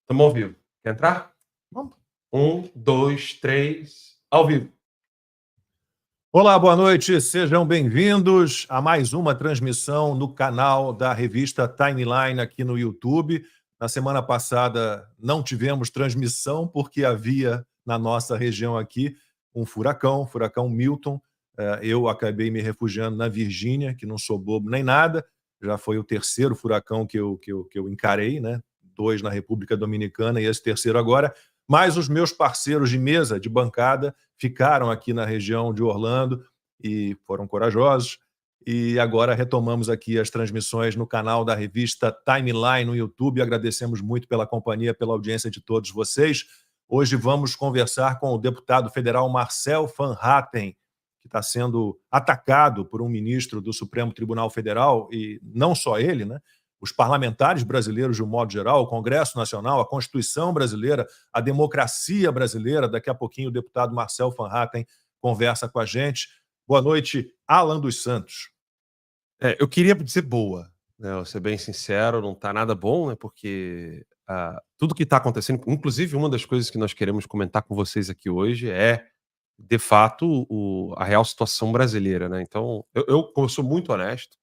Estamos ao vivo. Quer entrar? Vamos. 1, 2, 3, ao vivo. Olá, boa noite, sejam bem-vindos a mais uma transmissão no canal da revista Timeline aqui no YouTube. Na semana passada não tivemos transmissão porque havia na nossa região aqui um furacão, furacão Milton. Eu acabei me refugiando na Virgínia, que não sou bobo nem nada. Já foi o terceiro furacão que eu encarei, né? 2 na República Dominicana e esse terceiro agora. Mas os meus parceiros de mesa, de bancada, ficaram aqui na região de Orlando e foram corajosos. E agora retomamos aqui as transmissões no canal da revista Timeline no YouTube. Agradecemos muito pela companhia, pela audiência de todos vocês. Hoje vamos conversar com o deputado federal Marcel Van Hatten, que está sendo atacado por um ministro do Supremo Tribunal Federal, e não só ele, né? Os parlamentares brasileiros de um modo geral, o Congresso Nacional, a Constituição brasileira, a democracia brasileira. Daqui a pouquinho o deputado Marcel Van Hatten conversa com a gente. Boa noite, Alan dos Santos. Eu queria dizer boa, né? Eu vou ser bem sincero, não está nada bom, né? Porque tudo que está acontecendo, inclusive uma das coisas que nós queremos comentar com vocês aqui hoje é, de fato, a real situação brasileira, né? Então, eu sou muito honesto,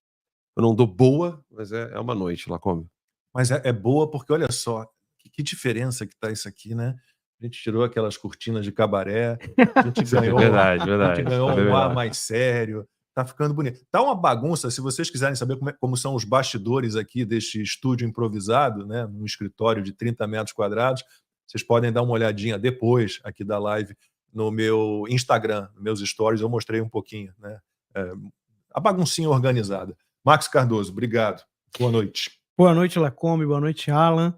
eu não dou boa, mas é uma noite, Lacombe. Mas é boa porque, olha só, que diferença que está isso aqui, né? A gente tirou aquelas cortinas de cabaré, a gente ganhou, Verdade. a gente ganhou É um ar verdade. mais sério, tá ficando bonito. Tá uma bagunça, se vocês quiserem saber como são os bastidores aqui deste estúdio improvisado, né? Num escritório de 30 metros quadrados, vocês podem dar uma olhadinha depois aqui da live no meu Instagram, nos meus stories, eu mostrei um pouquinho, né? A baguncinha organizada. Max Cardoso, obrigado. Boa noite. Boa noite, Lacombe. Boa noite, Alan.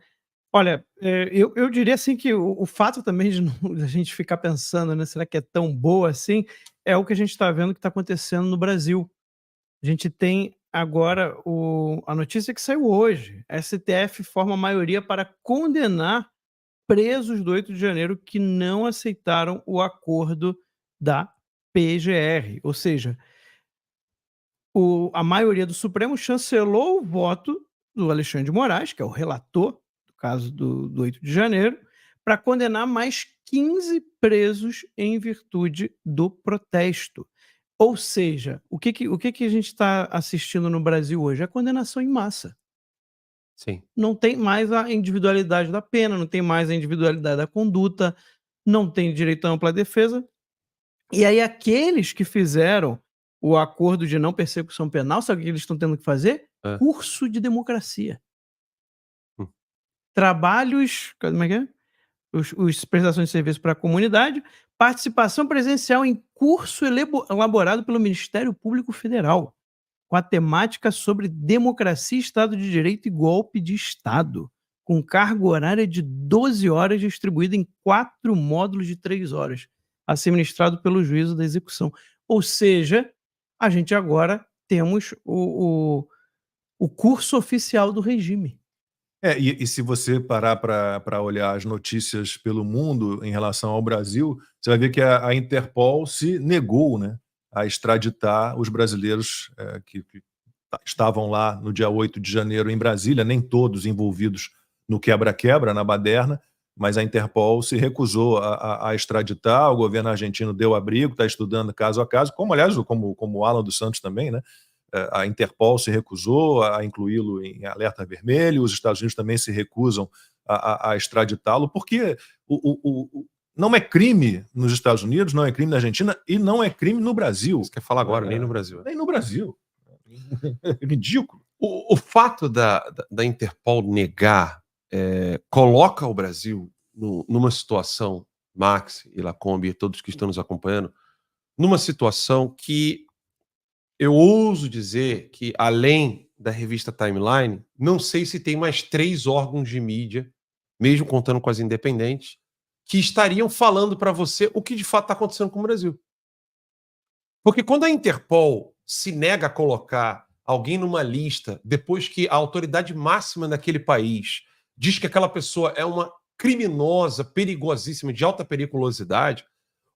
Olha, eu diria assim que o fato também de a gente ficar pensando, né, será que é tão boa assim, é o que a gente está vendo que está acontecendo no Brasil. A gente tem agora a notícia que saiu hoje. A STF forma maioria para condenar presos do 8 de janeiro que não aceitaram o acordo da PGR. Ou seja, a maioria do Supremo chancelou o voto do Alexandre de Moraes, que é o relator do caso do 8 de janeiro, para condenar mais 15 presos em virtude do protesto. Ou seja, o que a gente está assistindo no Brasil hoje? A condenação em massa. Sim. Não tem mais a individualidade da pena, não tem mais a individualidade da conduta, não tem direito à ampla defesa. E aí aqueles que fizeram o acordo de não persecução penal, sabe o que eles estão tendo que fazer? Curso de democracia. Trabalhos, como é que é? Os prestações de serviço para a comunidade, participação presencial em curso elaborado pelo Ministério Público Federal, com a temática sobre democracia, Estado de Direito e golpe de Estado, com carga horária de 12 horas distribuída em 4 módulos de 3 horas, a ser ministrado pelo juízo da execução. Ou seja, a gente agora temos o curso oficial do regime. E se você parar para olhar as notícias pelo mundo em relação ao Brasil, você vai ver que a Interpol se negou, né, a extraditar os brasileiros que estavam lá no dia 8 de janeiro em Brasília, nem todos envolvidos no quebra-quebra, na baderna, mas a Interpol se recusou a extraditar. O governo argentino deu abrigo, está estudando caso a caso, como, aliás, como o Alan dos Santos também, né? A Interpol se recusou a incluí-lo em alerta vermelho, os Estados Unidos também se recusam a extraditá-lo, porque não é crime nos Estados Unidos, não é crime na Argentina e não é crime no Brasil. Você quer falar agora, nem no Brasil. Nem no Brasil. É ridículo. O fato da Interpol negar coloca o Brasil numa situação, Max e Lacombe e todos que estão nos acompanhando, numa situação que eu ouso dizer que, além da revista Timeline, não sei se tem mais 3 órgãos de mídia, mesmo contando com as independentes, que estariam falando para você o que de fato está acontecendo com o Brasil. Porque quando a Interpol se nega a colocar alguém numa lista depois que a autoridade máxima daquele país diz que aquela pessoa é uma criminosa, perigosíssima, de alta periculosidade,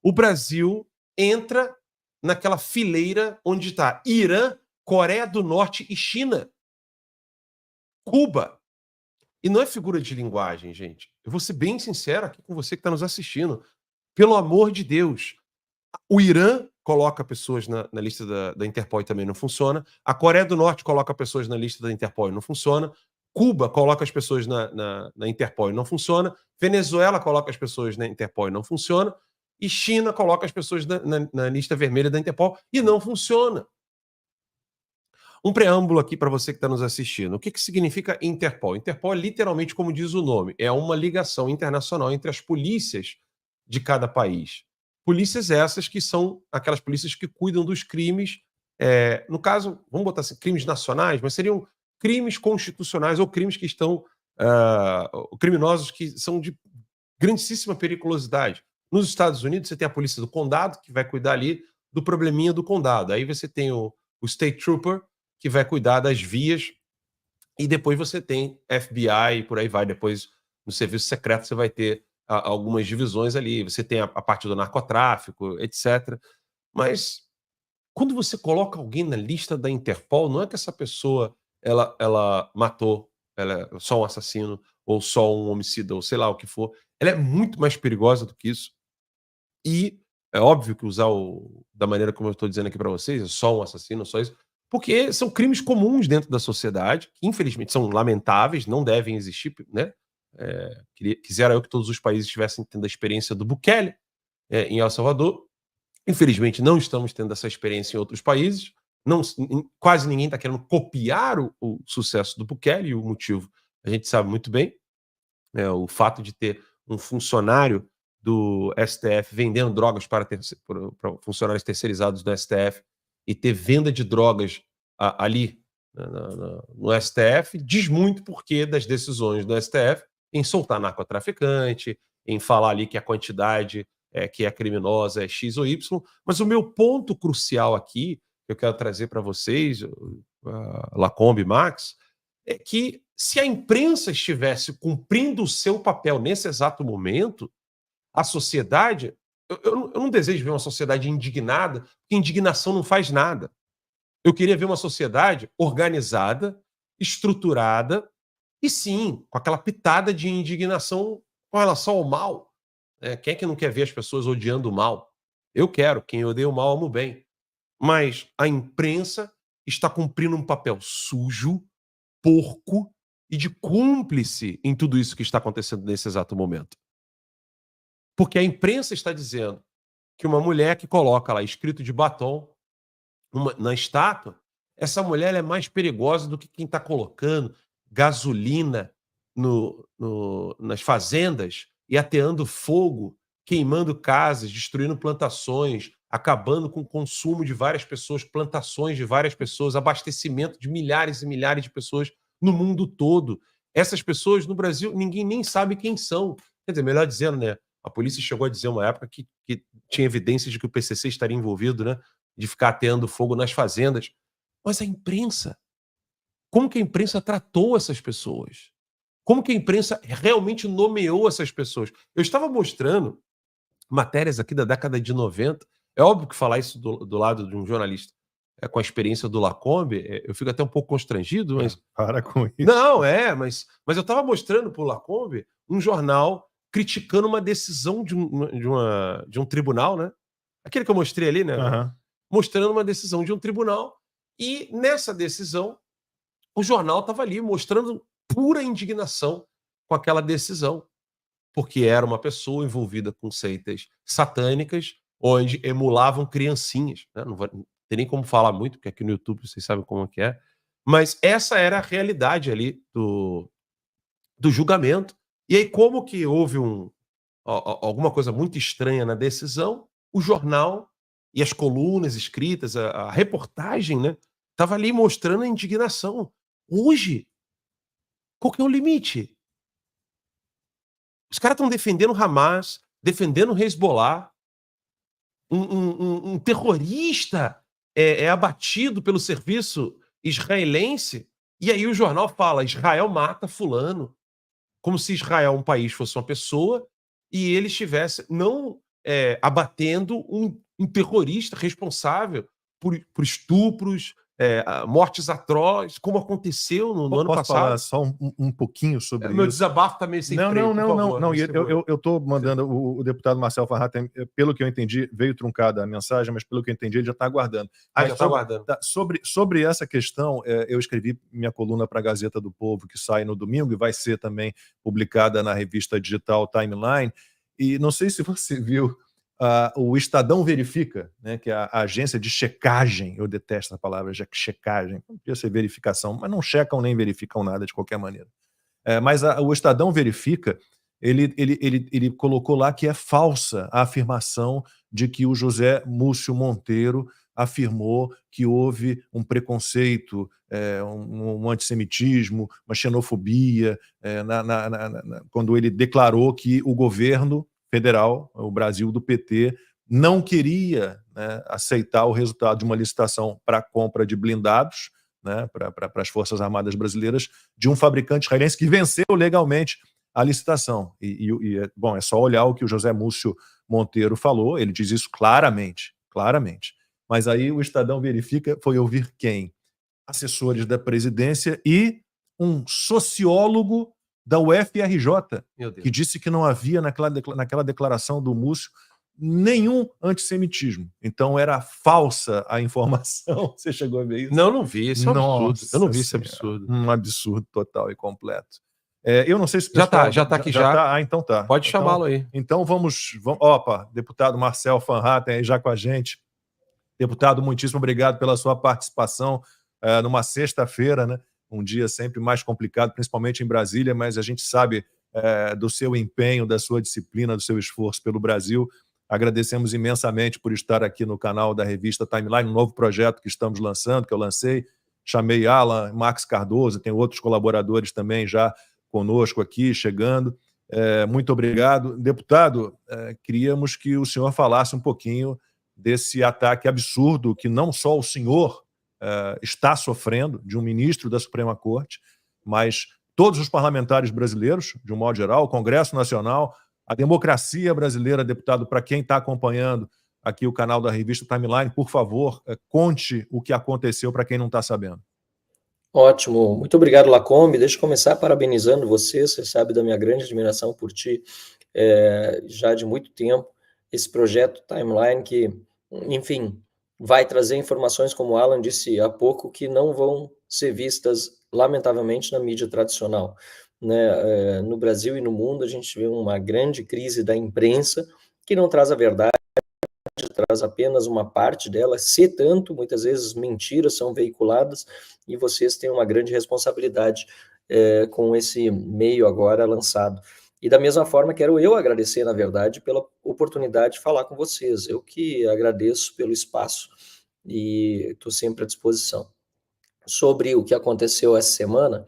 o Brasil entra naquela fileira onde está Irã, Coreia do Norte e China. Cuba. E não é figura de linguagem, gente. Eu vou ser bem sincero aqui com você que está nos assistindo. Pelo amor de Deus. O Irã coloca pessoas na lista da Interpol e também não funciona. A Coreia do Norte coloca pessoas na lista da Interpol e não funciona. Cuba coloca as pessoas na Interpol e não funciona. Venezuela coloca as pessoas na Interpol e não funciona. E China coloca as pessoas na lista vermelha da Interpol e não funciona. Um preâmbulo aqui para você que está nos assistindo. O que significa Interpol? Interpol é literalmente, como diz o nome, é uma ligação internacional entre as polícias de cada país. Polícias essas que são aquelas polícias que cuidam dos crimes, no caso, vamos botar assim, crimes nacionais, mas seriam crimes constitucionais ou crimes que estão, criminosos que são de grandíssima periculosidade. Nos Estados Unidos, você tem a polícia do condado, que vai cuidar ali do probleminha do condado. Aí você tem o State Trooper, que vai cuidar das vias, e depois você tem FBI e por aí vai. Depois, no serviço secreto, você vai ter algumas divisões ali. Você tem a parte do narcotráfico, etc. Mas quando você coloca alguém na lista da Interpol, não é que essa pessoa ela matou, ela é só um assassino, ou só um homicida, ou sei lá o que for. Ela é muito mais perigosa do que isso. E é óbvio que usar da maneira como eu estou dizendo aqui para vocês, é só um assassino, só isso, porque são crimes comuns dentro da sociedade, que infelizmente são lamentáveis, não devem existir, né? Quisera eu que todos os países estivessem tendo a experiência do Bukele em El Salvador. Infelizmente não estamos tendo essa experiência em outros países. Quase ninguém está querendo copiar o sucesso do Bukele, e o motivo a gente sabe muito bem. O fato de ter um funcionário do STF vendendo drogas para funcionários terceirizados do STF e ter venda de drogas ali no STF diz muito porquê das decisões do STF em soltar narcotraficante, em falar ali que a quantidade que é criminosa é X ou Y. Mas o meu ponto crucial aqui, que eu quero trazer para vocês, Lacombe e Max, é que se a imprensa estivesse cumprindo o seu papel nesse exato momento, a sociedade... Eu não desejo ver uma sociedade indignada, porque indignação não faz nada. Eu queria ver uma sociedade organizada, estruturada, e sim, com aquela pitada de indignação com relação ao mal. Quem é que não quer ver as pessoas odiando o mal? Eu quero, quem odeia o mal ama o bem. Mas a imprensa está cumprindo um papel sujo, porco e de cúmplice em tudo isso que está acontecendo nesse exato momento. Porque a imprensa está dizendo que uma mulher que coloca lá escrito de batom na estátua, essa mulher é mais perigosa do que quem está colocando gasolina nas fazendas e ateando fogo, queimando casas, destruindo plantações, acabando com o consumo de várias pessoas, plantações de várias pessoas, abastecimento de milhares e milhares de pessoas no mundo todo. Essas pessoas no Brasil, ninguém nem sabe quem são. Quer dizer, melhor dizendo, né? A polícia chegou a dizer uma época que tinha evidências de que o PCC estaria envolvido, né? De ficar ateando fogo nas fazendas. Mas a imprensa, como que a imprensa tratou essas pessoas? Como que a imprensa realmente nomeou essas pessoas? Eu estava mostrando matérias aqui da década de 90. É óbvio que falar isso do lado de um jornalista com a experiência do Lacombe, eu fico até um pouco constrangido, mas... Para com isso. Não, mas eu estava mostrando para o Lacombe um jornal criticando uma decisão de um tribunal, né? Aquele que eu mostrei ali, né? Uhum. Mostrando uma decisão de um tribunal, e nessa decisão o jornal estava ali mostrando pura indignação com aquela decisão, porque era uma pessoa envolvida com seitas satânicas, onde emulavam criancinhas, né? Não tem nem como falar muito, porque aqui no YouTube vocês sabem como que é, mas essa era a realidade ali do julgamento. E aí, como que houve alguma coisa muito estranha na decisão, o jornal e as colunas escritas, a reportagem, né, estava ali mostrando a indignação. Hoje, qual que é o limite? Os caras estão defendendo o Hamas, defendendo o Hezbollah, um terrorista é abatido pelo serviço israelense, e aí o jornal fala, Israel mata fulano, como se Israel, um país, fosse uma pessoa, e ele estivesse não abatendo um terrorista responsável por estupros, mortes atrozes, como aconteceu no ano Posso passado. falar só um pouquinho sobre Meu isso? desabafo também sem Não, freio, não, por não, favor, não. você Eu estou mandando o deputado Marcel Van Hatten, pelo que eu entendi, veio truncada a mensagem, mas pelo que eu entendi, ele já está aguardando. já está aguardando. Sobre essa questão, eu escrevi minha coluna para a Gazeta do Povo, que sai no domingo e vai ser também publicada na revista digital Timeline. E não sei se você viu, o Estadão Verifica, né, que é a agência de checagem, eu detesto a palavra checagem, não podia ser verificação, mas não checam nem verificam nada de qualquer maneira. Mas o Estadão Verifica, ele colocou lá que é falsa a afirmação de que o José Múcio Monteiro afirmou que houve um preconceito, um antissemitismo, uma xenofobia, quando ele declarou que o governo federal, o Brasil do PT, não queria, né, aceitar o resultado de uma licitação para a compra de blindados, né, para as Forças Armadas Brasileiras, de um fabricante israelense que venceu legalmente a licitação. Bom, é só olhar o que o José Múcio Monteiro falou, ele diz isso claramente. Mas aí o Estadão Verifica foi ouvir quem? Assessores da presidência e um sociólogo da UFRJ, que disse que não havia naquela declaração do Múcio nenhum antissemitismo. Então era falsa a informação. Você chegou a ver isso? Não vi. Isso é um absurdo. Eu não vi esse Senhora, absurdo. um absurdo total e completo. Eu não sei se o Já pessoal... tá aqui já. Então tá. Pode chamá-lo aí. Então vamos... Opa, deputado Marcel Van Hatten aí já com a gente. Deputado, muitíssimo obrigado pela sua participação numa sexta-feira, né? Um dia sempre mais complicado, principalmente em Brasília, mas a gente sabe do seu empenho, da sua disciplina, do seu esforço pelo Brasil. Agradecemos imensamente por estar aqui no canal da revista Timeline, um novo projeto que estamos lançando, que eu lancei. Chamei Alan, Max Cardoso, tem outros colaboradores também já conosco aqui, chegando. Muito obrigado. Deputado, queríamos que o senhor falasse um pouquinho desse ataque absurdo que não só o senhor está sofrendo, de um ministro da Suprema Corte, mas todos os parlamentares brasileiros, de um modo geral, o Congresso Nacional, a democracia brasileira. Deputado, para quem está acompanhando aqui o canal da revista Timeline, por favor, conte o que aconteceu para quem não está sabendo. Ótimo, muito obrigado, Lacombe. Deixa eu começar parabenizando você sabe da minha grande admiração por ti, já de muito tempo, esse projeto Timeline que, enfim, vai trazer informações, como o Alan disse há pouco, que não vão ser vistas, lamentavelmente, na mídia tradicional. Né? No Brasil e no mundo, a gente vê uma grande crise da imprensa que não traz a verdade, traz apenas uma parte dela, se tanto, muitas vezes mentiras são veiculadas e vocês têm uma grande responsabilidade com esse meio agora lançado. E da mesma forma, quero eu agradecer, na verdade, pela oportunidade de falar com vocês. Eu que agradeço pelo espaço e estou sempre à disposição. Sobre o que aconteceu essa semana,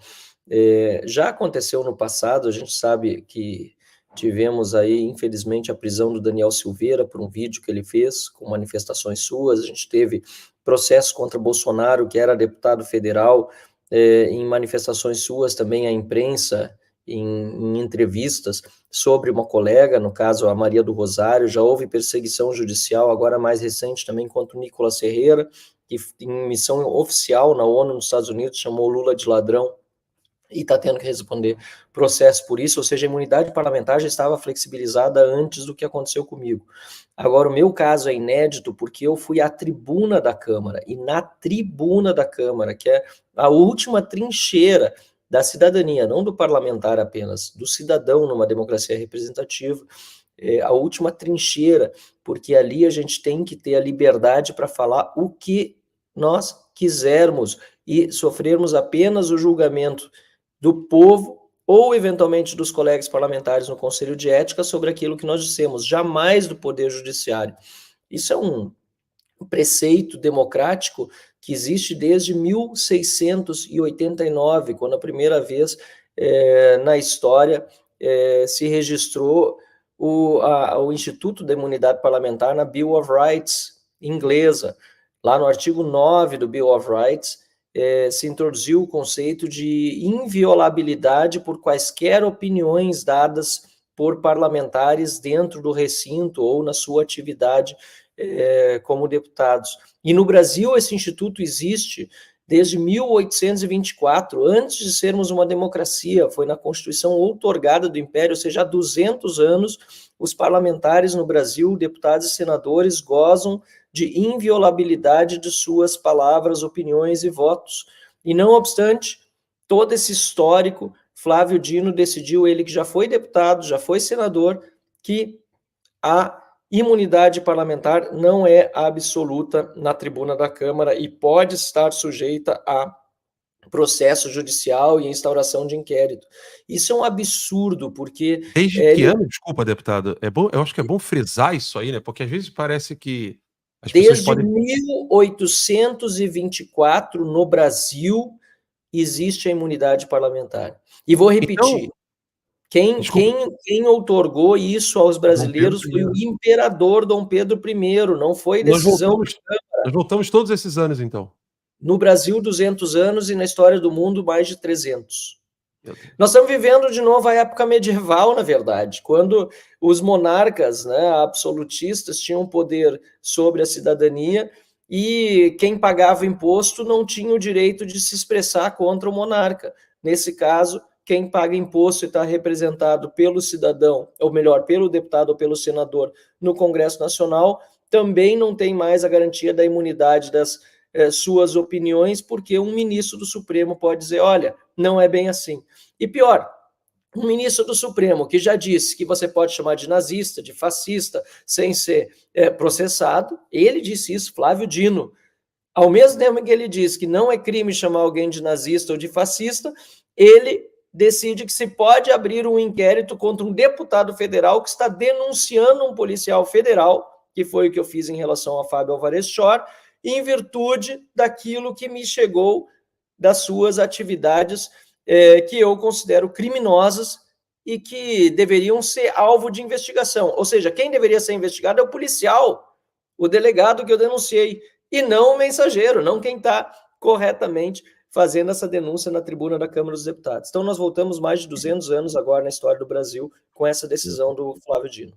já aconteceu no passado, a gente sabe que tivemos aí, infelizmente, a prisão do Daniel Silveira por um vídeo que ele fez com manifestações suas. A gente teve processo contra Bolsonaro, que era deputado federal, em manifestações suas, também a imprensa, em entrevistas sobre uma colega, no caso a Maria do Rosário. Já houve perseguição judicial, agora mais recente também contra o Nicolas Ferreira, que em missão oficial na ONU, nos Estados Unidos, chamou Lula de ladrão e está tendo que responder processo por isso. Ou seja, a imunidade parlamentar já estava flexibilizada antes do que aconteceu comigo. Agora, o meu caso é inédito porque eu fui à tribuna da Câmara, e na tribuna da Câmara, que é a última trincheira da cidadania, não do parlamentar apenas, do cidadão numa democracia representativa, a última trincheira, porque ali a gente tem que ter a liberdade para falar o que nós quisermos e sofrermos apenas o julgamento do povo ou, eventualmente, dos colegas parlamentares no Conselho de Ética sobre aquilo que nós dissemos, jamais do Poder Judiciário. Isso é um preceito democrático que existe desde 1689, quando a primeira vez na história se registrou o Instituto da Imunidade Parlamentar na Bill of Rights inglesa. Lá no artigo 9 do Bill of Rights, se introduziu o conceito de inviolabilidade por quaisquer opiniões dadas por parlamentares dentro do recinto ou na sua atividade como deputados. E no Brasil esse instituto existe desde 1824, antes de sermos uma democracia, foi na Constituição outorgada do Império, ou seja, há 200 anos, os parlamentares no Brasil, deputados e senadores, gozam de inviolabilidade de suas palavras, opiniões e votos. E não obstante, todo esse histórico, Flávio Dino decidiu, ele que já foi deputado, já foi senador, que a imunidade parlamentar não é absoluta na tribuna da Câmara e pode estar sujeita a processo judicial e instauração de inquérito. Isso é um absurdo, porque... Desde que ano, desculpa, deputado? É bom, eu acho que é bom frisar isso aí, né? Porque às vezes parece que as pessoas Desde podem... 1824, no Brasil, existe a imunidade parlamentar. E vou repetir, Então, quem outorgou isso aos brasileiros Dom foi Pedro o imperador Dom Pedro I, não foi decisão... Nós voltamos todos esses anos, então. No Brasil, 200 anos, e na história do mundo, mais de 300. Meu Deus. Nós estamos vivendo de novo a época medieval, na verdade, quando os monarcas, né, absolutistas, tinham poder sobre a cidadania e quem pagava imposto não tinha o direito de se expressar contra o monarca. Nesse caso, quem paga imposto e está representado pelo cidadão, ou melhor, pelo deputado ou pelo senador no Congresso Nacional, também não tem mais a garantia da imunidade das suas opiniões, porque um ministro do Supremo pode dizer, olha, não é bem assim. E pior, um ministro do Supremo que já disse que você pode chamar de nazista, de fascista, sem ser processado, ele disse isso, Flávio Dino. Ao mesmo tempo que ele diz que não é crime chamar alguém de nazista ou de fascista, ele decide que se pode abrir um inquérito contra um deputado federal que está denunciando um policial federal, que foi o que eu fiz em relação a Fábio Alvarez Shor, em virtude daquilo que me chegou das suas atividades que eu considero criminosas e que deveriam ser alvo de investigação. Ou seja, quem deveria ser investigado é o policial, o delegado que eu denunciei, e não o mensageiro, não quem está corretamente fazendo essa denúncia na tribuna da Câmara dos Deputados. Então, nós voltamos mais de 200 anos agora na história do Brasil com essa decisão do Flávio Dino.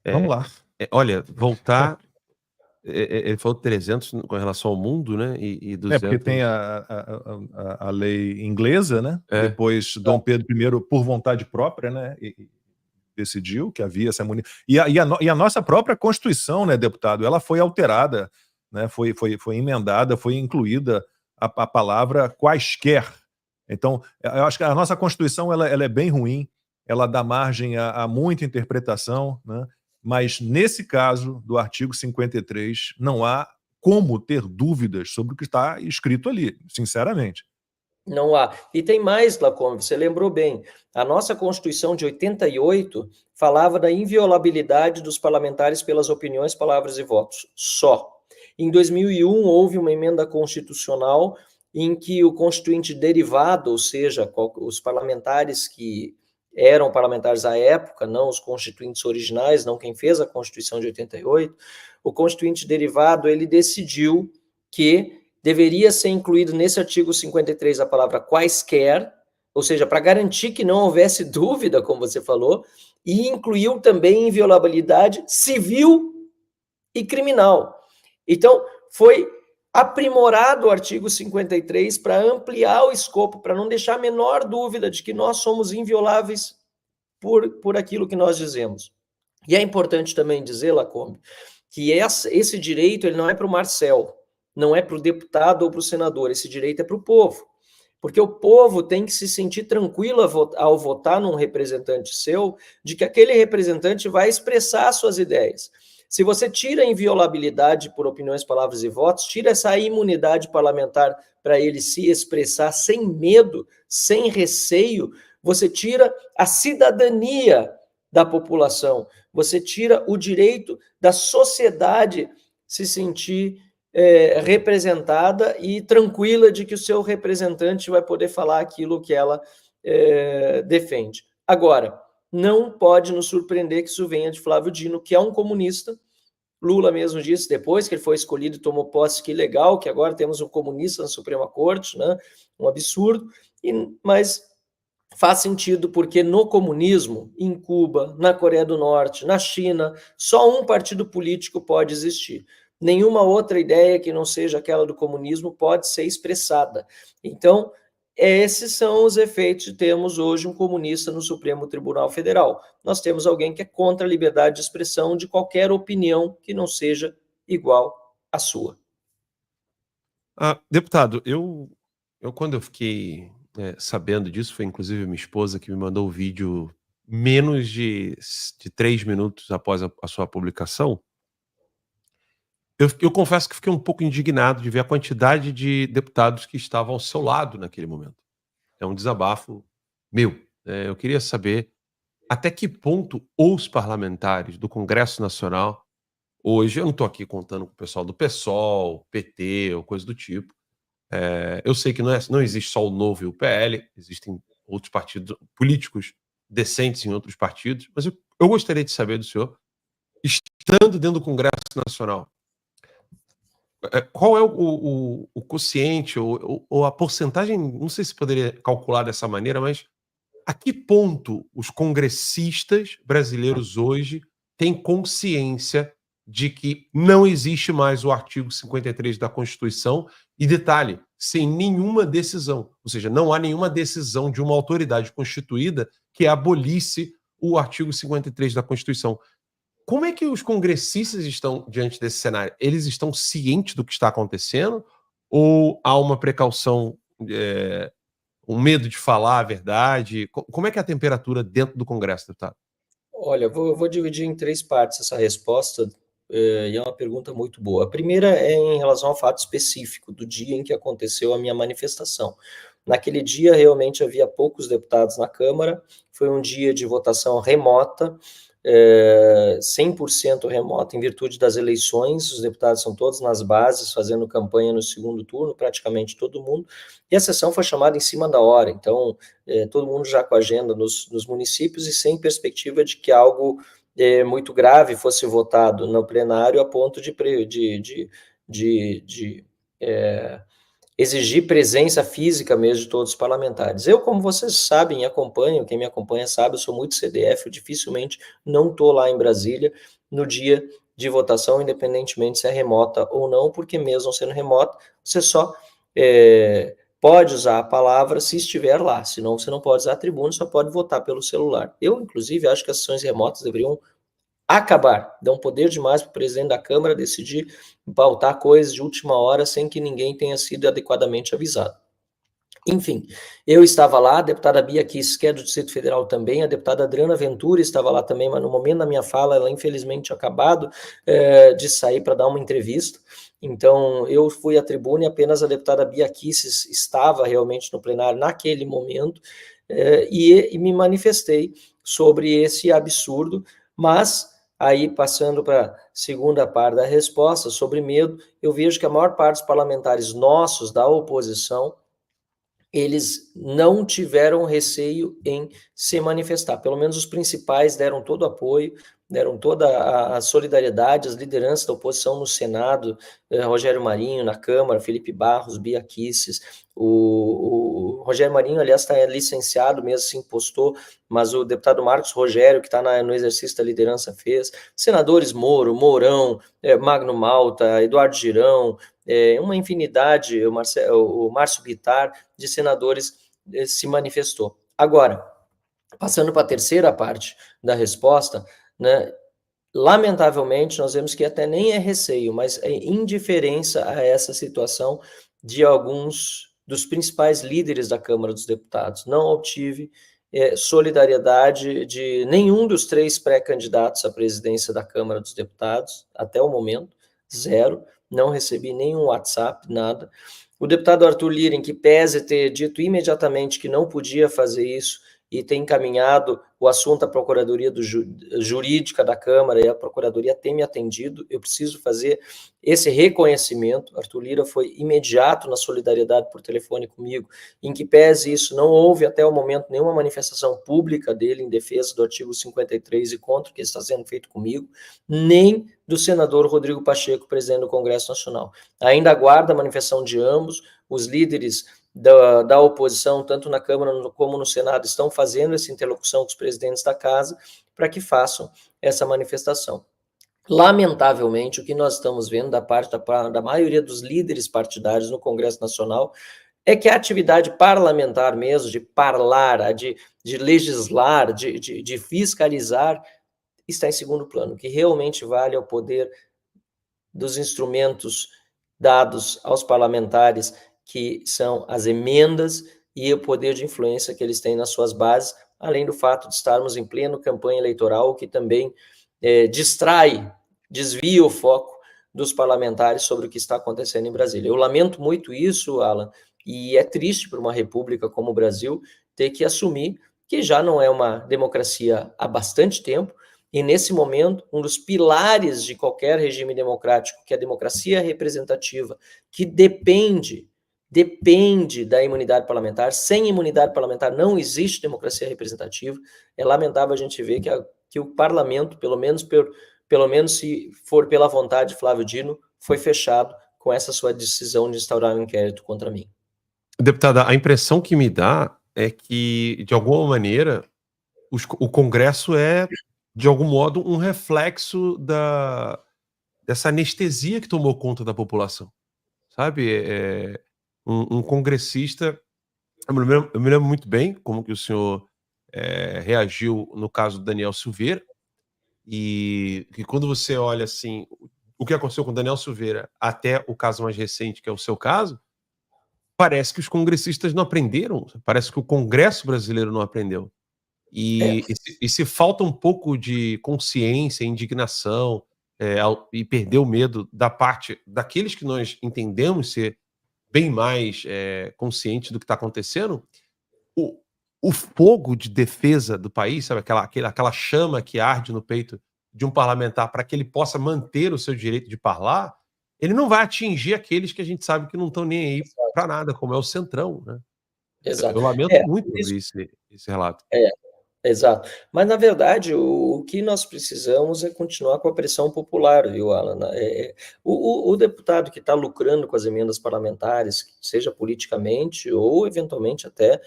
Vamos lá. Olha, voltar... Ele falou 300 com relação ao mundo, né? E 200... porque tem a lei inglesa, né? Depois, Dom Pedro I, por vontade própria, né? Decidiu que havia essa imunidade. E a nossa própria Constituição, né, deputado? Ela foi alterada, né? Foi emendada, foi incluída a palavra quaisquer. Então, eu acho que a nossa Constituição ela é bem ruim, ela dá margem a muita interpretação, né? Mas, nesse caso do artigo 53, não há como ter dúvidas sobre o que está escrito ali, sinceramente. Não há. E tem mais, Lacombe, você lembrou bem. A nossa Constituição de 88 falava da inviolabilidade dos parlamentares pelas opiniões, palavras e votos. Só. Em 2001, houve uma emenda constitucional em que o constituinte derivado, ou seja, os parlamentares que eram parlamentares à época, não os constituintes originais, não quem fez a Constituição de 88, o constituinte derivado, ele decidiu que deveria ser incluído nesse artigo 53 a palavra quaisquer, ou seja, para garantir que não houvesse dúvida, como você falou, e incluiu também inviolabilidade civil e criminal. Então, foi aprimorado o artigo 53 para ampliar o escopo, para não deixar a menor dúvida de que nós somos invioláveis por aquilo que nós dizemos. E é importante também dizer, Lacombe, que esse direito ele não é para o Marcel, não é para o deputado ou para o senador, esse direito é para o povo. Porque o povo tem que se sentir tranquilo ao votar num representante seu, de que aquele representante vai expressar suas ideias. Se você tira a inviolabilidade por opiniões, palavras e votos, tira essa imunidade parlamentar para ele se expressar sem medo, sem receio, você tira a cidadania da população, você tira o direito da sociedade se sentir representada e tranquila de que o seu representante vai poder falar aquilo que ela defende. Agora, não pode nos surpreender que isso venha de Flávio Dino, que é um comunista. Lula mesmo disse, depois que ele foi escolhido e tomou posse, que legal, que agora temos um comunista na Suprema Corte, né? Um absurdo. Mas Faz sentido porque no comunismo, em Cuba, na Coreia do Norte, na China, só um partido político pode existir. Nenhuma outra ideia que não seja aquela do comunismo pode ser expressada. Então, esses são os efeitos de termos hoje um comunista no Supremo Tribunal Federal. Nós temos alguém que é contra a liberdade de expressão de qualquer opinião que não seja igual à sua. Deputado, eu quando eu fiquei sabendo disso, foi inclusive minha esposa que me mandou o vídeo menos de 3 minutos após a sua publicação. Eu confesso que fiquei um pouco indignado de ver a quantidade de deputados que estavam ao seu lado naquele momento. É um desabafo meu. Eu queria saber até que ponto os parlamentares do Congresso Nacional, hoje, eu não estou aqui contando com o pessoal do PSOL, PT ou coisa do tipo. Eu sei que não existe só o Novo e o PL, existem outros partidos políticos decentes em outros partidos, mas eu gostaria de saber do senhor, estando dentro do Congresso Nacional, qual é o quociente ou a porcentagem, não sei se poderia calcular dessa maneira, mas a que ponto os congressistas brasileiros hoje têm consciência de que não existe mais o artigo 53 da Constituição e, detalhe, sem nenhuma decisão, ou seja, não há nenhuma decisão de uma autoridade constituída que abolisse o artigo 53 da Constituição. Como é que os congressistas estão diante desse cenário? Eles estão cientes do que está acontecendo ou há uma precaução, um medo de falar a verdade? Como é que é a temperatura dentro do Congresso, deputado? Olha, eu vou dividir em 3 partes essa resposta, e é uma pergunta muito boa. A primeira é em relação ao fato específico do dia em que aconteceu a minha manifestação. Naquele dia, realmente, havia poucos deputados na Câmara, foi um dia de votação remota, 100% remota, em virtude das eleições, os deputados são todos nas bases, fazendo campanha no segundo turno, praticamente todo mundo, e a sessão foi chamada em cima da hora, então, todo mundo já com a agenda nos municípios e sem perspectiva de que algo muito grave fosse votado no plenário a ponto de exigir presença física mesmo de todos os parlamentares. Eu, como vocês sabem e acompanham, quem me acompanha sabe, eu sou muito CDF, eu dificilmente não estou lá em Brasília no dia de votação, independentemente se é remota ou não, porque mesmo sendo remota, você só pode usar a palavra se estiver lá, senão você não pode usar a tribuna, só pode votar pelo celular. Eu, inclusive, acho que as sessões remotas deveriam acabar, dão poder demais para o presidente da Câmara decidir pautar coisas de última hora sem que ninguém tenha sido adequadamente avisado. Enfim, eu estava lá, a deputada Bia Kicis, que é do Distrito Federal também, a deputada Adriana Ventura estava lá também, mas no momento da minha fala, ela infelizmente tinha acabado de sair para dar uma entrevista, então eu fui à tribuna e apenas a deputada Bia Kicis estava realmente no plenário naquele momento, e me manifestei sobre esse absurdo, mas aí, passando para a segunda parte da resposta, sobre medo, eu vejo que a maior parte dos parlamentares nossos, da oposição, eles não tiveram receio em se manifestar. Pelo menos os principais deram todo o apoio, deram toda a solidariedade, as lideranças da oposição no Senado, Rogério Marinho na Câmara, Felipe Barros, Bia Kicis, o Rogério Marinho, aliás, está licenciado mesmo, se impostou, mas o deputado Marcos Rogério, que está no exercício da liderança, fez, senadores Moro, Mourão, Magno Malta, Eduardo Girão, uma infinidade, o Márcio Bittar, de senadores se manifestou. Agora, passando para a terceira parte da resposta, né, lamentavelmente, nós vemos que até nem é receio, mas é indiferença a essa situação de alguns dos principais líderes da Câmara dos Deputados. Não obtive solidariedade de nenhum dos 3 pré-candidatos à presidência da Câmara dos Deputados, até o momento, 0, não recebi nenhum WhatsApp, nada. O deputado Arthur Lira, em que pese ter dito imediatamente que não podia fazer isso, e tem encaminhado o assunto à Procuradoria Jurídica da Câmara, e a Procuradoria tem me atendido, eu preciso fazer esse reconhecimento. Arthur Lira foi imediato na solidariedade por telefone comigo, em que pese isso, não houve até o momento nenhuma manifestação pública dele em defesa do artigo 53 e contra o que está sendo feito comigo, nem do senador Rodrigo Pacheco, presidente do Congresso Nacional. Ainda aguarda a manifestação de ambos, os líderes da oposição, tanto na Câmara como no Senado, estão fazendo essa interlocução com os presidentes da casa para que façam essa manifestação. Lamentavelmente, o que nós estamos vendo da parte da maioria dos líderes partidários no Congresso Nacional é que a atividade parlamentar mesmo, de parlar, de legislar, de fiscalizar, está em segundo plano. O que realmente vale é o poder dos instrumentos dados aos parlamentares, que são as emendas e o poder de influência que eles têm nas suas bases, além do fato de estarmos em pleno campanha eleitoral, que também desvia o foco dos parlamentares sobre o que está acontecendo em Brasília. Eu lamento muito isso, Alan, e é triste para uma república como o Brasil ter que assumir que já não é uma democracia há bastante tempo, e nesse momento, um dos pilares de qualquer regime democrático, que é a democracia representativa, que depende da imunidade parlamentar. Sem imunidade parlamentar não existe democracia representativa. É lamentável a gente ver que o parlamento, pelo menos se for pela vontade de Flávio Dino, foi fechado com essa sua decisão de instaurar um inquérito contra mim. Deputada, a impressão que me dá é que, de alguma maneira, o Congresso é, de algum modo, um reflexo dessa anestesia que tomou conta da população, sabe? Um congressista... Eu me lembro muito bem como que o senhor reagiu no caso do Daniel Silveira, e que quando você olha assim, o que aconteceu com o Daniel Silveira até o caso mais recente, que é o seu caso, parece que os congressistas não aprenderam, parece que o Congresso brasileiro não aprendeu. E se falta um pouco de consciência, indignação, e perder o medo da parte daqueles que nós entendemos ser bem mais conscientes do que está acontecendo, o fogo de defesa do país, sabe, aquela chama que arde no peito de um parlamentar para que ele possa manter o seu direito de falar, ele não vai atingir aqueles que a gente sabe que não estão nem aí para nada, como é o Centrão, né? Exato. Eu lamento muito ouvir esse relato. Exato. Mas, na verdade, o que nós precisamos é continuar com a pressão popular, viu, Alan? O deputado que está lucrando com as emendas parlamentares, seja politicamente ou, eventualmente, até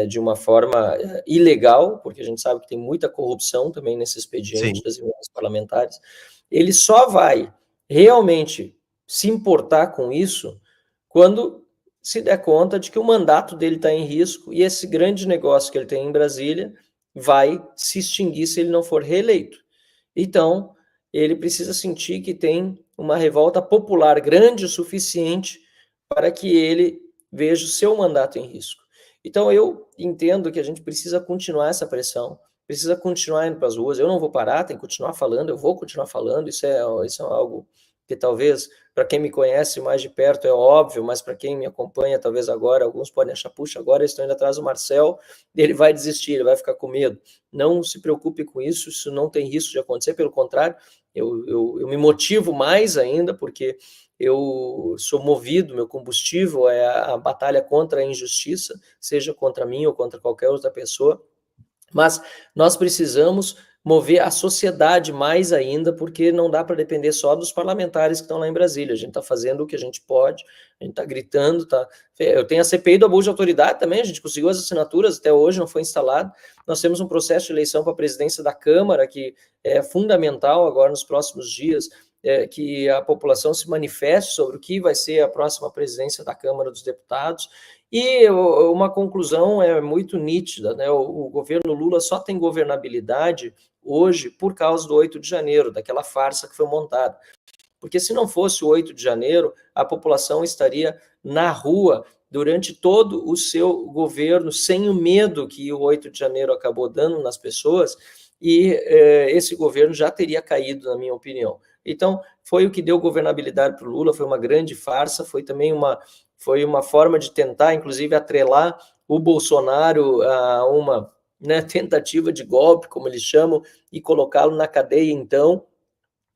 de uma forma ilegal, porque a gente sabe que tem muita corrupção também nesse expediente das emendas parlamentares, ele só vai realmente se importar com isso quando se der conta de que o mandato dele está em risco e esse grande negócio que ele tem em Brasília vai se extinguir se ele não for reeleito. Então, ele precisa sentir que tem uma revolta popular grande o suficiente para que ele veja o seu mandato em risco. Então, eu entendo que a gente precisa continuar essa pressão, precisa continuar indo para as ruas. Eu não vou parar, tem que continuar falando, eu vou continuar falando. Isso é algo que talvez, para quem me conhece mais de perto, é óbvio, mas para quem me acompanha, talvez agora, alguns podem achar, puxa, agora eu estou indo atrás do Marcel, ele vai desistir, ele vai ficar com medo. Não se preocupe com isso não tem risco de acontecer, pelo contrário, eu me motivo mais ainda, porque eu sou movido, meu combustível é a batalha contra a injustiça, seja contra mim ou contra qualquer outra pessoa, mas nós precisamos mover a sociedade mais ainda, porque não dá para depender só dos parlamentares que estão lá em Brasília. A gente está fazendo o que a gente pode, a gente está gritando, eu tenho a CPI do abuso de autoridade também, a gente conseguiu as assinaturas, até hoje não foi instalado. Nós temos um processo de eleição para a presidência da Câmara, que é fundamental agora nos próximos dias, que a população se manifeste sobre o que vai ser a próxima presidência da Câmara dos Deputados. E uma conclusão muito nítida, né? O governo Lula só tem governabilidade hoje por causa do 8 de janeiro, daquela farsa que foi montada. Porque se não fosse o 8 de janeiro, a população estaria na rua durante todo o seu governo, sem o medo que o 8 de janeiro acabou dando nas pessoas, e esse governo já teria caído, na minha opinião. Então, foi o que deu governabilidade para o Lula, foi uma grande farsa, foi também uma forma de tentar, inclusive, atrelar o Bolsonaro a uma tentativa de golpe, como eles chamam, e colocá-lo na cadeia. Então,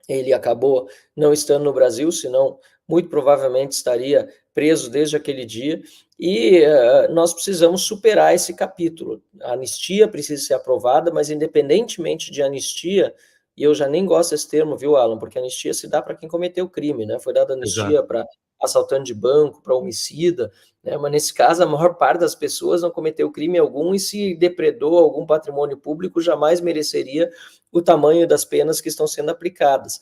ele acabou não estando no Brasil, senão muito provavelmente estaria preso desde aquele dia, e nós precisamos superar esse capítulo. A anistia precisa ser aprovada, mas independentemente de anistia, e eu já nem gosto desse termo, viu, Alan, porque anistia se dá para quem cometeu crime, né? Foi dada anistia para assaltante de banco para homicida, né? Mas nesse caso a maior parte das pessoas não cometeu crime algum e se depredou algum patrimônio público jamais mereceria o tamanho das penas que estão sendo aplicadas.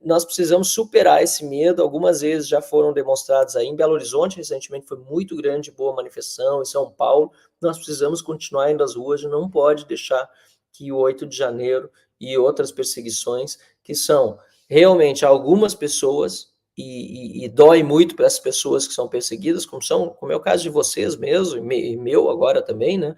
Nós precisamos superar esse medo, algumas vezes já foram demonstrados aí, em Belo Horizonte recentemente foi muito grande, boa manifestação, em São Paulo, nós precisamos continuar indo às ruas, não pode deixar que o 8 de janeiro e outras perseguições, que são realmente algumas pessoas, e dói muito para as pessoas que são perseguidas, como é o caso de vocês mesmo, e meu agora também, né?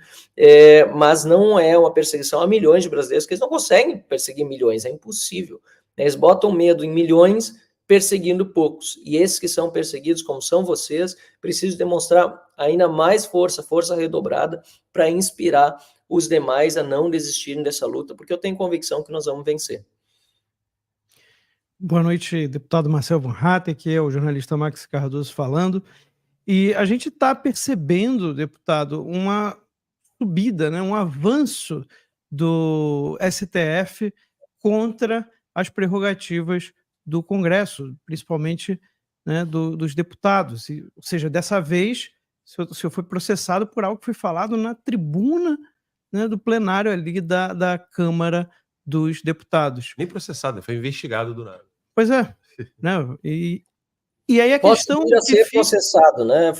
Mas não é uma perseguição a milhões de brasileiros, que eles não conseguem perseguir milhões, é impossível. Eles botam medo em milhões, perseguindo poucos. E esses que são perseguidos, como são vocês, precisam demonstrar ainda mais força redobrada, para inspirar os demais a não desistirem dessa luta, porque eu tenho convicção que nós vamos vencer. Boa noite, deputado Marcel Von Hatten, que é o jornalista Max Cardoso falando. E a gente está percebendo, deputado, uma subida, né, um avanço do STF contra as prerrogativas do Congresso, principalmente, né, dos deputados. Ou seja, dessa vez, o senhor foi processado por algo que foi falado na tribuna, né, do plenário ali da Câmara dos Deputados. Nem processado, foi investigado do nada. Pois é, né? E aí a Pode questão vir a que ser fica... processado, né?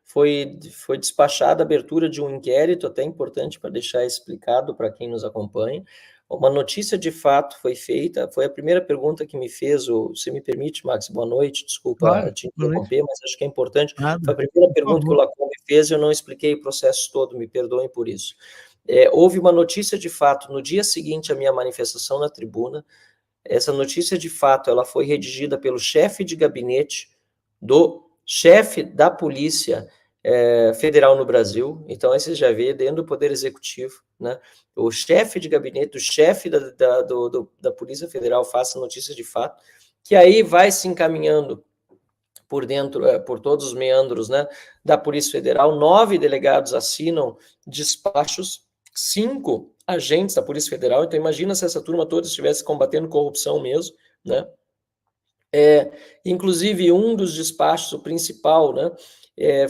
Foi despachada a abertura de um inquérito, até importante para deixar explicado para quem nos acompanha. Uma notícia de fato foi feita, foi a primeira pergunta que me fez, se me permite, Max, boa noite, desculpa Claro, te boa noite. interromper, mas acho que é importante. Nada, Foi a primeira por pergunta que o favor. Lacombe fez, eu não expliquei o processo todo, me perdoem por isso. Houve uma notícia de fato no dia seguinte à minha manifestação na tribuna. Essa notícia, de fato, ela foi redigida pelo chefe de gabinete do chefe da Polícia Federal no Brasil. Então, aí você já vê dentro do Poder Executivo, né? O chefe de gabinete, o chefe da Polícia Federal faz essa notícia de fato, que aí vai se encaminhando por dentro, por todos os meandros, né, da Polícia Federal. 9 delegados assinam despachos, 5 agentes da Polícia Federal. Então, imagina se essa turma toda estivesse combatendo corrupção mesmo, né? Inclusive, um dos despachos, o principal, né,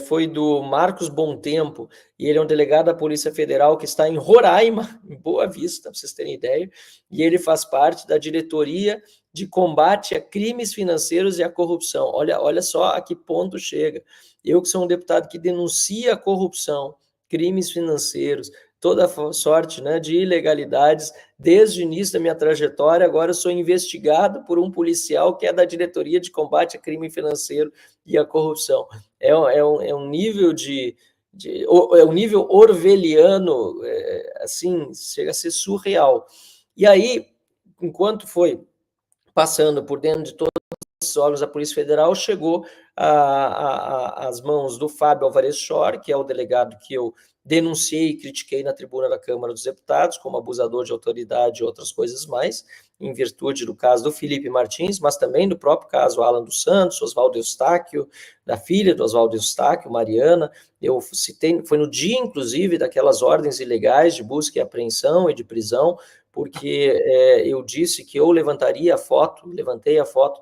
foi do Marcos Bontempo, e ele é um delegado da Polícia Federal que está em Roraima, em Boa Vista, para vocês terem ideia, e ele faz parte da diretoria de combate a crimes financeiros e a corrupção. Olha só a que ponto chega. Eu, que sou um deputado que denuncia a corrupção, crimes financeiros, toda sorte, né, de ilegalidades, desde o início da minha trajetória, agora eu sou investigado por um policial que é da diretoria de combate a crime financeiro e a corrupção. É um nível é um nível orwelliano, assim, chega a ser surreal. E aí, enquanto foi passando por dentro de todos os órgãos da Polícia Federal, chegou às mãos do Fábio Alvarez Shor, que é o delegado que eu denunciei e critiquei na tribuna da Câmara dos Deputados como abusador de autoridade e outras coisas mais, em virtude do caso do Felipe Martins, mas também do próprio caso Alan dos Santos, Oswaldo Eustáquio, da filha do Oswaldo Eustáquio, Mariana. Eu citei, foi no dia, inclusive, daquelas ordens ilegais de busca e apreensão e de prisão, porque eu disse que eu levantei a foto do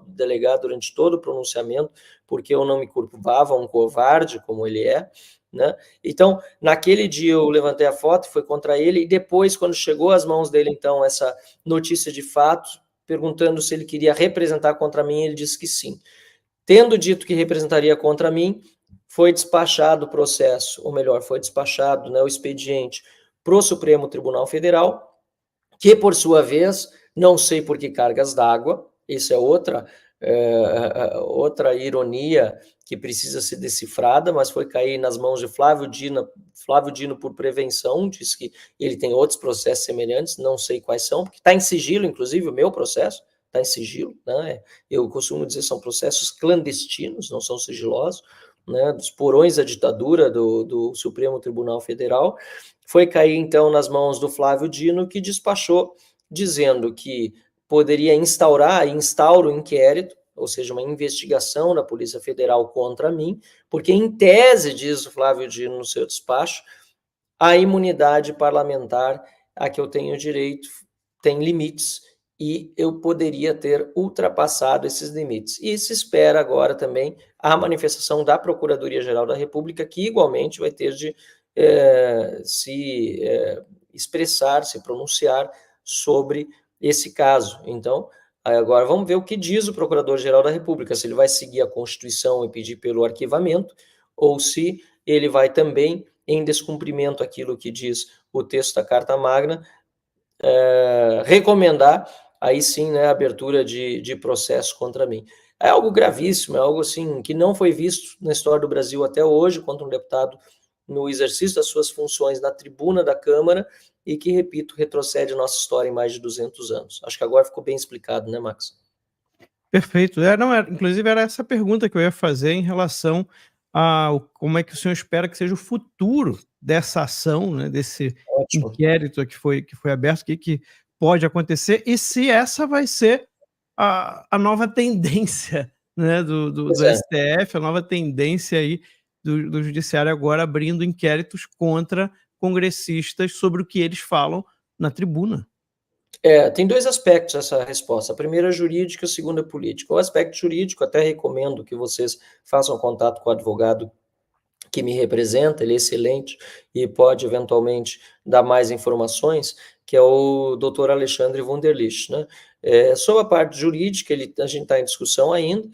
delegado durante todo o pronunciamento, porque eu não me curvava um covarde como ele é, né? Então, naquele dia eu levantei a foto, foi contra ele, e depois, quando chegou às mãos dele, então, essa notícia de fato, perguntando se ele queria representar contra mim, ele disse que sim. Tendo dito que representaria contra mim, foi despachado o processo, ou melhor, foi despachado, né, o expediente para o Supremo Tribunal Federal, que, por sua vez, não sei por que cargas d'água, isso é outra ironia que precisa ser decifrada, mas foi cair nas mãos de Flávio Dino por prevenção, diz que ele tem outros processos semelhantes, não sei quais são, porque está em sigilo, inclusive o meu processo está em sigilo, né? Eu costumo dizer que são processos clandestinos, não são sigilosos, né? Dos porões da ditadura do Supremo Tribunal Federal. Foi cair, então, nas mãos do Flávio Dino, que despachou dizendo que poderia instaura um inquérito, ou seja, uma investigação da Polícia Federal contra mim, porque, em tese, diz o Flávio Dino no seu despacho, a imunidade parlamentar a que eu tenho direito tem limites, e eu poderia ter ultrapassado esses limites. E se espera agora também a manifestação da Procuradoria-Geral da República, que igualmente vai ter de se expressar, se pronunciar sobre esse caso. Então, agora vamos ver o que diz o Procurador-Geral da República, se ele vai seguir a Constituição e pedir pelo arquivamento, ou se ele vai também, em descumprimento àquilo que diz o texto da Carta Magna, recomendar, aí sim, né, a abertura de processo contra mim. É algo gravíssimo, é algo assim que não foi visto na história do Brasil até hoje, contra um deputado no exercício das suas funções na tribuna da Câmara, e que, repito, retrocede a nossa história em mais de 200 anos. Acho que agora ficou bem explicado, né, Max? Perfeito. Inclusive era essa pergunta que eu ia fazer em relação a como é que o senhor espera que seja o futuro dessa ação, né, desse Ótimo. inquérito que foi aberto, o que pode acontecer, e se essa vai ser a nova tendência, né, do Pois é. STF, a nova tendência aí do judiciário agora abrindo inquéritos contra congressistas sobre o que eles falam na tribuna. Tem dois aspectos essa resposta. A primeira é jurídica, a segunda é política. O aspecto jurídico, até recomendo que vocês façam contato com o advogado que me representa, ele é excelente e pode eventualmente dar mais informações, que é o Dr. Alexandre Wunderlich, né? Sobre a parte jurídica, a gente está em discussão ainda,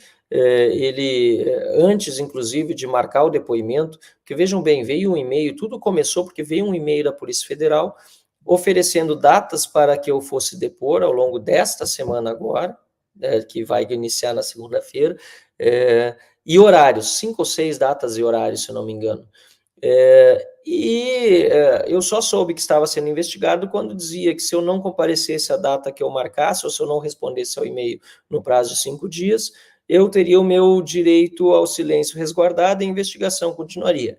antes, inclusive, de marcar o depoimento, porque vejam bem, veio um e-mail, tudo começou porque veio um e-mail da Polícia Federal oferecendo datas para que eu fosse depor ao longo desta semana agora, que vai iniciar na segunda-feira, e horários, 5 ou 6 datas e horários, se eu não me engano. Eu só soube que estava sendo investigado quando dizia que se eu não comparecesse à data que eu marcasse, ou se eu não respondesse ao e-mail no prazo de 5 dias, eu teria o meu direito ao silêncio resguardado e a investigação continuaria.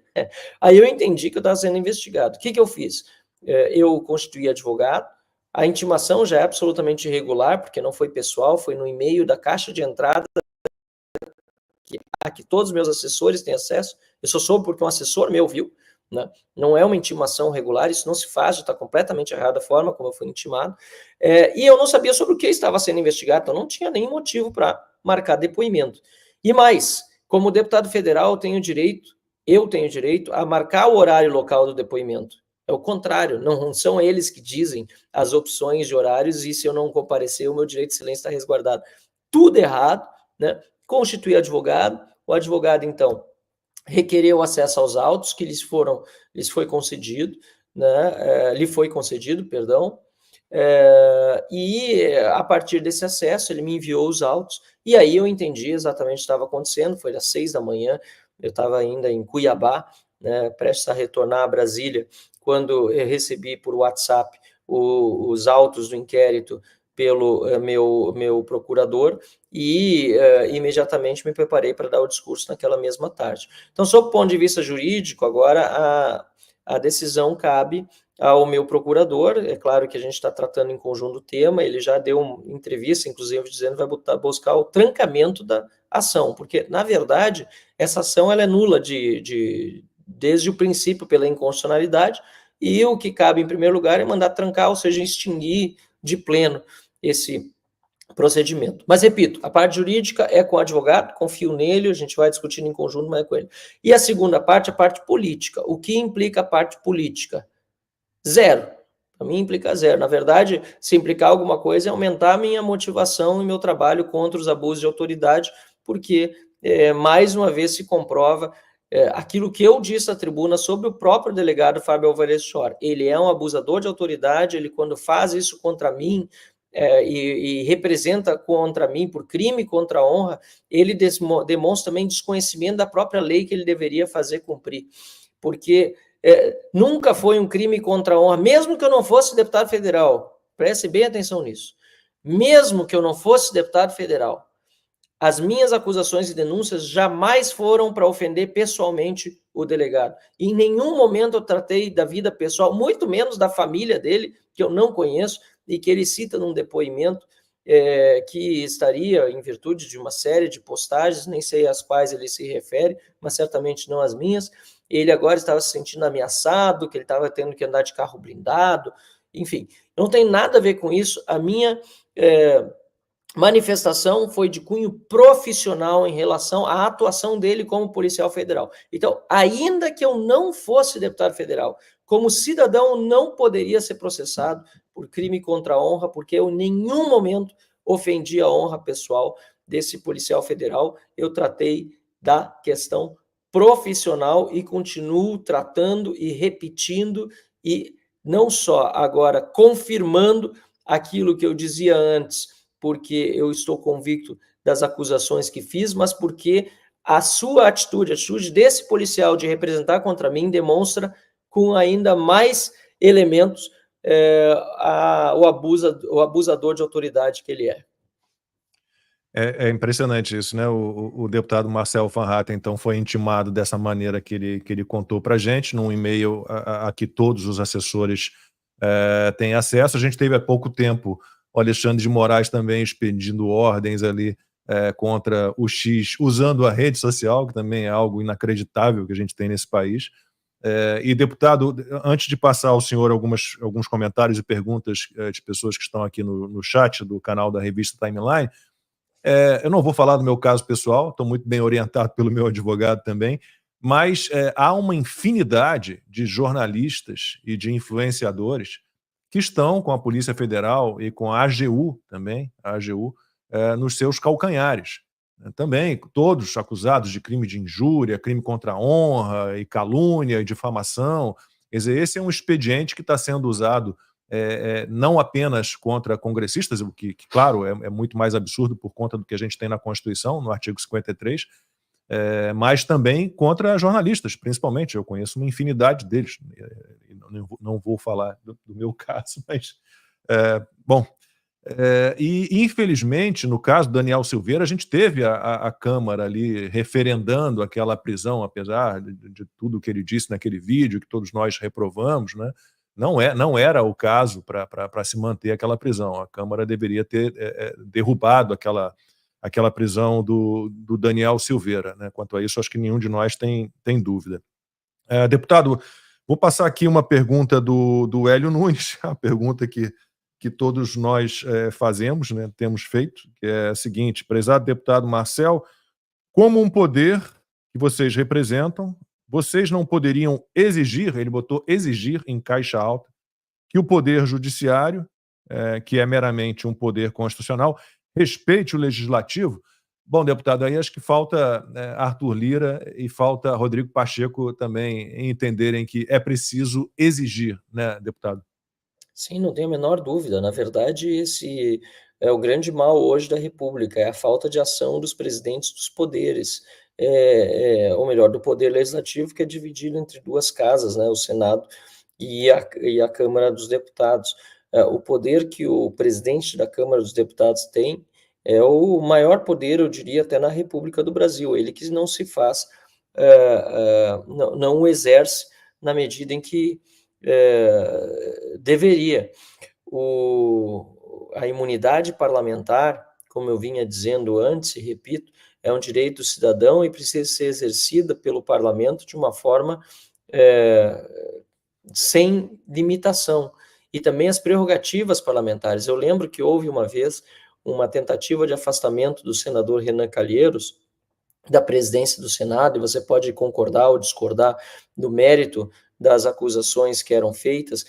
Aí eu entendi que eu estava sendo investigado. O que eu fiz? Eu constituí advogado, a intimação já é absolutamente irregular, porque não foi pessoal, foi no e-mail da caixa de entrada, que todos os meus assessores têm acesso, eu só soube porque um assessor meu viu, né? Não é uma intimação regular, isso não se faz, já está completamente errada a forma como eu fui intimado, e eu não sabia sobre o que estava sendo investigado, então não tinha nenhum motivo para marcar depoimento. E mais, como deputado federal, eu tenho direito a marcar o horário local do depoimento. É o contrário, não são eles que dizem as opções de horários, e se eu não comparecer, o meu direito de silêncio está resguardado. Tudo errado, né? Constituir advogado, o advogado, então, requereu acesso aos autos que lhes foi concedido, né? Lhe foi concedido, perdão, e a partir desse acesso ele me enviou os autos, e aí eu entendi exatamente o que estava acontecendo. Foi às 6 da manhã, eu estava ainda em Cuiabá, né, prestes a retornar a Brasília, quando eu recebi por WhatsApp os autos do inquérito pelo meu procurador, e imediatamente me preparei para dar o discurso naquela mesma tarde. Então, sob o ponto de vista jurídico, agora a decisão cabe ao meu procurador. É claro que a gente está tratando em conjunto o tema, ele já deu uma entrevista, inclusive, dizendo que vai buscar o trancamento da ação, porque, na verdade, essa ação ela é nula desde o princípio pela inconstitucionalidade, e o que cabe, em primeiro lugar, é mandar trancar, ou seja, extinguir de pleno esse procedimento. Mas, repito, a parte jurídica é com o advogado, confio nele, a gente vai discutindo em conjunto, mas é com ele. E a segunda parte, a parte política. O que implica a parte política? Zero. Para mim implica zero. Na verdade, se implicar alguma coisa, é aumentar a minha motivação e meu trabalho contra os abusos de autoridade, porque, mais uma vez, se comprova aquilo que eu disse na tribuna sobre o próprio delegado Fábio Alvarez Chor. Ele é um abusador de autoridade, ele, quando faz isso contra mim, e representa contra mim por crime contra a honra, ele demonstra também desconhecimento da própria lei que ele deveria fazer cumprir, porque nunca foi um crime contra a honra, mesmo que eu não fosse deputado federal, preste bem atenção nisso, mesmo que eu não fosse deputado federal, as minhas acusações e denúncias jamais foram para ofender pessoalmente o delegado. Em nenhum momento eu tratei da vida pessoal, muito menos da família dele, que eu não conheço, e que ele cita num depoimento que estaria em virtude de uma série de postagens, nem sei às quais ele se refere, mas certamente não as minhas. Ele agora estava se sentindo ameaçado, que ele estava tendo que andar de carro blindado, enfim, não tem nada a ver com isso. A minha manifestação foi de cunho profissional em relação à atuação dele como policial federal. Então, ainda que eu não fosse deputado federal, como cidadão não poderia ser processado por crime contra a honra, porque eu em nenhum momento ofendi a honra pessoal desse policial federal. Eu tratei da questão profissional e continuo tratando e repetindo, e não só agora confirmando aquilo que eu dizia antes, porque eu estou convicto das acusações que fiz, mas porque a sua atitude, a atitude desse policial de representar contra mim, demonstra com ainda mais elementos o abusador de autoridade que ele é. É impressionante isso, né? O deputado Marcel Van Hatten, então, foi intimado dessa maneira que ele contou para a gente, num e-mail a que todos os assessores têm acesso. A gente teve há pouco tempo o Alexandre de Moraes também expedindo ordens ali contra o X, usando a rede social, que também é algo inacreditável que a gente tem nesse país. E, deputado, antes de passar ao senhor alguns comentários e perguntas de pessoas que estão aqui no chat do canal da revista Timeline, eu não vou falar do meu caso pessoal, estou muito bem orientado pelo meu advogado também, mas há uma infinidade de jornalistas e de influenciadores que estão com a Polícia Federal e com a AGU também, nos seus calcanhares. Também, todos acusados de crime de injúria, crime contra a honra, e calúnia, e difamação. Quer dizer, esse é um expediente que está sendo usado não apenas contra congressistas, o que claro, é muito mais absurdo por conta do que a gente tem na Constituição, no artigo 53, mas também contra jornalistas, principalmente. Eu conheço uma infinidade deles. Não vou falar do meu caso, mas... bom, e infelizmente, no caso do Daniel Silveira, a gente teve a Câmara ali referendando aquela prisão, apesar de tudo que ele disse naquele vídeo, que todos nós reprovamos, né? Não era o caso para se manter aquela prisão. A Câmara deveria ter derrubado aquela prisão do Daniel Silveira, né? Quanto a isso, acho que nenhum de nós tem dúvida. Deputado, vou passar aqui uma pergunta do Hélio Nunes, a pergunta que todos nós fazemos, né, temos feito, que é a seguinte: prezado deputado Marcel, como um poder que vocês representam, vocês não poderiam exigir, ele botou exigir em caixa alta, que o poder judiciário, que é meramente um poder constitucional, respeite o legislativo? Bom, deputado, aí acho que falta Arthur Lira e falta Rodrigo Pacheco também entenderem que é preciso exigir, né, deputado? Sim, não tenho a menor dúvida. Na verdade, esse é o grande mal hoje da República, é a falta de ação dos presidentes dos poderes, ou melhor, do poder legislativo, que é dividido entre duas casas, né, o Senado e a Câmara dos Deputados. O poder que o presidente da Câmara dos Deputados tem é o maior poder, eu diria, até na República do Brasil. Ele que não se faz, não o exerce na medida em que deveria. A imunidade parlamentar, como eu vinha dizendo antes e repito, é um direito cidadão e precisa ser exercida pelo parlamento de uma forma sem limitação. E também as prerrogativas parlamentares. Eu lembro que houve uma vez uma tentativa de afastamento do senador Renan Calheiros da presidência do Senado, e você pode concordar ou discordar do mérito das acusações que eram feitas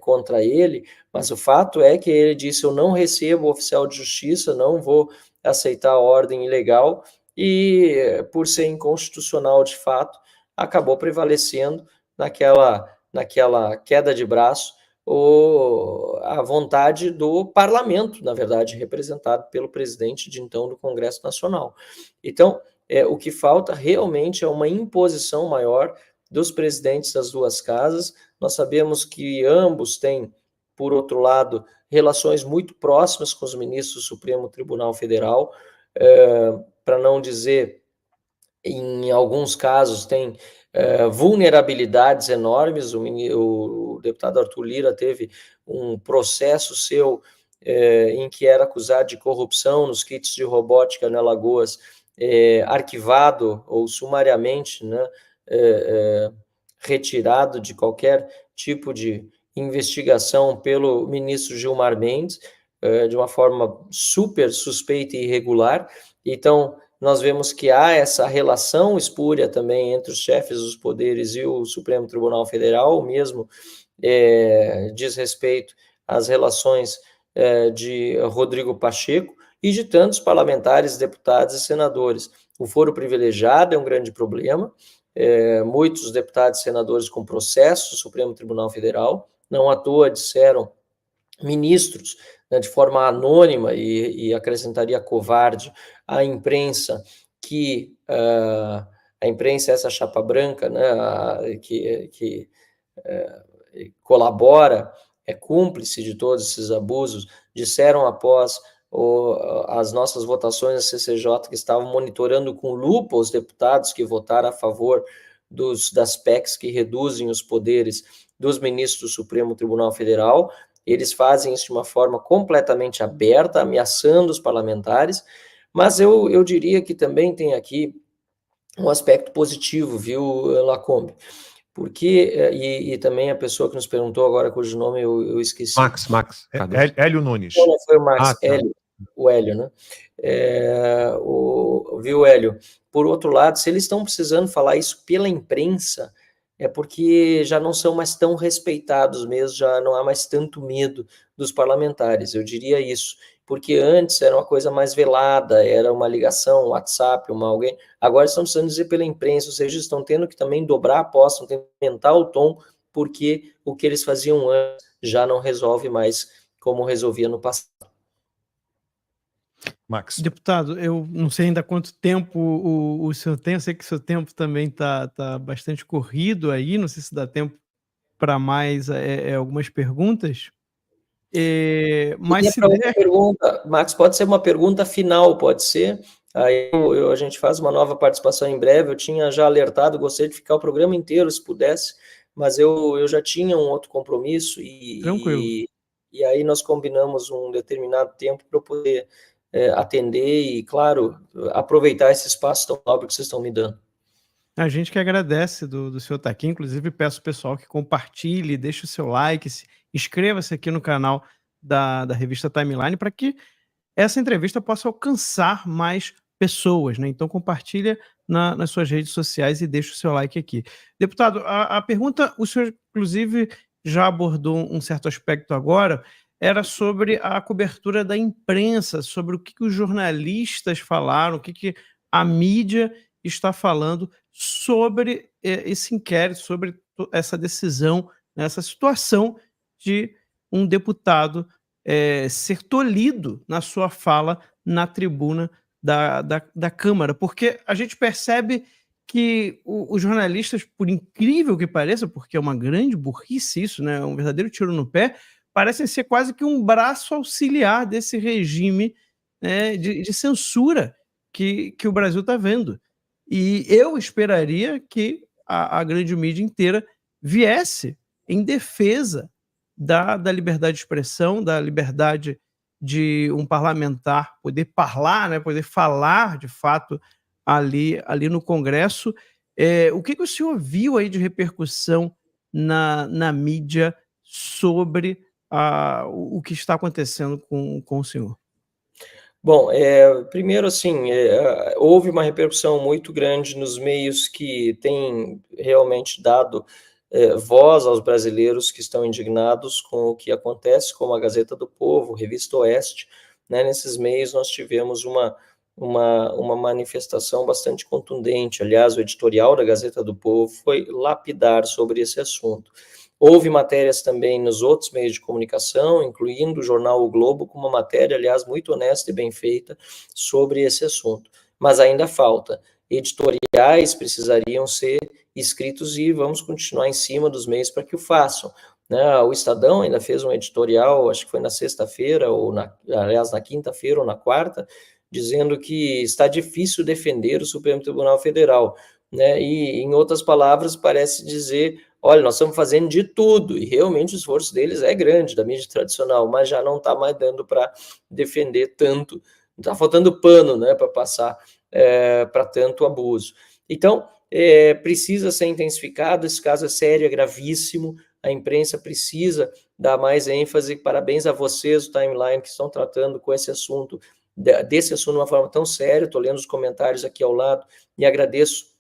contra ele, mas o fato é que ele disse: eu não recebo oficial de justiça, não vou aceitar a ordem ilegal, e por ser inconstitucional de fato, acabou prevalecendo naquela queda de braço a vontade do parlamento, na verdade, representado pelo presidente de então do Congresso Nacional. Então, o que falta realmente é uma imposição maior dos presidentes das duas casas. Nós sabemos que ambos têm, por outro lado, relações muito próximas com os ministros do Supremo Tribunal Federal, para não dizer, em alguns casos, tem vulnerabilidades enormes. O deputado Arthur Lira teve um processo seu em que era acusado de corrupção nos kits de robótica na Alagoas, arquivado ou sumariamente, né, retirado de qualquer tipo de investigação pelo ministro Gilmar Mendes. de uma forma super suspeita e irregular. Então, nós vemos que há essa relação espúria também entre os chefes dos poderes e o Supremo Tribunal Federal, o mesmo diz respeito às relações de Rodrigo Pacheco e de tantos parlamentares, deputados e senadores. O foro privilegiado é um grande problema, muitos deputados e senadores com processo no Supremo Tribunal Federal, não à toa disseram ministros, né, de forma anônima e acrescentaria covarde à imprensa, que a imprensa é essa chapa branca, né, que colabora, é cúmplice de todos esses abusos, disseram após as nossas votações na CCJ que estavam monitorando com lupa os deputados que votaram a favor das PECs que reduzem os poderes dos ministros do Supremo Tribunal Federal. Eles fazem isso de uma forma completamente aberta, ameaçando os parlamentares, mas eu diria que também tem aqui um aspecto positivo, viu, Lacombe? Porque, e também a pessoa que nos perguntou agora, cujo nome eu esqueci. Max. Hélio Nunes. Não foi o Max, tá. Hélio, o Hélio, né? Viu, Hélio? Por outro lado, se eles estão precisando falar isso pela imprensa, é porque já não são mais tão respeitados mesmo, já não há mais tanto medo dos parlamentares, eu diria isso. Porque antes era uma coisa mais velada, era uma ligação, um WhatsApp, alguém. Agora estão precisando dizer pela imprensa, ou seja, estão tendo que também dobrar a aposta, têm que aumentar o tom, porque o que eles faziam antes já não resolve mais como resolvia no passado. Max. Deputado, eu não sei ainda quanto tempo o senhor tem, eu sei que o seu tempo também está bastante corrido aí, não sei se dá tempo para mais algumas perguntas. Mas se der... pergunta, Max, pode ser uma pergunta final, pode ser? Aí a gente faz uma nova participação em breve. Eu tinha já alertado, gostaria de ficar o programa inteiro, se pudesse, mas eu já tinha um outro compromisso e aí nós combinamos um determinado tempo para eu poder atender e, claro, aproveitar esse espaço tão nobre que vocês estão me dando. A gente que agradece do senhor estar aqui, inclusive peço ao pessoal que compartilhe, deixe o seu like, inscreva-se aqui no canal da revista Timeline para que essa entrevista possa alcançar mais pessoas, né? Então compartilha nas suas redes sociais e deixe o seu like aqui. Deputado, a pergunta, o senhor inclusive já abordou um certo aspecto agora, era sobre a cobertura da imprensa, sobre o que os jornalistas falaram, o que a mídia está falando sobre esse inquérito, sobre essa decisão, né, essa situação de um deputado ser tolhido na sua fala na tribuna da Câmara, porque a gente percebe que os jornalistas, por incrível que pareça, porque é uma grande burrice isso, né, um verdadeiro tiro no pé, parecem ser quase que um braço auxiliar desse regime, né, de censura que o Brasil está vendo. E eu esperaria que a grande mídia inteira viesse em defesa da liberdade de expressão, da liberdade de um parlamentar poder falar, né, poder falar de fato ali no Congresso. O que o senhor viu aí de repercussão na mídia sobre o que está acontecendo com o senhor? Bom, primeiro, assim, houve uma repercussão muito grande nos meios que têm realmente dado voz aos brasileiros que estão indignados com o que acontece, como a Gazeta do Povo, Revista Oeste, né? Nesses meios nós tivemos uma manifestação bastante contundente. Aliás, o editorial da Gazeta do Povo foi lapidar sobre esse assunto. Houve matérias também nos outros meios de comunicação, incluindo o jornal O Globo, com uma matéria, aliás, muito honesta e bem feita sobre esse assunto. Mas ainda falta. Editoriais precisariam ser escritos e vamos continuar em cima dos meios para que o façam. Né? O Estadão ainda fez um editorial, acho que foi na sexta-feira, aliás, na quinta-feira ou na quarta, dizendo que está difícil defender o Supremo Tribunal Federal. Né? E, em outras palavras, parece dizer: olha, nós estamos fazendo de tudo, e realmente o esforço deles é grande, da mídia tradicional, mas já não está mais dando para defender tanto, está faltando pano, né, para passar para tanto abuso. Então, precisa ser intensificado, esse caso é sério, é gravíssimo, a imprensa precisa dar mais ênfase. Parabéns a vocês, o Timeline, que estão tratando com esse assunto, desse assunto de uma forma tão séria. Estou lendo os comentários aqui ao lado e agradeço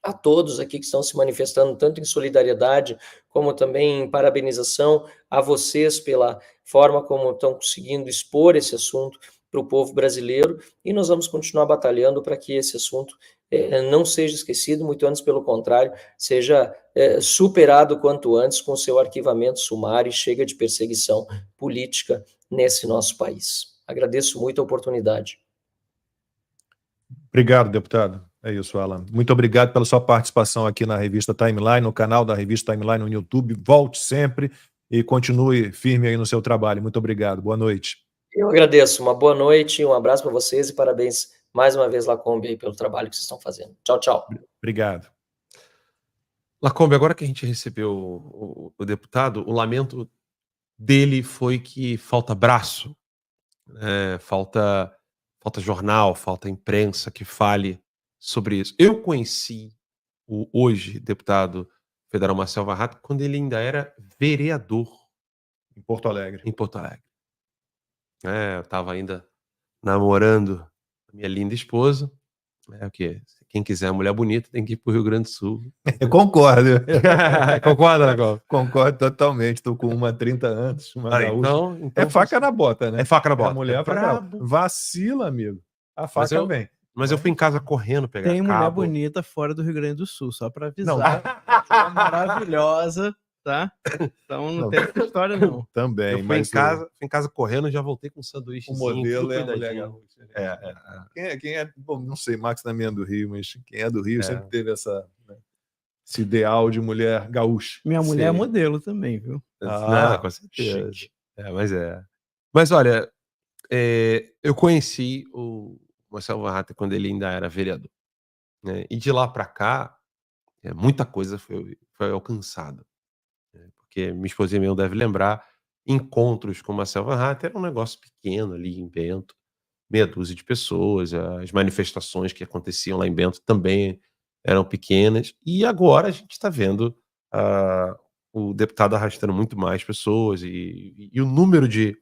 a todos aqui que estão se manifestando, tanto em solidariedade, como também em parabenização a vocês pela forma como estão conseguindo expor esse assunto para o povo brasileiro, e nós vamos continuar batalhando para que esse assunto não seja esquecido, muito antes, pelo contrário, seja superado quanto antes com seu arquivamento sumário e chega de perseguição política nesse nosso país. Agradeço muito a oportunidade. Obrigado, deputado. É isso, Alan. Muito obrigado pela sua participação aqui na revista Timeline, no canal da revista Timeline no YouTube. Volte sempre e continue firme aí no seu trabalho. Muito obrigado. Boa noite. Eu agradeço. Uma boa noite, um abraço para vocês e parabéns mais uma vez, Lacombe, pelo trabalho que vocês estão fazendo. Tchau, tchau. Obrigado. Lacombe, agora que a gente recebeu o deputado, o lamento dele foi que falta braço, falta jornal, falta imprensa que fale sobre isso. Eu conheci o hoje deputado federal Marcel Van Hatten quando ele ainda era vereador Em Porto Alegre. em Porto Alegre. Eu estava ainda namorando a minha linda esposa. O quê? Quem quiser mulher bonita tem que ir para o Rio Grande do Sul. Eu concordo. Concorda, Lacombe? Concordo totalmente. Estou com uma há 30 anos, uma gaúcha. Então É faca na bota, né? É faca na bota. A mulher vacila, amigo. A faca vem. Mas eu fui em casa correndo pegar Tem cabo. mulher bonita fora do Rio Grande do Sul, só para avisar. Não. É maravilhosa, tá? Então não tem essa história, não. Também. Eu fui em casa correndo e já voltei com um sanduíche. O modelo é a mulher gaúcha. Quem é, bom, não sei, Max também é do Rio, mas quem é do Rio sempre teve esse ideal de mulher gaúcha. Minha mulher é modelo também, viu? Com certeza. Mas olha, eu conheci o Marcel Van Hatten quando ele ainda era vereador. Né? E de lá para cá, muita coisa foi alcançada. Porque minha esposa mesmo deve lembrar, encontros com o Marcel Van Hatten era um negócio pequeno ali em Bento, meia dúzia de pessoas, as manifestações que aconteciam lá em Bento também eram pequenas, e agora a gente está vendo o deputado arrastando muito mais pessoas e o número de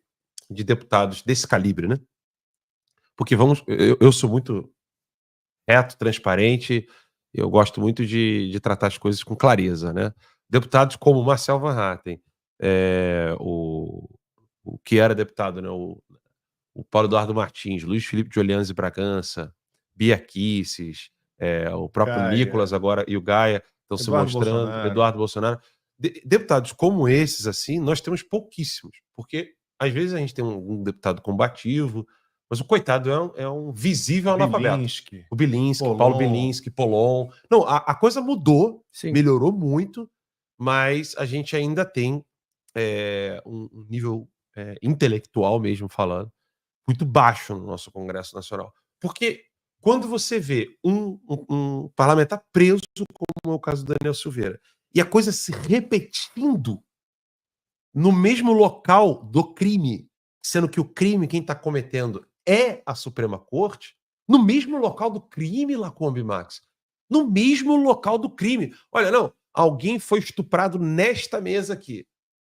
deputados desse calibre, né? Porque eu sou muito reto, transparente, eu gosto muito de tratar as coisas com clareza, né? Deputados como Marcel Van Hatten, o que era deputado, né? O Paulo Eduardo Martins, Luiz Felipe de Orleans e Bragança, Bia Kicis, o próprio Gaia. Nicolas agora e o Gaia estão se mostrando, Eduardo Bolsonaro. Deputados como esses, assim, nós temos pouquíssimos, porque às vezes a gente tem um deputado combativo, mas o coitado é um visível analfabeto. O Bilinski, Paulo Bilinski, Polon. Não, a coisa mudou, melhorou muito, mas a gente ainda tem um nível intelectual mesmo falando, muito baixo no nosso Congresso Nacional. Porque quando você vê um parlamentar preso, como é o caso do Daniel Silveira, e a coisa se repetindo no mesmo local do crime, sendo que o crime, quem está cometendo é a Suprema Corte, no mesmo local do crime, Lacombe Max, no mesmo local do crime. Olha, não, alguém foi estuprado nesta mesa aqui.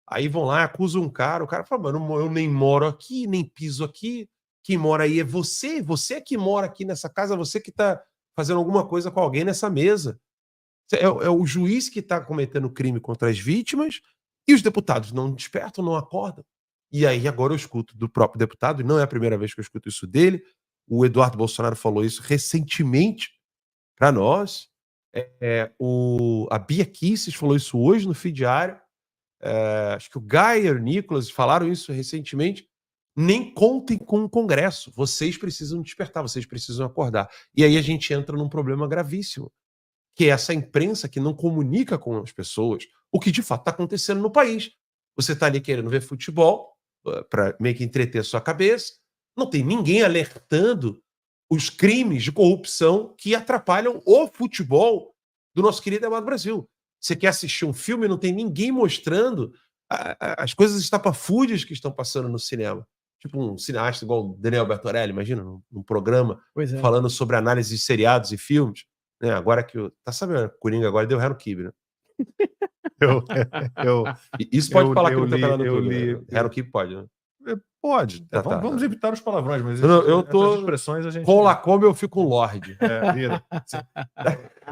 Aí vão lá, acusam um cara, o cara fala, mano, eu nem moro aqui, nem piso aqui, quem mora aí é você é que mora aqui nessa casa, você que está fazendo alguma coisa com alguém nessa mesa. É o juiz que está cometendo crime contra as vítimas e os deputados não despertam, não acordam. E aí agora eu escuto do próprio deputado, e não é a primeira vez que eu escuto isso dele, o Eduardo Bolsonaro falou isso recentemente para nós, a Bia Kicis falou isso hoje no Fio Diário, acho que o Gaia e o Nicolas falaram isso recentemente. Nem contem com o Congresso, vocês precisam despertar, vocês precisam acordar. E aí a gente entra num problema gravíssimo, que é essa imprensa que não comunica com as pessoas o que de fato está acontecendo no país. Você está ali querendo ver futebol, para meio que entreter a sua cabeça, não tem ninguém alertando os crimes de corrupção que atrapalham o futebol do nosso querido e amado Brasil. Você quer assistir um filme, não tem ninguém mostrando as coisas estapafúrdias que estão passando no cinema. Tipo um cineasta igual o Daniel Bertorelli, imagina, num programa falando sobre análise de seriados e filmes. Agora que tá sabendo, Coringa agora deu ré no kibe, né? Eu, eu, Isso pode falar que eu não tem li, canal no eu YouTube. li. Hero Keep pode, né? Pode. Tá, Vamos evitar os palavrões, mas eu tô essas expressões a gente. com Lacombe eu fico um Lorde. Vira.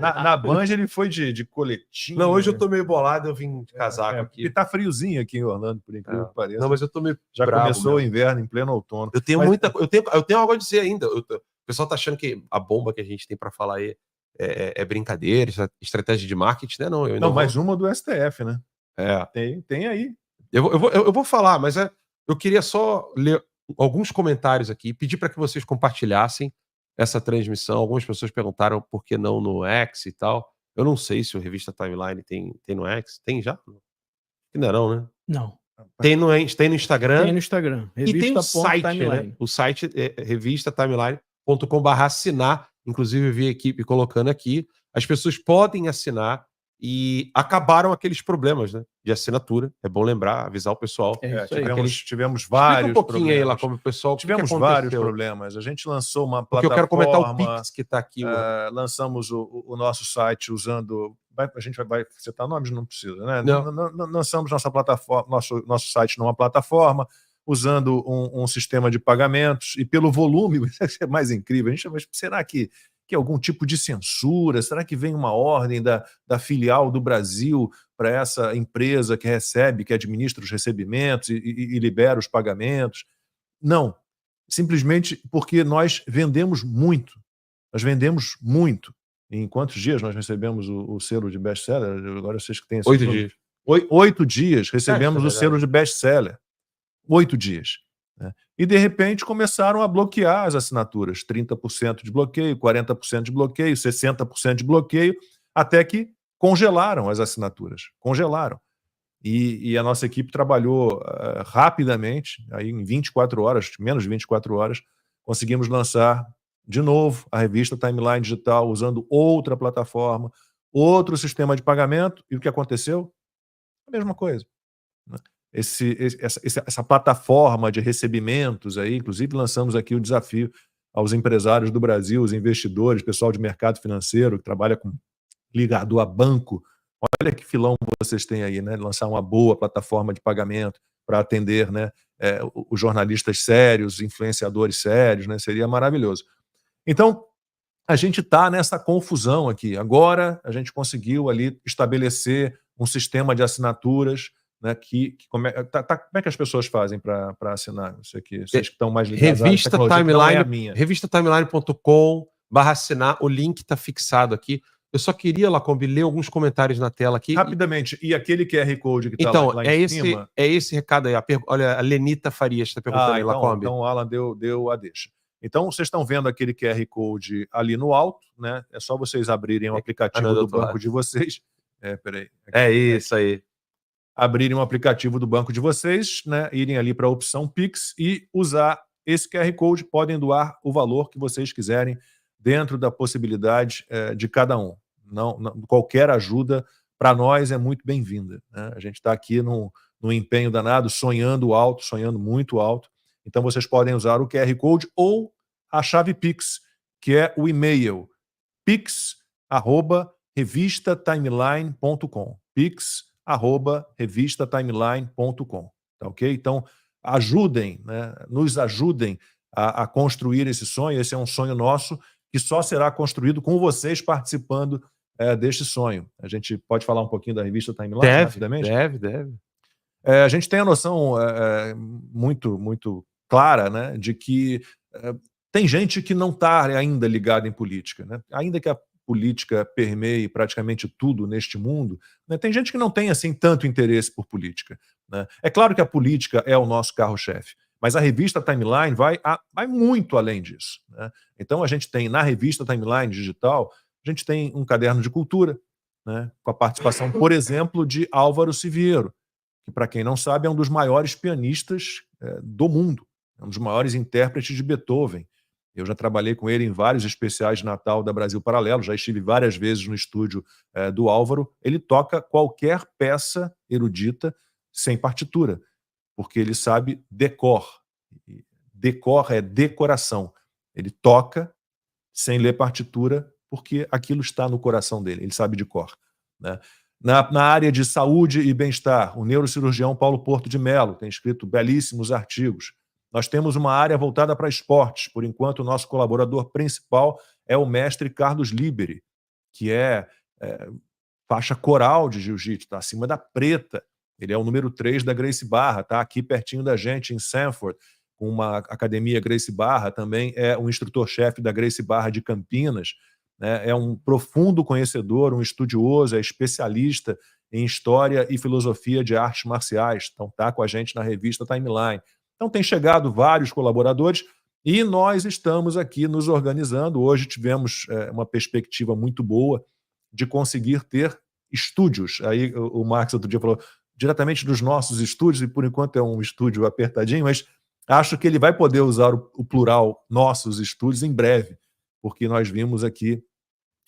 Na Band ele foi de coletinho. Não, hoje eu tô meio bolado, eu vim de casaco E aqui. tá friozinho aqui em Orlando, por incrível que pareça. Não, mas eu tô meio Já bravo começou mesmo. o inverno em pleno outono. Eu tenho eu tenho algo a dizer ainda. O pessoal tá achando que a bomba que a gente tem para falar aí é brincadeira, estratégia de marketing, né? Não, eu ainda mais uma do STF, né? É. Tem aí. Eu vou falar, mas eu queria só ler alguns comentários aqui, pedir para que vocês compartilhassem essa transmissão. Algumas pessoas perguntaram por que não no X e tal. Eu não sei se o Revista Timeline tem no X. Tem já? Ainda não, né? Não. Tem no Instagram. Tem no Instagram. E tem o site, Revista.timeline. né? O site é revistaTimeline.com/assinar. Inclusive, eu vi a equipe colocando aqui. As pessoas podem assinar e acabaram aqueles problemas, né? De assinatura. É bom lembrar, avisar o pessoal. Tivemos vários Explica um pouquinho problemas. aí lá como o pessoal. Tivemos que vários aconteceu? problemas. A gente lançou uma Porque plataforma. eu quero comentar o Pix que está aqui. Lançamos o nosso site usando. A gente vai citar nomes? Não precisa, né? Não. Lançamos nossa plataforma, nosso site numa plataforma, usando um sistema de pagamentos, e pelo volume, isso é mais incrível. A gente, mas será que algum tipo de censura? Será que vem uma ordem da filial do Brasil para essa empresa que recebe, que administra os recebimentos e libera os pagamentos? Não. Simplesmente porque nós vendemos muito. Nós vendemos muito. Em quantos dias nós recebemos o selo de best-seller? Agora vocês que têm esse 8 dias. 8 dias recebemos o selo de best-seller. 8 dias. Né? E, de repente, começaram a bloquear as assinaturas. 30% de bloqueio, 40% de bloqueio, 60% de bloqueio, até que congelaram as assinaturas. Congelaram. E a nossa equipe trabalhou rapidamente, aí em 24 horas, menos de 24 horas, conseguimos lançar de novo a revista Timeline Digital, usando outra plataforma, outro sistema de pagamento. E o que aconteceu? A mesma coisa. Né? Essa plataforma de recebimentos aí, inclusive lançamos aqui o desafio aos empresários do Brasil, os investidores, pessoal de mercado financeiro que trabalha ligado a banco. Olha que filão vocês têm aí, né? Lançar uma boa plataforma de pagamento para atender, né, os jornalistas sérios, influenciadores sérios, né? Seria maravilhoso. Então, a gente está nessa confusão aqui. Agora, a gente conseguiu ali estabelecer um sistema de assinaturas, né, como é que as pessoas fazem para assinar? Isso aqui, vocês que estão mais ligados à Revista RevistaTimeline.com/assinar. O link está fixado aqui. Eu só queria, Lacombe, ler alguns comentários na tela aqui. Rapidamente, e aquele QR Code que está lá em cima? É esse recado aí. Olha, a Lenita Farias está perguntando aí, Lacombe. Então o Alan deu a deixa. Então, vocês estão vendo aquele QR Code ali no alto, né? É só vocês abrirem o aplicativo do banco de vocês. Peraí. Isso aí. Abrirem o aplicativo do banco de vocês, né? Irem ali para a opção Pix e usar esse QR Code. Podem doar o valor que vocês quiserem dentro da possibilidade de cada um. Não, qualquer ajuda para nós é muito bem-vinda. Né? A gente está aqui num empenho danado, sonhando alto, sonhando muito alto. Então vocês podem usar o QR Code ou a chave Pix, que é o e-mail pix@revistaTimeline.com. pix@revistaTimeline.com. Tá ok? Então ajudem, né? Nos ajudem a construir esse sonho. Esse é um sonho nosso que só será construído com vocês participando deste sonho. A gente pode falar um pouquinho da revista Timeline rapidamente? Deve. A gente tem a noção muito, muito clara, né, de que tem gente que não está ainda ligada em política. Né? Ainda que a política permeie praticamente tudo neste mundo, né, tem gente que não tem assim tanto interesse por política. Né? É claro que a política é o nosso carro-chefe, mas a revista Timeline vai muito além disso. Né? Então a gente tem na revista Timeline Digital, a gente tem um caderno de cultura, né, com a participação, por exemplo, de Álvaro Siviero, que, para quem não sabe, é um dos maiores pianistas do mundo, é um dos maiores intérpretes de Beethoven. Eu já trabalhei com ele em vários especiais de Natal da Brasil Paralelo, já estive várias vezes no estúdio do Álvaro. Ele toca qualquer peça erudita sem partitura, porque ele sabe decor. Decor é decoração. Ele toca sem ler partitura, porque aquilo está no coração dele, ele sabe de cor. Né? Na área de saúde e bem-estar, o neurocirurgião Paulo Porto de Mello tem escrito belíssimos artigos. Nós temos uma área voltada para esportes. Por enquanto, o nosso colaborador principal é o mestre Carlos Liberi, que é faixa coral de jiu-jitsu, está acima da preta. Ele é o número 3 da Gracie Barra, está aqui pertinho da gente, em Sanford, com uma academia Gracie Barra, também é um instrutor-chefe da Gracie Barra de Campinas, né? É um profundo conhecedor, um estudioso, é especialista em história e filosofia de artes marciais. Então está com a gente na revista Timeline. Então tem chegado vários colaboradores e nós estamos aqui nos organizando. Hoje tivemos uma perspectiva muito boa de conseguir ter estúdios. Aí o Marcos outro dia falou diretamente dos nossos estúdios, e por enquanto é um estúdio apertadinho, mas acho que ele vai poder usar o plural nossos estúdios em breve, porque nós vimos aqui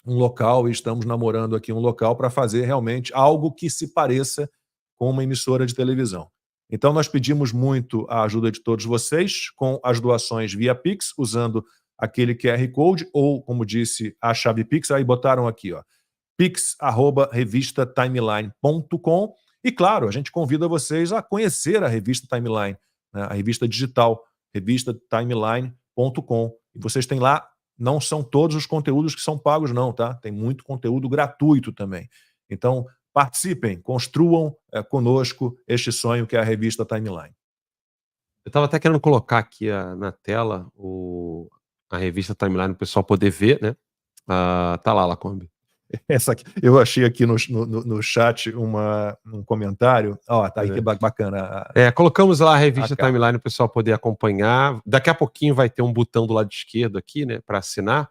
um local e estamos namorando aqui um local para fazer realmente algo que se pareça com uma emissora de televisão. Então nós pedimos muito a ajuda de todos vocês com as doações via Pix, usando aquele QR Code ou, como disse, a chave Pix, aí botaram aqui, ó, pix@revistaTimeline.com. E claro, a gente convida vocês a conhecer a revista Timeline, né, a revista digital, revistaTimeline.com. E vocês têm lá, não são todos os conteúdos que são pagos não, tá? Tem muito conteúdo gratuito também. Então, participem, construam conosco este sonho que é a revista Timeline. Eu estava até querendo colocar aqui na tela a revista Timeline, para o pessoal poder ver, né? Tá lá, Lacombe. Essa aqui, eu achei aqui no chat um comentário. Ó, tá aí, que bacana. Colocamos lá a revista Timeline para o pessoal poder acompanhar. Daqui a pouquinho vai ter um botão do lado esquerdo aqui, né, para assinar.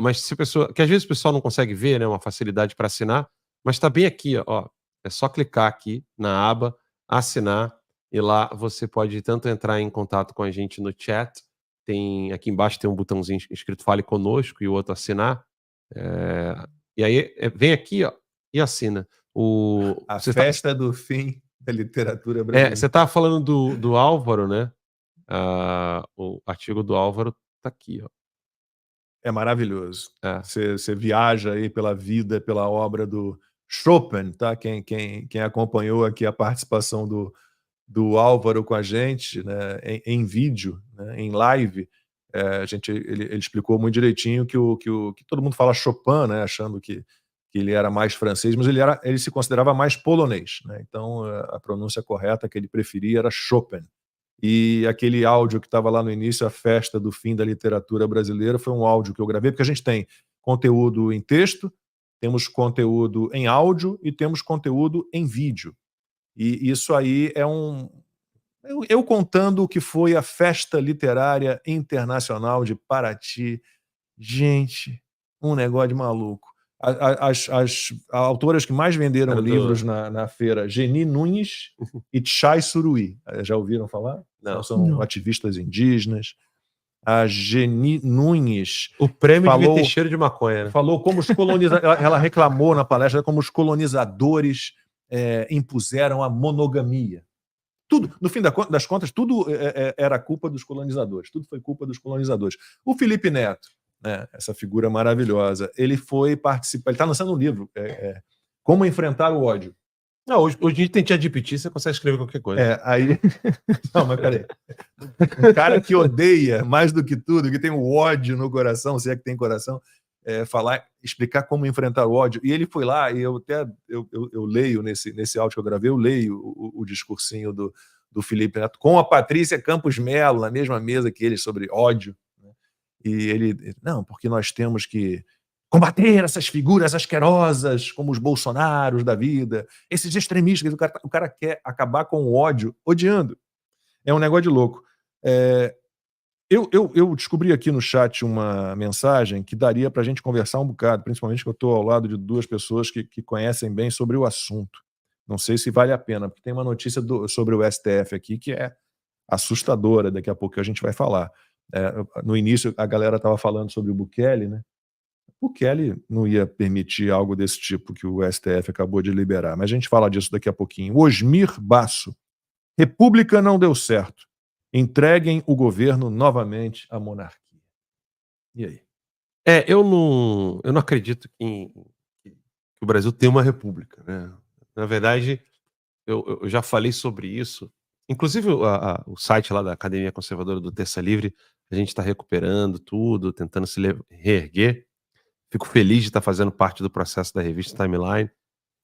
Mas se a pessoa, que às vezes o pessoal não consegue ver, né, uma facilidade para assinar, mas está bem aqui, ó. É só clicar aqui na aba assinar e lá você pode tanto entrar em contato com a gente no chat. Aqui embaixo tem um botãozinho escrito Fale Conosco e o outro assinar. E aí vem aqui, ó, e assina. A festa do fim da literatura brasileira. Você estava falando do Álvaro, né? O artigo do Álvaro tá aqui, ó. É maravilhoso. Você viaja aí pela vida, pela obra do Chopin, tá? Quem acompanhou aqui a participação do Álvaro com a gente, né, em vídeo, né, em live, ele explicou muito direitinho que todo mundo fala Chopin, né, achando que ele era mais francês, mas ele se considerava mais polonês, né? Então a pronúncia correta que ele preferia era Chopin. E aquele áudio que estava lá no início, a festa do fim da literatura brasileira, foi um áudio que eu gravei, porque a gente tem conteúdo em texto, temos conteúdo em áudio e temos conteúdo em vídeo. E isso aí é eu contando o que foi a Festa Literária Internacional de Paraty. Gente, um negócio de maluco. As autoras que mais venderam livros na feira, Geni Nunes e Tchai Suruí. Já ouviram falar? Não. São ativistas indígenas. A Geni Nunes... O prêmio devia ter cheiro de maconha, né? Falou como os colonizadores... ela reclamou na palestra como os colonizadores impuseram a monogamia. Tudo, no fim das contas, tudo era culpa dos colonizadores. Tudo foi culpa dos colonizadores. O Felipe Neto, né, essa figura maravilhosa, ele foi participar, ele está lançando um livro, Como Enfrentar o Ódio. Não, hoje a gente tem ChatGPT, você consegue escrever qualquer coisa. Aí... Não, mas peraí. Um cara que odeia mais do que tudo, que tem o ódio no coração, se é que tem coração, explicar como enfrentar o ódio. E ele foi lá, e eu leio nesse áudio que eu gravei, eu leio o discursinho do Felipe Neto com a Patrícia Campos Mello, na mesma mesa que ele, sobre ódio. E ele, não, porque nós temos que combater essas figuras asquerosas, como os Bolsonaros da vida, esses extremistas. O cara quer acabar com o ódio odiando. É um negócio de louco. Eu descobri aqui no chat uma mensagem que daria para a gente conversar um bocado, principalmente que eu estou ao lado de duas pessoas que conhecem bem sobre o assunto. Não sei se vale a pena, porque tem uma notícia sobre o STF aqui que é assustadora, daqui a pouco a gente vai falar. No início a galera estava falando sobre o Bukele, né? O Bukele não ia permitir algo desse tipo que o STF acabou de liberar, mas a gente fala disso daqui a pouquinho. Osmir Basso. República não deu certo. Entreguem o governo novamente à monarquia. E aí? Eu não acredito que que o Brasil tem uma república, né? Na verdade, eu já falei sobre isso. Inclusive, o site lá da Academia Conservadora do Terça Livre, a gente está recuperando tudo, tentando se reerguer. Fico feliz de estar fazendo parte do processo da revista Timeline.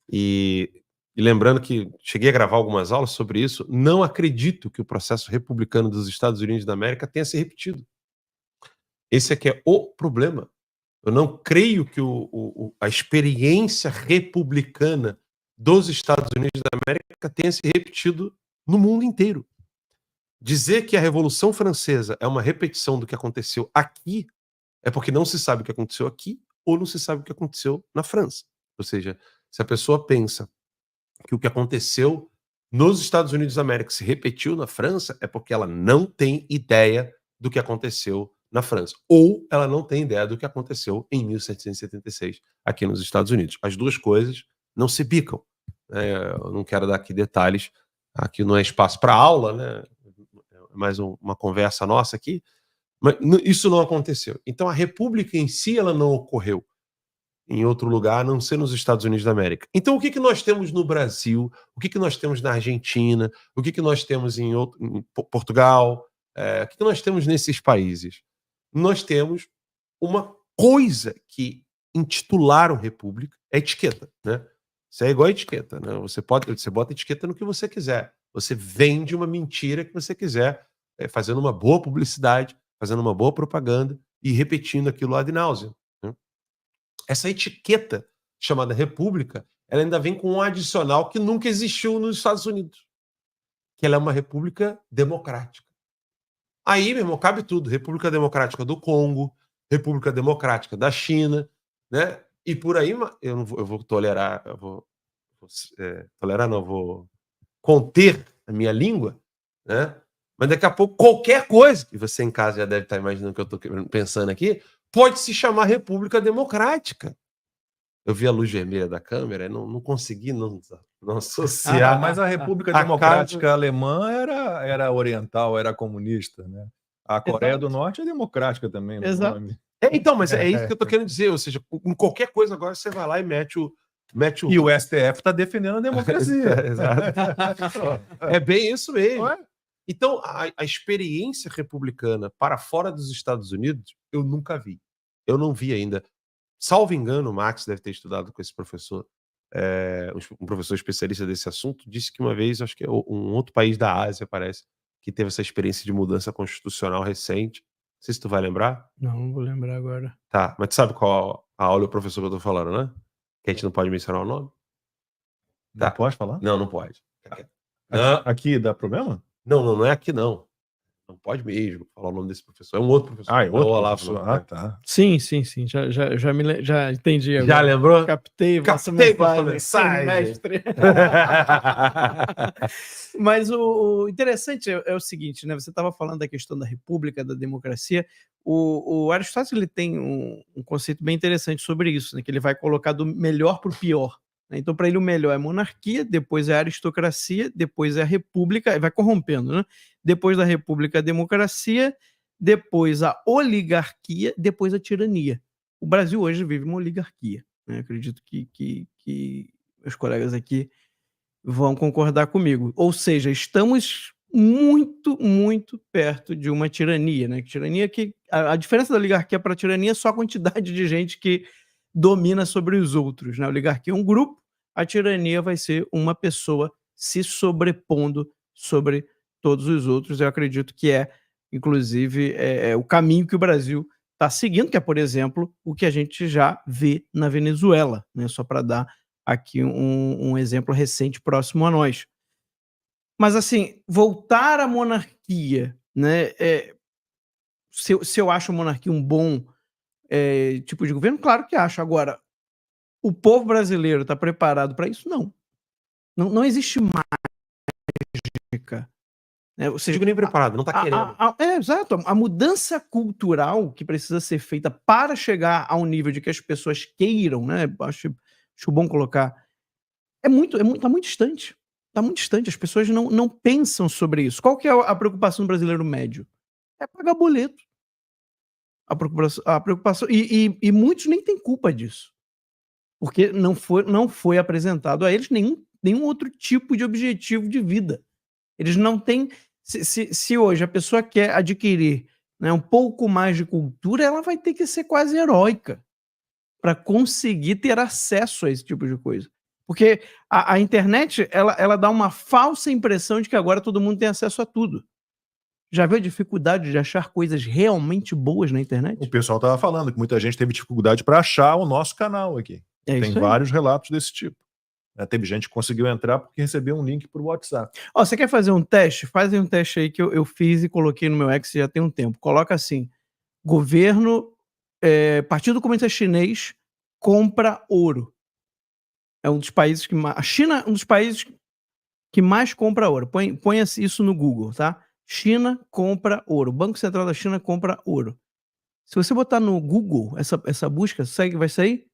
E lembrando que cheguei a gravar algumas aulas sobre isso, não acredito que o processo republicano dos Estados Unidos da América tenha se repetido. Esse aqui é o problema. Eu não creio que a experiência republicana dos Estados Unidos da América tenha se repetido no mundo inteiro. Dizer que a Revolução Francesa é uma repetição do que aconteceu aqui é porque não se sabe o que aconteceu aqui ou não se sabe o que aconteceu na França. Ou seja, se a pessoa pensa que o que aconteceu nos Estados Unidos da América se repetiu na França, é porque ela não tem ideia do que aconteceu na França. Ou ela não tem ideia do que aconteceu em 1776 aqui nos Estados Unidos. As duas coisas não se bicam. Eu não quero dar aqui detalhes. Aqui não é espaço para aula, né? É mais uma conversa nossa aqui. Mas isso não aconteceu. Então a república em si ela não ocorreu em outro lugar, a não ser nos Estados Unidos da América. Então o que nós temos no Brasil? O que nós temos na Argentina? O que nós temos em Portugal? O que nós temos nesses países? Nós temos uma coisa que intitularam república, é etiqueta, né? Isso é igual a etiqueta, né? Você bota etiqueta no que você quiser. Você vende uma mentira que você quiser, fazendo uma boa publicidade, fazendo uma boa propaganda e repetindo aquilo ad nauseam, né? Essa etiqueta chamada república, ela ainda vem com um adicional que nunca existiu nos Estados Unidos, que ela é uma república democrática. Aí, meu irmão, cabe tudo. República Democrática do Congo, República Democrática da China, né? E por aí, eu vou tolerar, vou conter a minha língua, né? Mas daqui a pouco, qualquer coisa, e você em casa já deve estar imaginando o que eu estou pensando aqui, pode se chamar República Democrática. Eu vi a luz vermelha da câmera e não consegui não associar. Mas a República Democrática Alemã era oriental, era comunista, né? A Coreia do Norte é democrática também. Exato. Então, mas é isso que eu estou querendo dizer. Ou seja, em qualquer coisa agora você vai lá e mete o... E o STF está defendendo a democracia. Exato. É bem isso mesmo. Então, a experiência republicana para fora dos Estados Unidos, eu nunca vi. Eu não vi ainda. Salvo engano, o Max deve ter estudado com esse professor, um professor especialista desse assunto, disse que uma vez, acho que é um outro país da Ásia, parece, que teve essa experiência de mudança constitucional recente. Não sei se tu vai lembrar. Não vou lembrar agora. Tá, mas tu sabe qual a aula e o professor que eu tô falando, né? Que a gente não pode mencionar o nome. Não pode falar? Não pode. Aqui dá problema? Não é aqui não. Não pode mesmo falar o nome desse professor. É um outro professor. É outro professor. Tá. Sim. Já entendi agora. Já lembrou? Captei vossa mensagem. Mestre. Mas o interessante é o seguinte, né? Você estava falando da questão da república, da democracia. O Aristóteles ele tem um conceito bem interessante sobre isso, né? Que ele vai colocar do melhor para o pior. Então, para ele, o melhor é a monarquia, depois é a aristocracia, depois é a república, e vai corrompendo, né? Depois da república, a democracia, depois a oligarquia, depois a tirania. O Brasil hoje vive uma oligarquia, né? Acredito que meus colegas aqui vão concordar comigo. Ou seja, estamos muito, muito perto de uma tirania, né? Tirania que a diferença da oligarquia para a tirania é só a quantidade de gente que domina sobre os outros, né? A oligarquia é um grupo, a tirania vai ser uma pessoa se sobrepondo sobre todos os outros. Eu acredito que inclusive, o caminho que o Brasil está seguindo, que é, por exemplo, o que a gente já vê na Venezuela, né? Só para dar aqui um exemplo recente próximo a nós. Mas, assim, voltar à monarquia, né? Se eu acho a monarquia um bom tipo de governo, claro que acho. Agora, o povo brasileiro está preparado para isso? Não existe mágica. Né? Ou seja, nem preparado, não está querendo. Exato. A mudança cultural que precisa ser feita para chegar ao nível de que as pessoas queiram, né? Acho bom colocar. Tá muito distante. Está muito distante. As pessoas não pensam sobre isso. Qual que é a preocupação do brasileiro médio? É pagar boleto. A preocupação e muitos nem têm culpa disso. Porque não foi apresentado a eles nenhum outro tipo de objetivo de vida. Eles não têm... Se hoje a pessoa quer adquirir, né, um pouco mais de cultura, ela vai ter que ser quase heróica para conseguir ter acesso a esse tipo de coisa. Porque a internet, ela dá uma falsa impressão de que agora todo mundo tem acesso a tudo. Já viu a dificuldade de achar coisas realmente boas na internet? O pessoal estava falando que muita gente teve dificuldade para achar o nosso canal aqui. É Tem isso aí. vários relatos desse tipo. Teve gente que conseguiu entrar porque recebeu um link por WhatsApp. Ó, você quer fazer um teste? Faz aí um teste aí que eu fiz e coloquei no meu X já tem um tempo. Coloca assim: governo, Partido Comunista Chinês compra ouro. É um dos países que mais... A China é um dos países que mais compra ouro. Põe isso no Google, tá? China compra ouro. O Banco Central da China compra ouro. Se você botar no Google essa busca, sabe o que vai sair?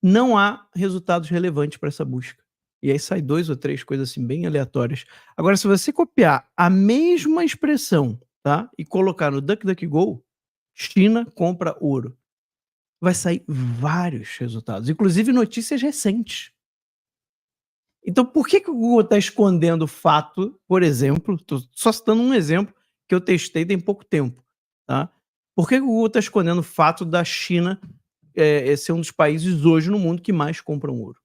Não há resultados relevantes para essa busca. E aí sai 2 ou 3 coisas assim bem aleatórias. Agora, se você copiar a mesma expressão, tá? E colocar no DuckDuckGo, China compra ouro, vai sair vários resultados, inclusive notícias recentes. Então, por que o Google está escondendo o fato, por exemplo, estou só citando um exemplo que eu testei tem pouco tempo, tá? Por que o Google está escondendo o fato da China ser um dos países hoje no mundo que mais compram ouro?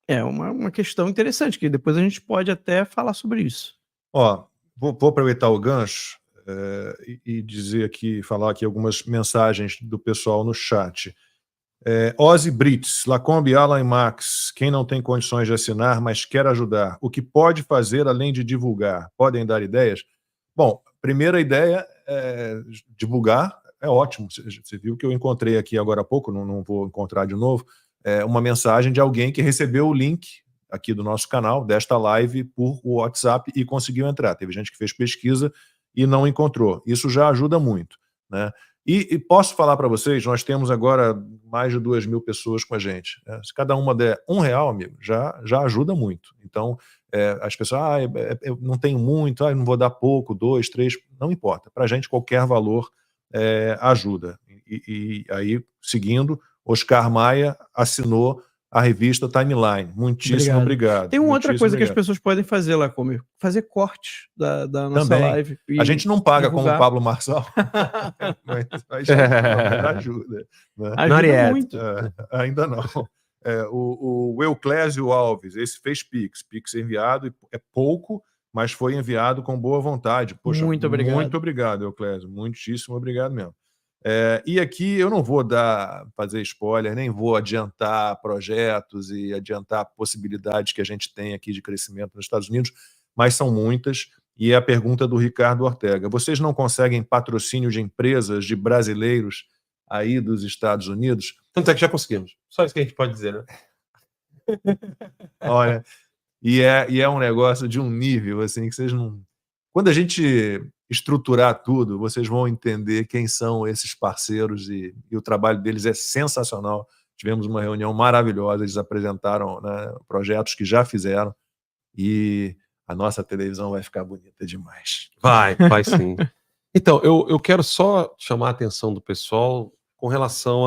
É uma questão interessante, que depois a gente pode até falar sobre isso. Ó, vou aproveitar o gancho e dizer aqui, falar aqui algumas mensagens do pessoal no chat. Ozzy Brits, Lacombe, Alan e Max, quem não tem condições de assinar, mas quer ajudar, o que pode fazer além de divulgar? Podem dar ideias? Bom, primeira ideia é divulgar, é ótimo. Você viu que eu encontrei aqui agora há pouco, não vou encontrar de novo, uma mensagem de alguém que recebeu o link aqui do nosso canal, desta live, por WhatsApp e conseguiu entrar. Teve gente que fez pesquisa e não encontrou. Isso já ajuda muito, né? E posso falar para vocês, nós temos agora mais de 2.000 pessoas com a gente. Se cada uma der R$1, amigo, já ajuda muito. Então, as pessoas, eu não tenho muito, eu não vou dar pouco, 2, 3, não importa. Para a gente, qualquer valor ajuda. E aí, seguindo, Oscar Maia assinou a revista Timeline. Muitíssimo obrigado. Tem uma outra coisa que as pessoas podem fazer lá, como fazer cortes da nossa também. live. A gente não paga divulgar. como o Pablo Marçal, mas ajuda. Né? Ajuda muito. Ainda não. O Euclésio Alves, esse fez Pix enviado, é pouco, mas foi enviado com boa vontade. Poxa, muito obrigado. Muito obrigado, Euclésio. Muitíssimo obrigado mesmo. E aqui eu não vou fazer spoiler, nem vou adiantar projetos e adiantar possibilidades que a gente tem aqui de crescimento nos Estados Unidos, mas são muitas. E é a pergunta do Ricardo Ortega. Vocês não conseguem patrocínio de empresas de brasileiros aí dos Estados Unidos? Tanto é que já conseguimos. Só isso que a gente pode dizer, né? Olha, e é um negócio de um nível assim que vocês não... Quando a gente estruturar tudo, vocês vão entender quem são esses parceiros e o trabalho deles é sensacional. Tivemos uma reunião maravilhosa, eles apresentaram, né, projetos que já fizeram e a nossa televisão vai ficar bonita demais. Vai sim. Então, eu quero só chamar a atenção do pessoal com relação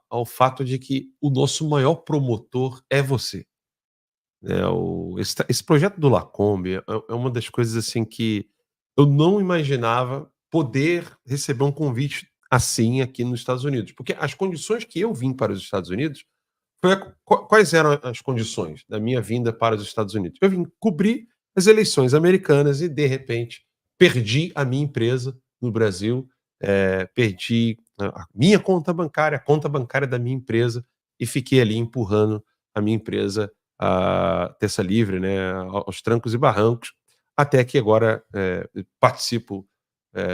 ao fato de que o nosso maior promotor é você. Esse projeto do Lacombe é uma das coisas assim que eu não imaginava poder receber um convite assim aqui nos Estados Unidos, porque as condições que eu vim para os Estados Unidos, quais eram as condições da minha vinda para os Estados Unidos? Eu vim cobrir as eleições americanas e, de repente, perdi a minha empresa no Brasil, perdi a minha conta bancária, a conta bancária da minha empresa e fiquei ali empurrando a minha empresa a terça livre, né, aos trancos e barrancos, até que agora participo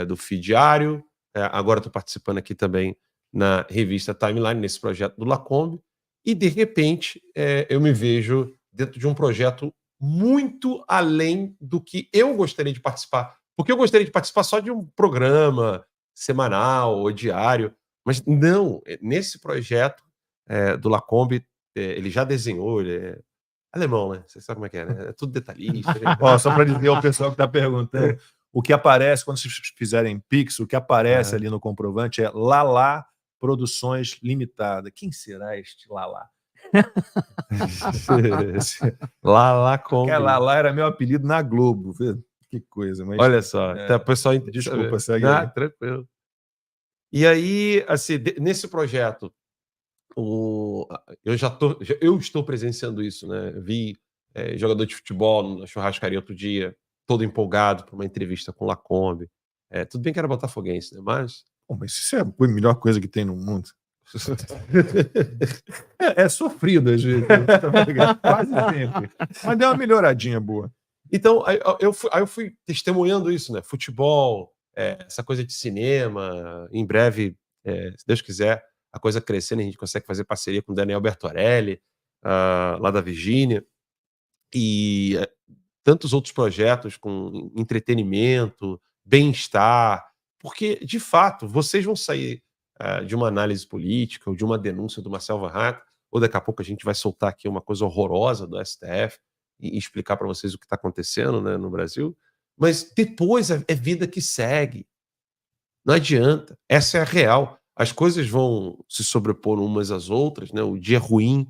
do FII Diário, agora estou participando aqui também na revista Timeline, nesse projeto do Lacombe, e de repente eu me vejo dentro de um projeto muito além do que eu gostaria de participar, porque eu gostaria de participar só de um programa semanal ou diário, mas não, nesse projeto do Lacombe, ele já desenhou, ele é alemão, né? Você sabe como é que é, né? É tudo detalhista. Só para dizer ao pessoal que está perguntando, o que aparece quando vocês fizerem Pix, o que aparece ali no comprovante é Lala Produções Limitada. Quem será este Lala? Lala Kombi. Aquela Lala era meu apelido na Globo, viu? Que coisa. Mas, Olha só, então, o pessoal... desculpa, segue Não, aí. tranquilo. E aí, assim, nesse projeto, eu estou presenciando isso, né? Vi jogador de futebol na churrascaria outro dia, todo empolgado para uma entrevista com o Lacombe. Tudo bem que era botafoguense, né? Mas isso é a melhor coisa que tem no mundo. É sofrido às vezes, quase sempre. Mas deu uma melhoradinha boa. Então, aí eu fui testemunhando isso, né? Futebol, essa coisa de cinema. Em breve, se Deus quiser, a coisa crescendo, a gente consegue fazer parceria com o Daniel Bertorelli, lá da Virgínia, e tantos outros projetos com entretenimento, bem-estar, porque, de fato, vocês vão sair de uma análise política ou de uma denúncia do Marcel Van Hatten, ou daqui a pouco a gente vai soltar aqui uma coisa horrorosa do STF e explicar para vocês o que está acontecendo, né, no Brasil, mas depois é vida que segue. Não adianta. Essa é a real. As coisas vão se sobrepor umas às outras, né? O dia ruim,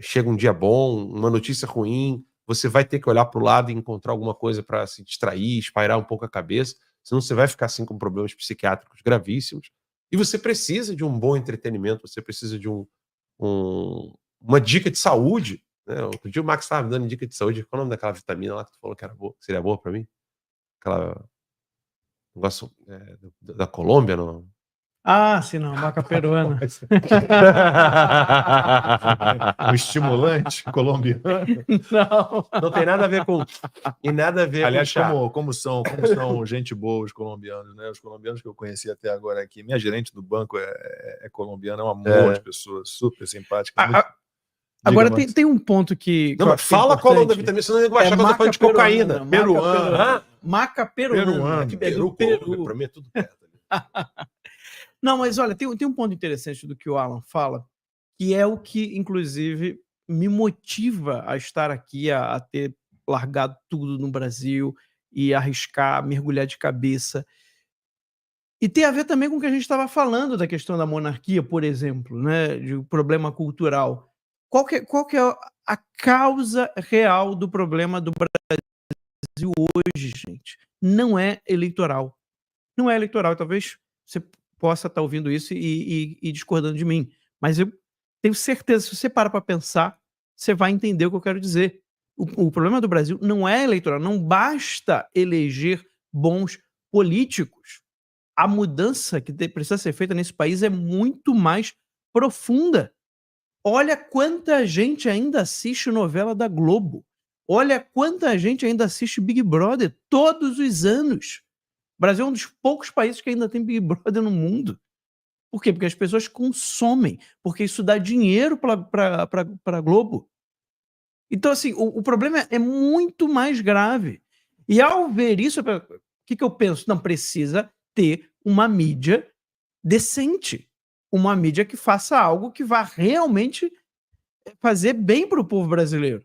chega um dia bom, uma notícia ruim, você vai ter que olhar para o lado e encontrar alguma coisa para se distrair, espairar um pouco a cabeça, senão você vai ficar assim com problemas psiquiátricos gravíssimos. E você precisa de um bom entretenimento, você precisa de uma dica de saúde, né? Outro dia o Max estava me dando dica de saúde. Qual é o nome daquela vitamina lá que tu falou que era boa, que seria boa para mim? Aquela negócio da Colômbia, não? Ah, sim, não, maca peruana. Um estimulante colombiano. Não tem nada a ver com... E nada a ver Aliás, com como são gente boa os colombianos, né? Os colombianos que eu conheci até agora aqui. Minha gerente do banco é colombiana, é um amor de pessoa, super simpática. Agora tem um ponto que... Não, mas fala qual é o nome da vitamina, senão eu vai achar que eu tô falando de cocaína. Peruana. Maca peruana. Peru. Pra mim é tudo perto. Não, mas olha, tem um ponto interessante do que o Alan fala, que é o que, inclusive, me motiva a estar aqui, a ter largado tudo no Brasil e arriscar, mergulhar de cabeça. E tem a ver também com o que a gente estava falando da questão da monarquia, por exemplo, né, de um problema cultural. Qual que é a causa real do problema do Brasil hoje, gente? Não é eleitoral. Não é eleitoral, talvez você possa estar ouvindo isso e discordando de mim. Mas eu tenho certeza, se você para para pensar, você vai entender o que eu quero dizer. O problema do Brasil não é eleitoral, não basta eleger bons políticos. A mudança que precisa ser feita nesse país é muito mais profunda. Olha quanta gente ainda assiste novela da Globo. Olha quanta gente ainda assiste Big Brother todos os anos. O Brasil é um dos poucos países que ainda tem Big Brother no mundo. Por quê? Porque as pessoas consomem, porque isso dá dinheiro para a Globo. Então, assim, o problema é muito mais grave. E ao ver isso, o que eu penso? Não, precisa ter uma mídia decente. Uma mídia que faça algo que vá realmente fazer bem para o povo brasileiro.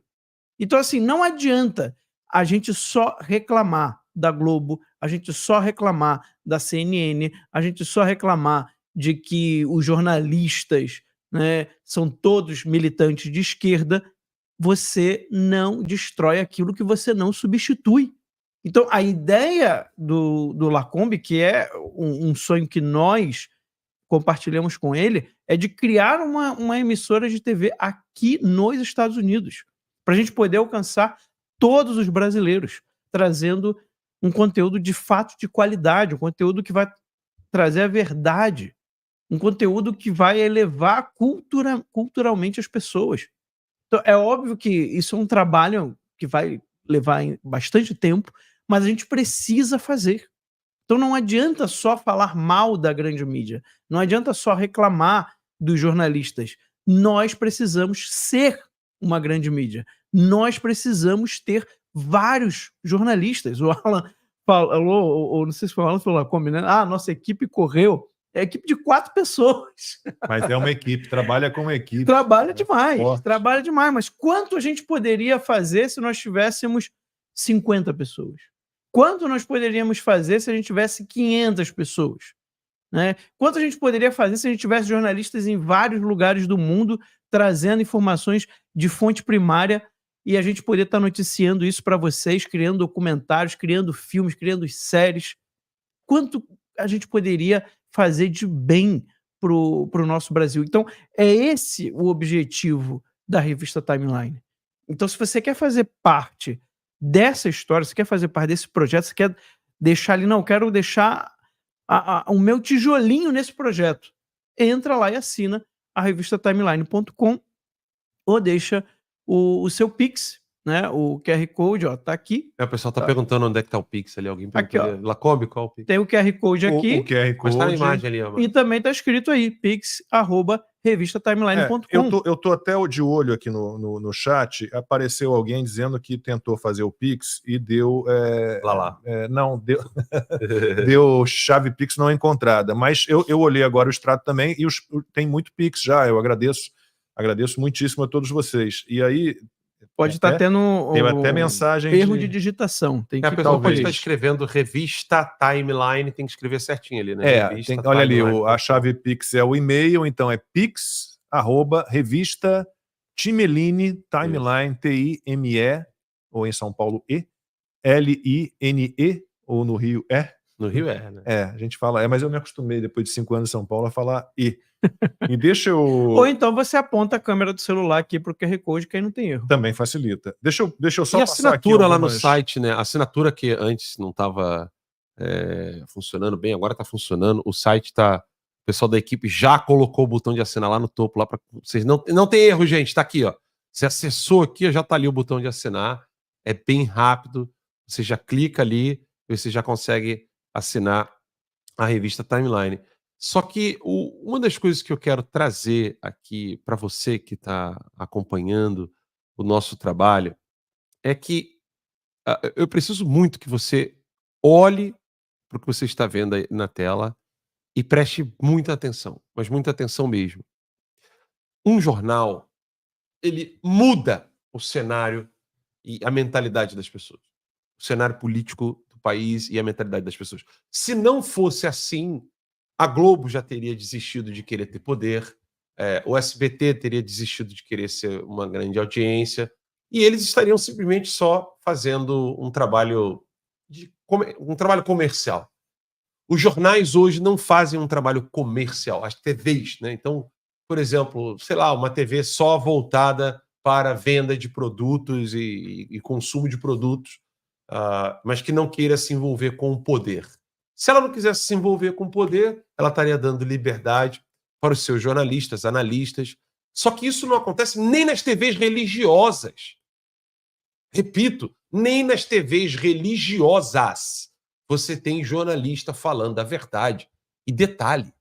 Então, assim, não adianta a gente só reclamar da Globo, a gente só reclamar da CNN, a gente só reclamar de que os jornalistas, né, são todos militantes de esquerda. Você não destrói aquilo que você não substitui. Então, a ideia do Lacombe, que é um sonho que nós compartilhamos com ele, é de criar uma emissora de TV aqui nos Estados Unidos, para a gente poder alcançar todos os brasileiros, trazendo um conteúdo de fato de qualidade, um conteúdo que vai trazer a verdade, um conteúdo que vai elevar culturalmente as pessoas. Então, é óbvio que isso é um trabalho que vai levar bastante tempo, mas a gente precisa fazer. Então não adianta só falar mal da grande mídia, não adianta só reclamar dos jornalistas. Nós precisamos ser uma grande mídia. Nós precisamos ter vários jornalistas. O Alan falou, ou não sei se foi o Alan falou, como, né? Nossa equipe correu. É a equipe de 4 pessoas. Mas é uma equipe, trabalha como equipe. Trabalha demais. Mas quanto a gente poderia fazer se nós tivéssemos 50 pessoas? Quanto nós poderíamos fazer se a gente tivesse 500 pessoas? né? Quanto a gente poderia fazer se a gente tivesse jornalistas em vários lugares do mundo trazendo informações de fonte primária e a gente poder estar noticiando isso para vocês, criando documentários, criando filmes, criando séries. Quanto a gente poderia fazer de bem para o nosso Brasil? Então, é esse o objetivo da revista Timeline. Então, se você quer fazer parte dessa história, se quer fazer parte desse projeto, se quer deixar ali, não, quero deixar o meu tijolinho nesse projeto, entra lá e assina a revista timeline.com ou deixa o seu Pix, né? O QR Code, ó, tá aqui. O pessoal tá Tá. perguntando onde é que tá o Pix ali. Alguém Aqui, perguntou ali. Lacombe, qual o Pix? Tem o QR Code aqui. O QR Mas tá na Code. imagem ali, ó. E também tá escrito aí, pix@revistatimeline.com. Eu tô até de olho aqui no chat. Apareceu alguém dizendo que tentou fazer o Pix e deu. Lá. Não, deu chave Pix não encontrada. Mas eu olhei agora o extrato também e tem muito Pix já. Eu agradeço muitíssimo a todos vocês. E aí. Pode estar tendo Tem até mensagem erro de digitação. Tem que A pessoa pode talvez estar escrevendo revista Timeline, tem que escrever certinho ali, né? Olha ali, a chave Pix é o e-mail, então é pix@revista Timeline, Timeline, T-I-M-E, ou em São Paulo L-I-N-E, ou no Rio No Rio né? A gente fala mas eu me acostumei depois de 5 anos em São Paulo a falar E. E deixa eu... Ou então você aponta a câmera do celular aqui pro QR Code, que aí não tem erro. Também facilita. Deixa eu só e a passar aqui assinatura lá no site, né? A assinatura que antes não estava funcionando bem, agora está funcionando. O site tá... O pessoal da equipe já colocou o botão de assinar lá no topo, lá para vocês. Não tem erro, gente. Tá aqui, ó. Você acessou aqui, já tá ali o botão de assinar. É bem rápido. Você já clica ali e você já consegue assinar a revista Timeline. Só que uma das coisas que eu quero trazer aqui para você que está acompanhando o nosso trabalho é que eu preciso muito que você olhe para o que você está vendo aí na tela e preste muita atenção, mas muita atenção mesmo. Um jornal, ele muda o cenário e a mentalidade das pessoas. O cenário político do país e a mentalidade das pessoas. Se não fosse assim, a Globo já teria desistido de querer ter poder, o SBT teria desistido de querer ser uma grande audiência, e eles estariam simplesmente só fazendo um trabalho comercial. Os jornais hoje não fazem um trabalho comercial, as TVs, né? Então, por exemplo, sei lá, uma TV só voltada para venda de produtos e consumo de produtos, mas que não queira se envolver com o poder. Se ela não quisesse se envolver com o poder, ela estaria dando liberdade para os seus jornalistas, analistas. Só que isso não acontece nem nas TVs religiosas. Repito, nem nas TVs religiosas você tem jornalista falando a verdade. E detalhe,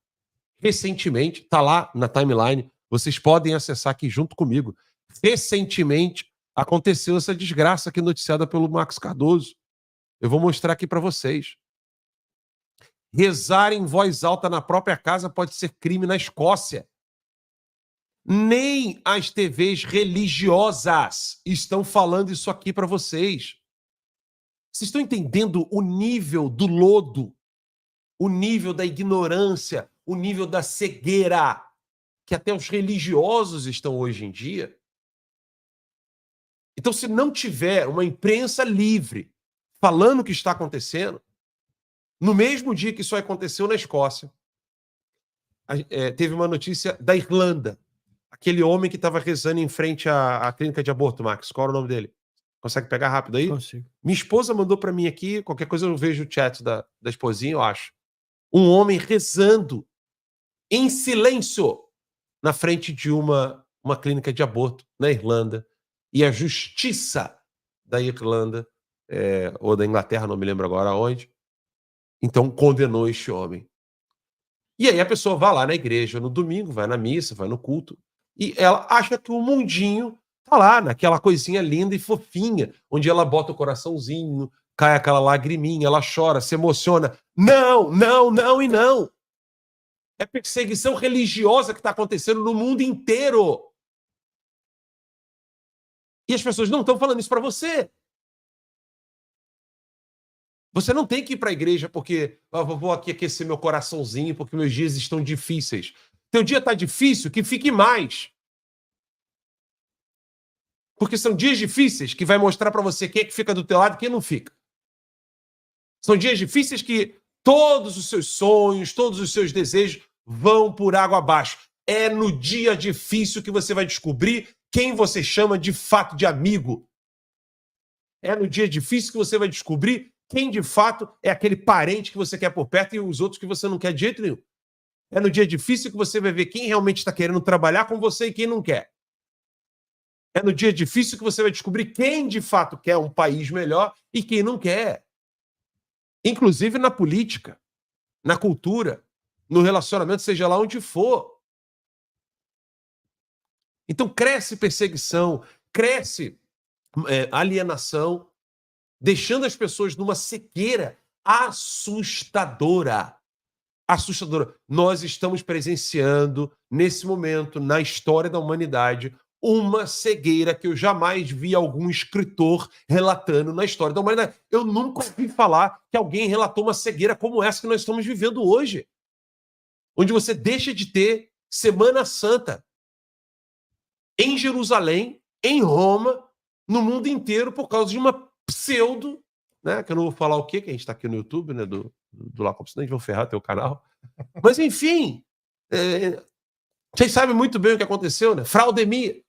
recentemente, está lá na timeline, vocês podem acessar aqui junto comigo. Recentemente aconteceu essa desgraça aqui noticiada pelo Max Cardoso. Eu vou mostrar aqui para vocês. Rezar em voz alta na própria casa pode ser crime na Escócia. Nem as TVs religiosas estão falando isso aqui para vocês. Vocês estão entendendo o nível do lodo, o nível da ignorância, o nível da cegueira que até os religiosos estão hoje em dia? Então, se não tiver uma imprensa livre falando o que está acontecendo, no mesmo dia que isso aconteceu na Escócia, teve uma notícia da Irlanda. Aquele homem que estava rezando em frente à clínica de aborto, Max. Qual era o nome dele? Consegue pegar rápido aí? Consigo. Minha esposa mandou para mim aqui, qualquer coisa eu vejo o chat da esposinha, eu acho. Um homem rezando em silêncio na frente de uma clínica de aborto na Irlanda. E a justiça da Irlanda, ou da Inglaterra, não me lembro agora onde, então condenou este homem. E aí a pessoa vai lá na igreja no domingo, vai na missa, vai no culto, e ela acha que o mundinho tá lá, naquela coisinha linda e fofinha, onde ela bota o coraçãozinho, cai aquela lagriminha, ela chora, se emociona. Não, não, não e não. É perseguição religiosa que está acontecendo no mundo inteiro. E as pessoas não estão falando isso para você. Você não tem que ir para a igreja porque vou aqui aquecer meu coraçãozinho porque meus dias estão difíceis. Teu dia está difícil, que fique mais. Porque são dias difíceis que vai mostrar para você quem é que fica do teu lado e quem não fica. São dias difíceis que todos os seus sonhos, todos os seus desejos vão por água abaixo. É no dia difícil que você vai descobrir quem você chama de fato de amigo. É no dia difícil que você vai descobrir quem de fato é aquele parente que você quer por perto e os outros que você não quer de jeito nenhum. É no dia difícil que você vai ver quem realmente está querendo trabalhar com você e quem não quer. É no dia difícil que você vai descobrir quem de fato quer um país melhor e quem não quer. Inclusive na política, na cultura, no relacionamento, seja lá onde for. Então cresce perseguição, cresce alienação, deixando as pessoas numa cegueira assustadora. Assustadora. Nós estamos presenciando, nesse momento, na história da humanidade, uma cegueira que eu jamais vi algum escritor relatando na história da humanidade. Eu nunca ouvi falar que alguém relatou uma cegueira como essa que nós estamos vivendo hoje. Onde você deixa de ter Semana Santa em Jerusalém, em Roma, no mundo inteiro, por causa de uma pseudo, né? Que eu não vou falar o quê, que a gente está aqui no YouTube, né? Do Lacombe, senão a gente vai ferrar teu canal. Mas, enfim, vocês sabem muito bem o que aconteceu, né? Fraudemia.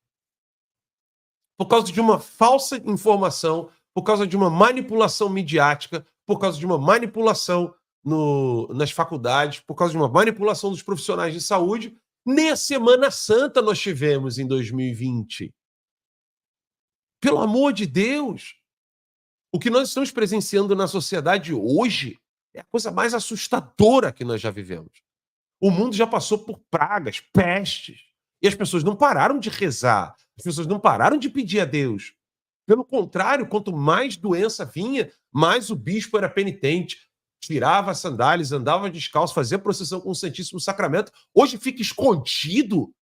Por causa de uma falsa informação, por causa de uma manipulação midiática, por causa de uma manipulação nas faculdades, por causa de uma manipulação dos profissionais de saúde, nem a Semana Santa nós tivemos em 2020. Pelo amor de Deus! O que nós estamos presenciando na sociedade hoje é a coisa mais assustadora que nós já vivemos. O mundo já passou por pragas, pestes, e as pessoas não pararam de rezar, as pessoas não pararam de pedir a Deus. Pelo contrário, quanto mais doença vinha, mais o bispo era penitente, tirava as sandálias, andava descalço, fazia procissão com o Santíssimo Sacramento. Hoje fica escondido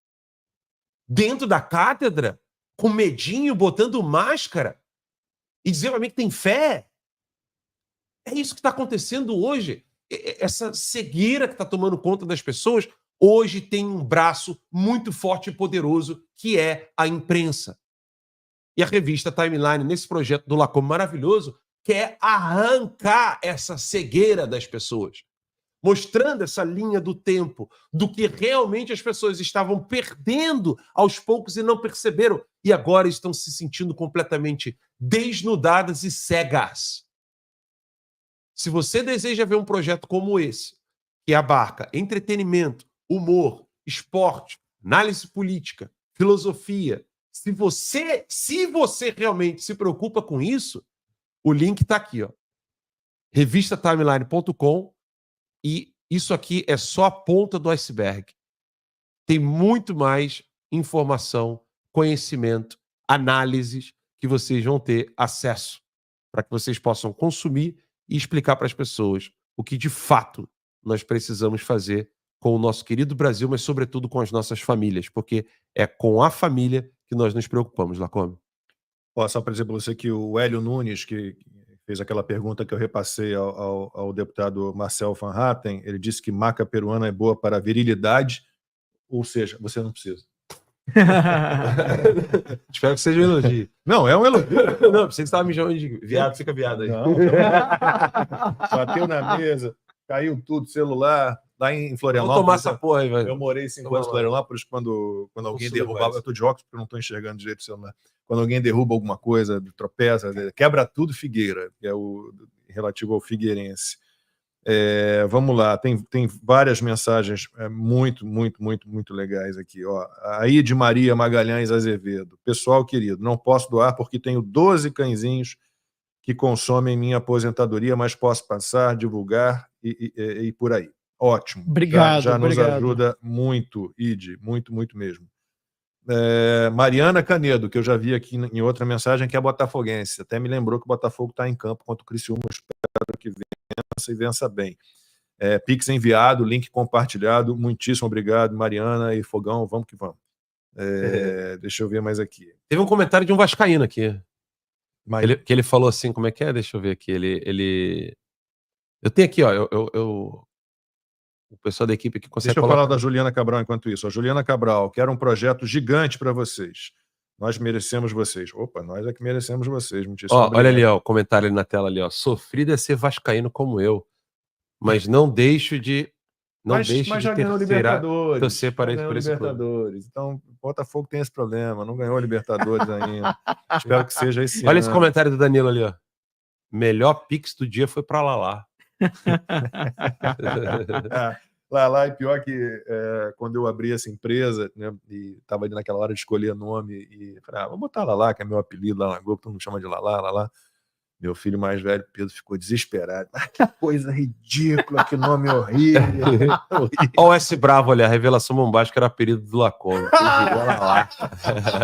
dentro da cátedra, com medinho, botando máscara, e dizer para mim que tem fé. É isso que está acontecendo hoje. Essa cegueira que está tomando conta das pessoas, hoje tem um braço muito forte e poderoso, que é a imprensa. E a revista Timeline, nesse projeto do Lacombe maravilhoso, quer arrancar essa cegueira das pessoas, mostrando essa linha do tempo, do que realmente as pessoas estavam perdendo aos poucos e não perceberam, e agora estão se sentindo completamente desnudadas e cegas. Se você deseja ver um projeto como esse, que abarca entretenimento, humor, esporte, análise política, filosofia, se você realmente se preocupa com isso, o link está aqui, ó. Revistatimeline.com, e isso aqui é só a ponta do iceberg. Tem muito mais informação, conhecimento, análises que vocês vão ter acesso para que vocês possam consumir e explicar para as pessoas o que de fato nós precisamos fazer com o nosso querido Brasil, mas sobretudo com as nossas famílias, porque é com a família que nós nos preocupamos, Lacombe. Só para dizer para você que o Hélio Nunes, que fez aquela pergunta que eu repassei ao deputado Marcel Van Hatten, ele disse que maca peruana é boa para a virilidade, ou seja, você não precisa. Espero que seja um elogio. Não, é um elogio. Não, você estava me chamando de viado, fica viado aí. Não, bateu na mesa, caiu tudo, celular, lá em Florianópolis. Vamos tomar essa porra aí, velho. Eu morei 5 anos em Florianópolis, quando alguém derrubava, eu estou de óculos porque eu não estou enxergando direito o celular. Quando alguém derruba alguma coisa, tropeça, quebra tudo Figueira, que é o relativo ao figueirense. Vamos lá, tem várias mensagens muito legais aqui. Ó. Aí de Maria Magalhães Azevedo. Pessoal querido, não posso doar porque tenho 12 cãezinhos que consomem minha aposentadoria, mas posso passar, divulgar e por aí. Ótimo. Obrigado. Já nos obrigado. ajuda muito, Ide, muito mesmo. Mariana Canedo, que eu já vi aqui em outra mensagem, que é botafoguense. Até me lembrou que o Botafogo está em campo contra o Criciúma. Espero que vença e vença bem. Pix enviado, link compartilhado. Muitíssimo obrigado, Mariana e Fogão. Vamos que vamos. Deixa eu ver mais aqui. Teve um comentário de um vascaíno aqui. Que ele falou assim, como é que é? Deixa eu ver aqui. Ele Eu tenho aqui, ó, o pessoal da equipe aqui consegue Deixa eu colocar. falar da Juliana Cabral enquanto isso. A Juliana Cabral, quero um projeto gigante para vocês. Nós merecemos vocês. Opa, nós é que merecemos vocês. Muitíssimo Ó, olha obrigado. ali, ó, o comentário ali na tela ali, ó. Sofrido é ser vascaíno como eu, mas não deixo de Mas já ganhou Libertadores. torcer para Já ganhou por esse clube. Libertadores. Então, o Botafogo tem esse problema. Não ganhou Libertadores ainda. Espero que seja esse Olha ano. esse comentário do Danilo ali, ó. Melhor Pix do dia foi para Lalá. Lá, e pior que quando eu abri essa empresa, né, e estava ali naquela hora de escolher nome, e falei, vou botar Lalá, que é meu apelido lá na Globo, todo mundo chama de Lalá. Meu filho mais velho, Pedro, ficou desesperado. Que coisa ridícula, que nome horrível. Olha o S Bravo ali, a revelação bombástica era apelido do Lacombe.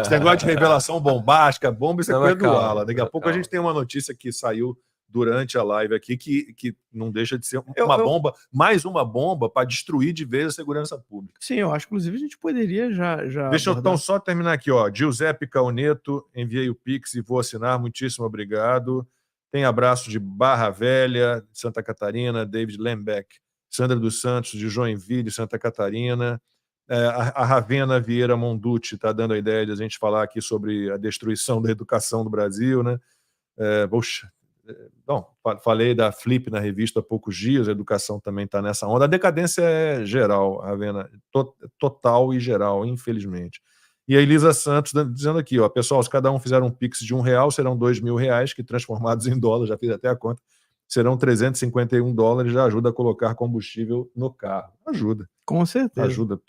Esse negócio de revelação bombástica, bomba, isso é Não, coisa mas do calma, Ala. Daqui a pouco a calma. gente tem uma notícia que saiu durante a live aqui, que não deixa de ser uma bomba, mais uma bomba para destruir de vez a segurança pública. Sim, eu acho que inclusive a gente poderia já Deixa eu abordar. então só terminar aqui, ó. Giuseppe Cauneto, enviei o Pix e vou assinar, muitíssimo obrigado. Tem abraço de Barra Velha, de Santa Catarina, David Lembeck, Sandra dos Santos, de Joinville, Santa Catarina. A Ravena Vieira Monducci está dando a ideia de a gente falar aqui sobre a destruição da educação do Brasil, né? Bom, falei da Flip na revista há poucos dias, a educação também está nessa onda. A decadência é geral, Ravena, total e geral, infelizmente. E a Elisa Santos dizendo aqui, ó, pessoal, se cada um fizer um Pix de R$1, serão R$2.000, que transformados em dólar, já fiz até a conta, serão $351, já ajuda a colocar combustível no carro. Ajuda. Com certeza. Ajuda.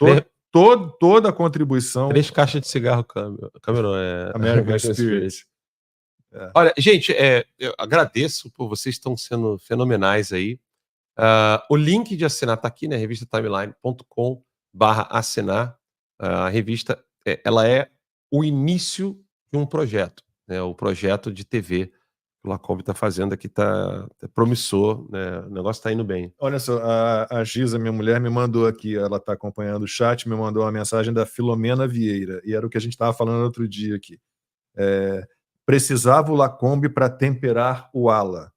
Toda a contribuição... 3 caixas de cigarro Cameron, American Spirit. Olha, gente, eu agradeço por vocês estão sendo fenomenais aí. O link de assinar está aqui, né? revistaTimeline.com/assinar. A revista ela é o início de um projeto, né? O projeto de TV que o Lacombe está fazendo aqui está promissor, né? O negócio está indo bem. Olha só, a Giza, minha mulher, me mandou aqui, ela está acompanhando o chat, me mandou uma mensagem da Filomena Vieira, e era o que a gente estava falando outro dia aqui. Precisava o Lacombe para temperar o Ala.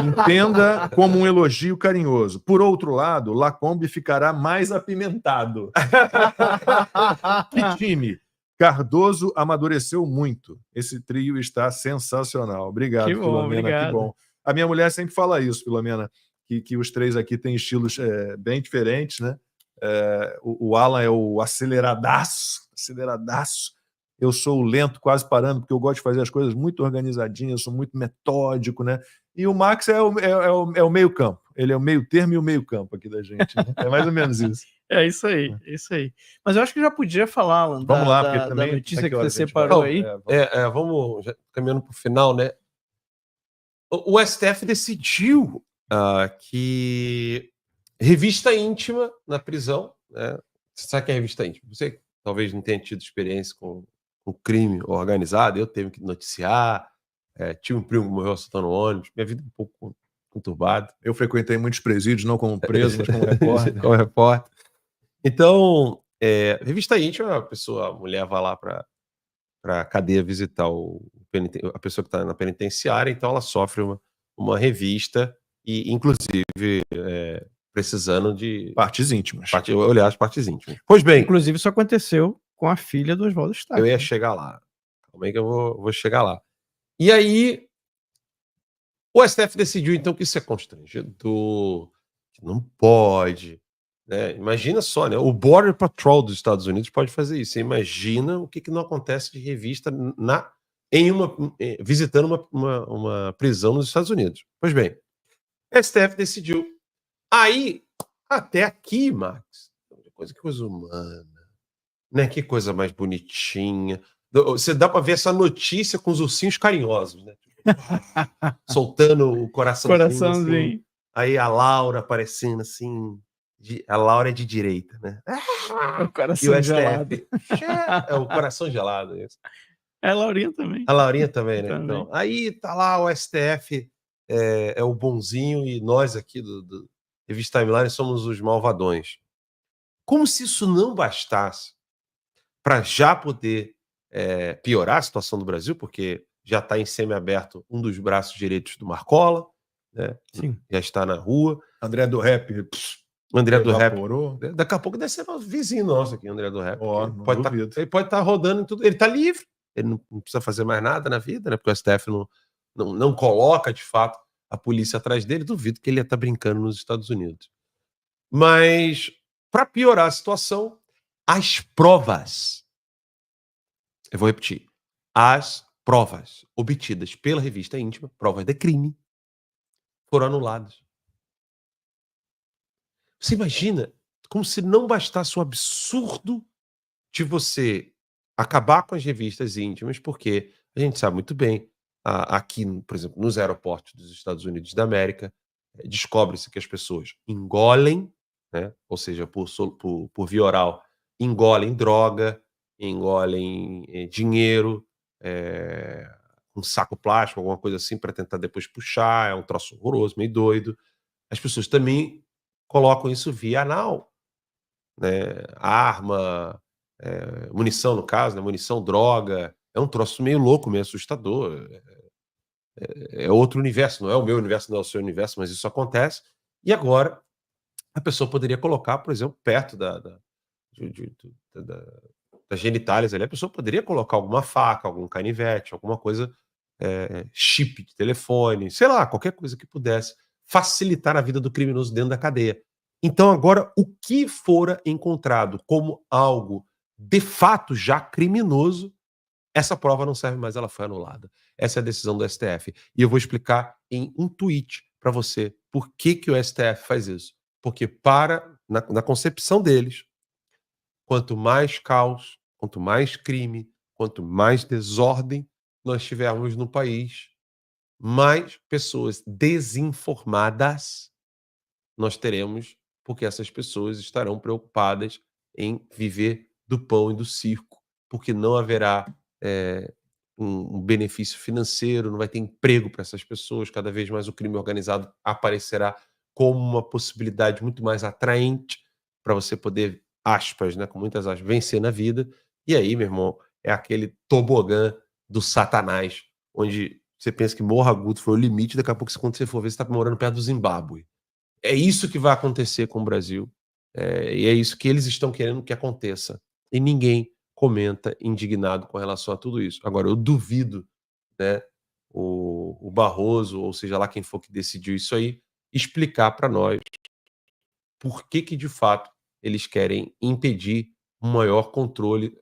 Entenda como um elogio carinhoso. Por outro lado, Lacombe ficará mais apimentado. Que time! Cardoso amadureceu muito. Esse trio está sensacional. Obrigado, Que bom, Filomena. obrigado. Que bom. A minha mulher sempre fala isso, Filomena, que os três aqui têm estilos bem diferentes, né? O Alan é o aceleradaço. Eu sou o lento, quase parando, porque eu gosto de fazer as coisas muito organizadinhas, sou muito metódico, né? E o Max é o meio campo. Ele é o meio termo e o meio campo aqui da gente. Né? É mais ou menos isso. É isso aí, é isso aí. Mas eu acho que já podia falar, Alan, Vamos lá, porque da também notícia que hora você a gente separou vai. aí. Vamos já caminhando para o final, né? O STF decidiu que revista íntima na prisão, né? Você sabe o que é revista íntima? Você talvez não tenha tido experiência com crime organizado, eu tenho que noticiar, tive um primo que morreu assaltando ônibus, minha vida é um pouco conturbada. Eu frequentei muitos presídios, não como preso, mas como repórter. Como repórter. Então, revista íntima, a mulher vai lá para a cadeia visitar a pessoa que está na penitenciária, então ela sofre uma revista e, inclusive, precisando de... Partes íntimas. Olhar as partes íntimas. Pois bem... Inclusive, isso aconteceu com a filha do Oswaldo Stack. Eu ia chegar lá. Calma aí que eu vou chegar lá. E aí, o STF decidiu, então, que isso é constrangedor, que não pode. Né? Imagina só, né? O Border Patrol dos Estados Unidos pode fazer isso. Você imagina o que não acontece de revista visitando uma prisão nos Estados Unidos. Pois bem, o STF decidiu. Aí, até aqui, Max, que coisa humana. Né? Que coisa mais bonitinha. Você dá para ver essa notícia com os ursinhos carinhosos, né? Soltando o coraçãozinho. Assim. Aí a Laura aparecendo assim. A Laura é de direita, né? O coração e o gelado. É o coração gelado. Isso. A Laurinha também. A Laurinha também, né? Também. Então, aí tá lá o STF, é o bonzinho, e nós aqui do Revista Timeline somos os malvadões. Como se isso não bastasse para já poder piorar a situação do Brasil, porque já está em semiaberto um dos braços direitos do Marcola, né? Sim. Já está na rua. André do Rap O André do Rap, evaporou. daqui a pouco deve ser um vizinho nosso aqui, o André do Rap. Ó, Ele não pode duvido. ele pode estar rodando em tudo. Ele está livre, ele não precisa fazer mais nada na vida, né? Porque o STF não coloca, de fato, a polícia atrás dele. Duvido que ele ia estar brincando nos Estados Unidos. Mas, para piorar a situação, as provas, eu vou repetir, as provas obtidas pela revista íntima, provas de crime, foram anuladas. Você imagina como se não bastasse o absurdo de você acabar com as revistas íntimas, porque a gente sabe muito bem, aqui, por exemplo, nos aeroportos dos Estados Unidos da América, descobre-se que as pessoas engolem, né, ou seja, por via oral, engolem droga, engolem dinheiro, um saco plástico, alguma coisa assim, para tentar depois puxar, é um troço horroroso, meio doido. As pessoas também colocam isso via anal, né? Arma, munição, no caso, né? Munição, droga. É um troço meio louco, meio assustador. É outro universo, não é o meu universo, não é o seu universo, mas isso acontece. E agora, a pessoa poderia colocar, por exemplo, perto das genitálias ali, a pessoa poderia colocar alguma faca, algum canivete, alguma coisa, chip de telefone, sei lá, qualquer coisa que pudesse facilitar a vida do criminoso dentro da cadeia. Então, agora, o que fora encontrado como algo de fato já criminoso, essa prova não serve mais, ela foi anulada. Essa é a decisão do STF. E eu vou explicar em um tweet para você por que o STF faz isso. Porque na concepção deles, quanto mais caos, quanto mais crime, quanto mais desordem nós tivermos no país, mais pessoas desinformadas nós teremos, porque essas pessoas estarão preocupadas em viver do pão e do circo, porque não haverá um benefício financeiro, não vai ter emprego para essas pessoas, cada vez mais o crime organizado aparecerá como uma possibilidade muito mais atraente para você poder, aspas, né, com muitas aspas, vencer na vida. E aí, meu irmão, é aquele tobogã do Satanás, onde você pensa que Morro Agudo foi o limite, daqui a pouco, quando você for ver, você está morando perto do Zimbábue. É isso que vai acontecer com o Brasil, e é isso que eles estão querendo que aconteça. E ninguém comenta indignado com relação a tudo isso. Agora, eu duvido, né, o Barroso, ou seja lá quem for que decidiu isso aí, explicar para nós por que de fato eles querem impedir um maior controle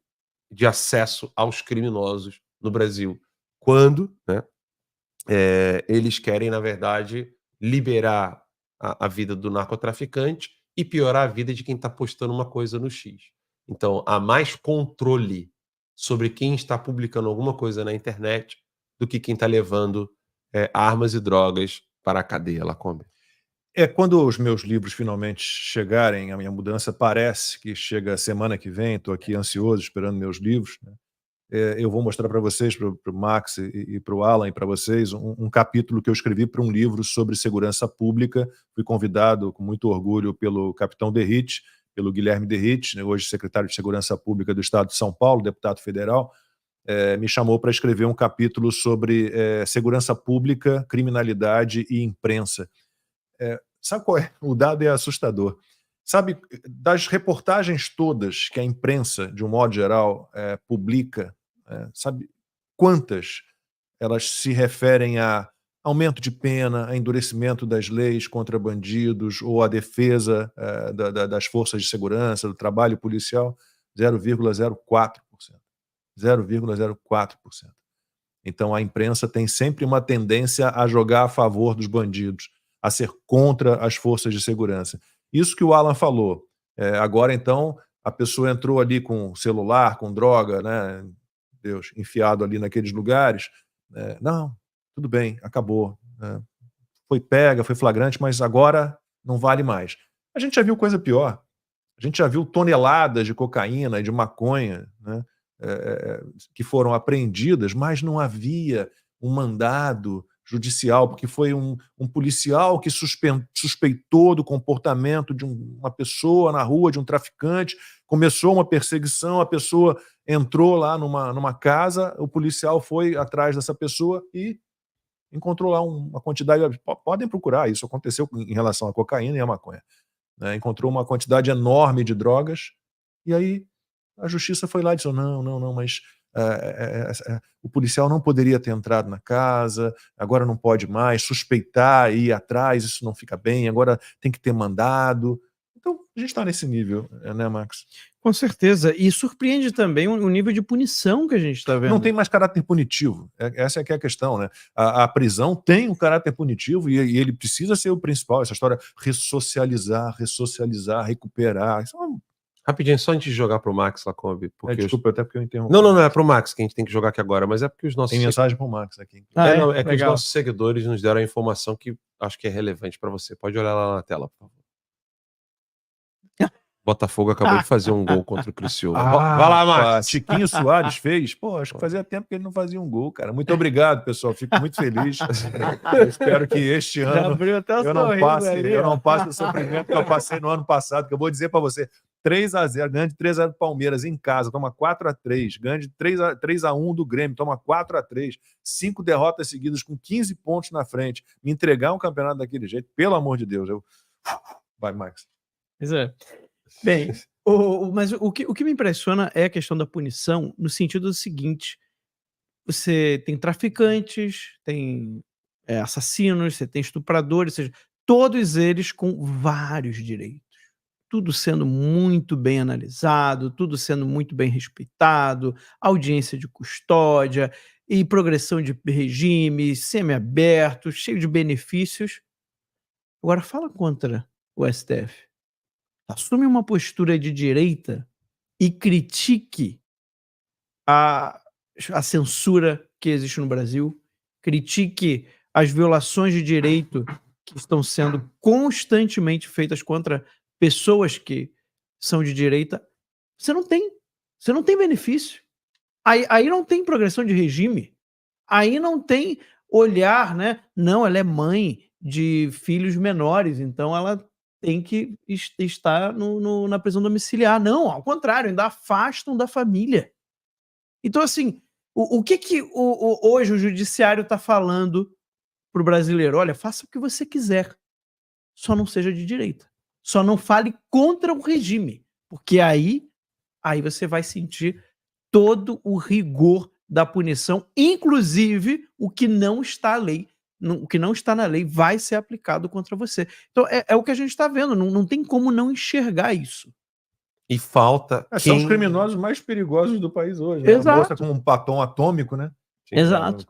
de acesso aos criminosos no Brasil, quando, né, eles querem, na verdade, liberar a vida do narcotraficante e piorar a vida de quem está postando uma coisa no X. Então, há mais controle sobre quem está publicando alguma coisa na internet do que quem está levando armas e drogas para a cadeia, Lacombe. Quando os meus livros finalmente chegarem, a minha mudança parece que chega semana que vem, estou aqui ansioso esperando meus livros, né? Eu vou mostrar para vocês, para o Max e para o Alan e para vocês, um capítulo que eu escrevi para um livro sobre segurança pública. Fui convidado com muito orgulho pelo capitão Derrite, pelo Guilherme Derrite, né, hoje secretário de Segurança Pública do Estado de São Paulo, deputado federal, me chamou para escrever um capítulo sobre segurança pública, criminalidade e imprensa. Sabe qual é? O dado é assustador. Sabe, das reportagens todas que a imprensa, de um modo geral, publica, sabe quantas elas se referem a aumento de pena, a endurecimento das leis contra bandidos ou a defesa das forças de segurança, do trabalho policial? 0,04%. 0,04%. Então a imprensa tem sempre uma tendência a jogar a favor dos bandidos, a ser contra as forças de segurança. Isso que o Alan falou. Agora, então, a pessoa entrou ali com celular, com droga, né? Deus, enfiado ali naqueles lugares. Não, tudo bem, acabou. Foi pega, foi flagrante, mas agora não vale mais. A gente já viu coisa pior. A gente já viu toneladas de cocaína e de maconha, né, que foram apreendidas, mas não havia um mandado judicial, porque foi um policial que suspeitou do comportamento de uma pessoa na rua, de um traficante, começou uma perseguição, a pessoa entrou lá numa casa, o policial foi atrás dessa pessoa e encontrou lá uma quantidade, podem procurar, isso aconteceu em relação à cocaína e à maconha, né? Encontrou uma quantidade enorme de drogas, e aí a justiça foi lá e disse, não, mas o policial não poderia ter entrado na casa, agora não pode mais, suspeitar, ir atrás, isso não fica bem, agora tem que ter mandado. Então, a gente está nesse nível, né, Max? Com certeza. E surpreende também o nível de punição que a gente está vendo. Não tem mais caráter punitivo. Essa é que é a questão, né? A prisão tem um caráter punitivo e ele precisa ser o principal. Essa história, ressocializar, recuperar. Isso é uma... Rapidinho, só antes de jogar pro Max, Lacombe. Desculpa, até porque eu interrompi. Não, é pro Max que a gente tem que jogar aqui agora, mas é porque os nossos... Tem mensagem pro Max aqui. É que os nossos seguidores nos deram a informação que acho que é relevante para você. Pode olhar lá na tela, por favor. Botafogo acabou de fazer um gol contra o Criciúma. Vai lá, Max. Chiquinho Soares fez? Pô, acho que fazia tempo que ele não fazia um gol, cara. Muito obrigado, pessoal. Fico muito feliz. Eu espero que este ano eu não passe o sofrimento que eu passei no ano passado, que eu vou dizer para você, 3-0, ganha de 3-0 do Palmeiras em casa, toma 4-3, ganha de 3-1 do Grêmio, toma 4-3, 5 derrotas seguidas com 15 pontos na frente. Me entregar um campeonato daquele jeito, pelo amor de Deus. Vai, Max. Pois é. Bem, mas o que me impressiona é a questão da punição, no sentido do seguinte: você tem traficantes, tem assassinos, você tem estupradores, ou seja, todos eles com vários direitos. Tudo sendo muito bem analisado, tudo sendo muito bem respeitado, audiência de custódia e progressão de regime, semiaberto, cheio de benefícios. Agora fala contra o STF. Assume uma postura de direita e critique a censura que existe no Brasil, critique as violações de direito que estão sendo constantemente feitas contra pessoas que são de direita. Você não tem benefício. Aí não tem progressão de regime. Aí não tem olhar, né? Não, ela é mãe de filhos menores, então ela tem que estar na prisão domiciliar. Não, ao contrário, ainda afastam da família. Então, assim, o que hoje o judiciário está falando para o brasileiro? Olha, faça o que você quiser, só não seja de direita. Só não fale contra o regime, porque aí você vai sentir todo o rigor da punição, inclusive o que não está à lei. O que não está na lei vai ser aplicado contra você. Então, é o que a gente está vendo. Não tem como não enxergar isso. E falta São os criminosos mais perigosos do país hoje. Né? Exato. A moça com um batom atômico, né? Exato.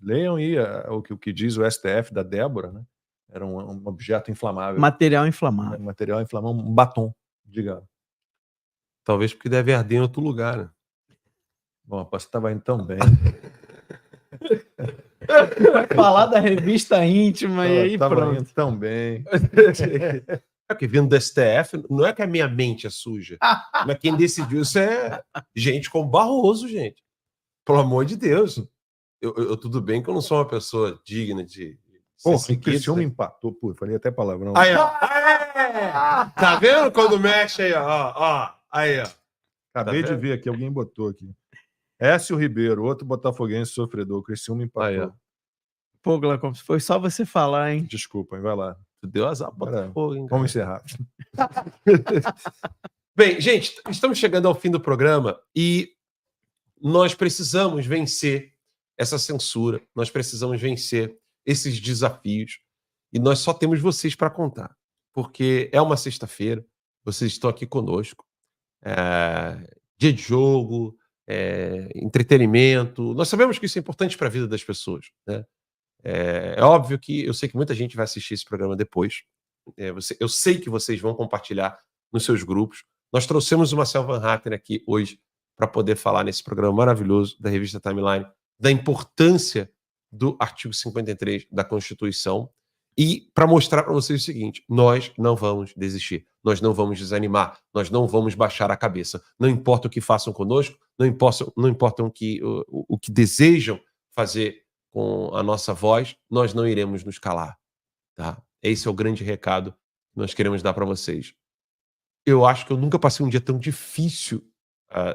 Leiam aí o que diz o STF da Débora, né? Era um objeto inflamável. Material inflamável. Material inflamável, um batom, diga. Talvez porque deve arder em outro lugar, né? Bom, você estava indo tão bem. Vai falar da revista íntima e aí pronto. Indo tão bem. É porque vindo do STF, não é que a minha mente é suja, mas quem decidiu isso é gente como Barroso, gente. Pelo amor de Deus. Eu tudo bem que eu não sou uma pessoa digna de... Pô, o Criciúma empatou, pô, falei até palavrão. Aí, ó. Tá vendo quando mexe aí, ó. Aí, ó. Acabei de ver aqui, alguém botou aqui. Écio Ribeiro, outro botafoguense sofredor, Criciúma empatou. Aí, ó. Pô, Glaucon, foi só você falar, hein? Desculpa, vai lá. Tu deu azar, Botafogo, hein, cara? Vamos encerrar. Bem, gente, estamos chegando ao fim do programa e nós precisamos vencer essa censura, nós precisamos vencer esses desafios e nós só temos vocês para contar, porque é uma sexta-feira, vocês estão aqui conosco, dia de jogo, entretenimento, nós sabemos que isso é importante para a vida das pessoas, né? É óbvio que eu sei que muita gente vai assistir esse programa depois, eu sei que vocês vão compartilhar nos seus grupos. Nós trouxemos o Marcel Van Hatten aqui hoje para poder falar nesse programa maravilhoso da revista Timeline da importância do artigo 53 da Constituição e para mostrar para vocês o seguinte: nós não vamos desistir, nós não vamos desanimar, nós não vamos baixar a cabeça. Não importa o que façam conosco, não importa o que desejam fazer com a nossa voz, nós não iremos nos calar, tá? Esse é o grande recado que nós queremos dar para vocês. Eu acho que eu nunca passei um dia tão difícil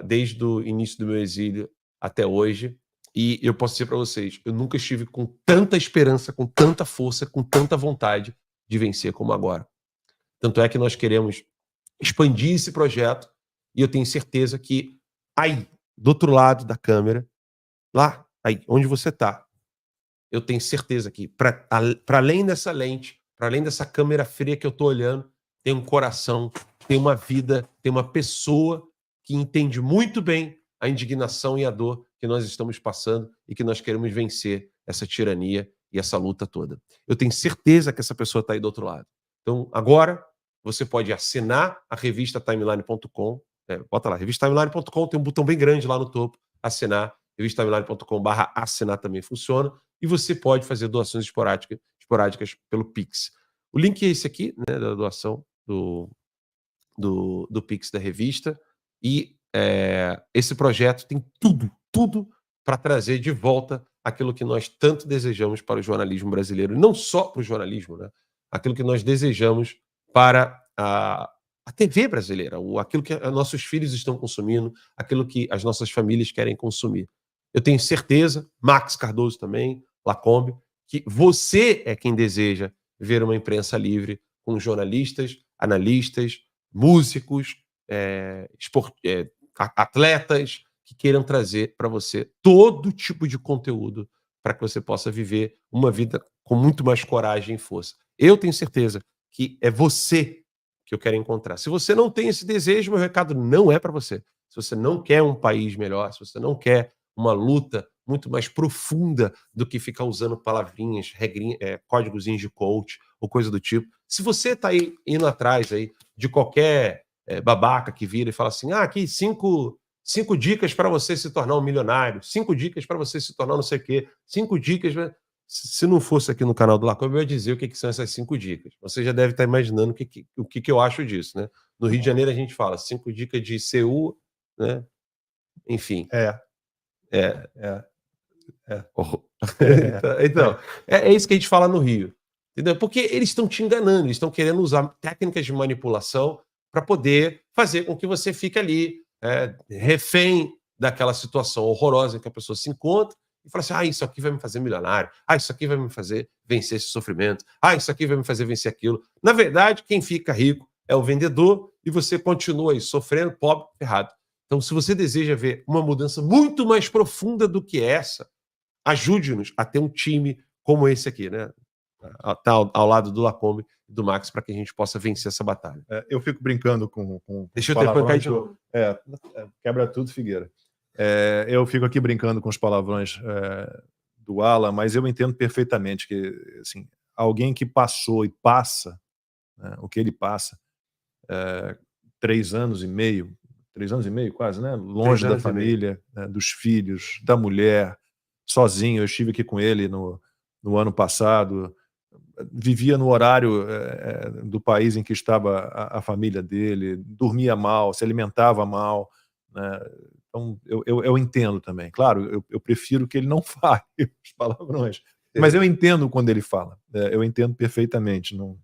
desde o início do meu exílio até hoje. E eu posso dizer para vocês, eu nunca estive com tanta esperança, com tanta força, com tanta vontade de vencer como agora. Tanto é que nós queremos expandir esse projeto e eu tenho certeza que aí, do outro lado da câmera, lá, aí, onde você está, eu tenho certeza que para além dessa lente, para além dessa câmera fria que eu estou olhando, tem um coração, tem uma vida, tem uma pessoa que entende muito bem a indignação e a dor que nós estamos passando e que nós queremos vencer essa tirania e essa luta toda. Eu tenho certeza que essa pessoa está aí do outro lado. Então, agora, você pode assinar a revista timeline.com, bota lá, revistatimeline.com, tem um botão bem grande lá no topo, assinar, revistatimeline.com/assinar também funciona, e você pode fazer doações esporádicas pelo Pix. O link é esse aqui, né, da doação do Pix da revista, e esse projeto tem tudo para trazer de volta aquilo que nós tanto desejamos para o jornalismo brasileiro, e não só para o jornalismo, né? Aquilo que nós desejamos para a TV brasileira, aquilo que nossos filhos estão consumindo, aquilo que as nossas famílias querem consumir. Eu tenho certeza, Max Cardoso também, Lacombe, que você é quem deseja ver uma imprensa livre com jornalistas, analistas, músicos, atletas que queiram trazer para você todo tipo de conteúdo para que você possa viver uma vida com muito mais coragem e força. Eu tenho certeza que é você que eu quero encontrar. Se você não tem esse desejo, meu recado não é para você. Se você não quer um país melhor, se você não quer uma luta muito mais profunda do que ficar usando palavrinhas, regrinhas, códigozinhos de coach ou coisa do tipo. Se você está aí indo atrás aí de qualquer babaca que vira e fala assim, aqui 5 dicas para você se tornar um milionário, 5 dicas para você se tornar não sei o quê, 5 dicas... Se não fosse aqui no canal do Lacombe, eu ia dizer o que são essas 5 dicas. Você já deve estar imaginando o que eu acho disso, né? No Rio de Janeiro a gente fala 5 dicas de CU, né? Enfim. Então, é isso que a gente fala no Rio. Entendeu? Porque eles estão te enganando, eles estão querendo usar técnicas de manipulação para poder fazer com que você fique ali refém daquela situação horrorosa em que a pessoa se encontra e fala assim, isso aqui vai me fazer milionário, isso aqui vai me fazer vencer esse sofrimento, isso aqui vai me fazer vencer aquilo. Na verdade, quem fica rico é o vendedor e você continua aí sofrendo, pobre, ferrado. Então, se você deseja ver uma mudança muito mais profunda do que essa, ajude-nos a ter um time como esse aqui, né? Tá ao lado do Lacombe e do Max para que a gente possa vencer essa batalha. Eu fico brincando com Deixa eu ter cair de novo. Quebra tudo, Figueira. Eu fico aqui brincando com os palavrões do Alan, mas eu entendo perfeitamente que assim, alguém que passou e passa, né, o que ele passa, 3 anos e meio quase, né? Longe da família, né, dos filhos, da mulher, sozinho. Eu estive aqui com ele no ano passado, vivia no horário do país em que estava a família dele, dormia mal, se alimentava mal, né? Então, eu entendo também. Claro, eu prefiro que ele não fale os palavrões, mas eu entendo quando ele fala. Eu entendo perfeitamente. Não,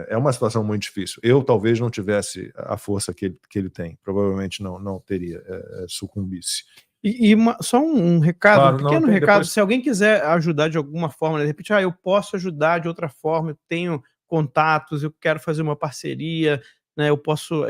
é uma situação muito difícil. Eu talvez não tivesse a força que ele tem. Provavelmente não teria, sucumbisse. E só um recado, Claro, um pequeno recado, depois... se alguém quiser ajudar de alguma forma, de repente, eu posso ajudar de outra forma, eu tenho contatos, eu quero fazer uma parceria, né, eu posso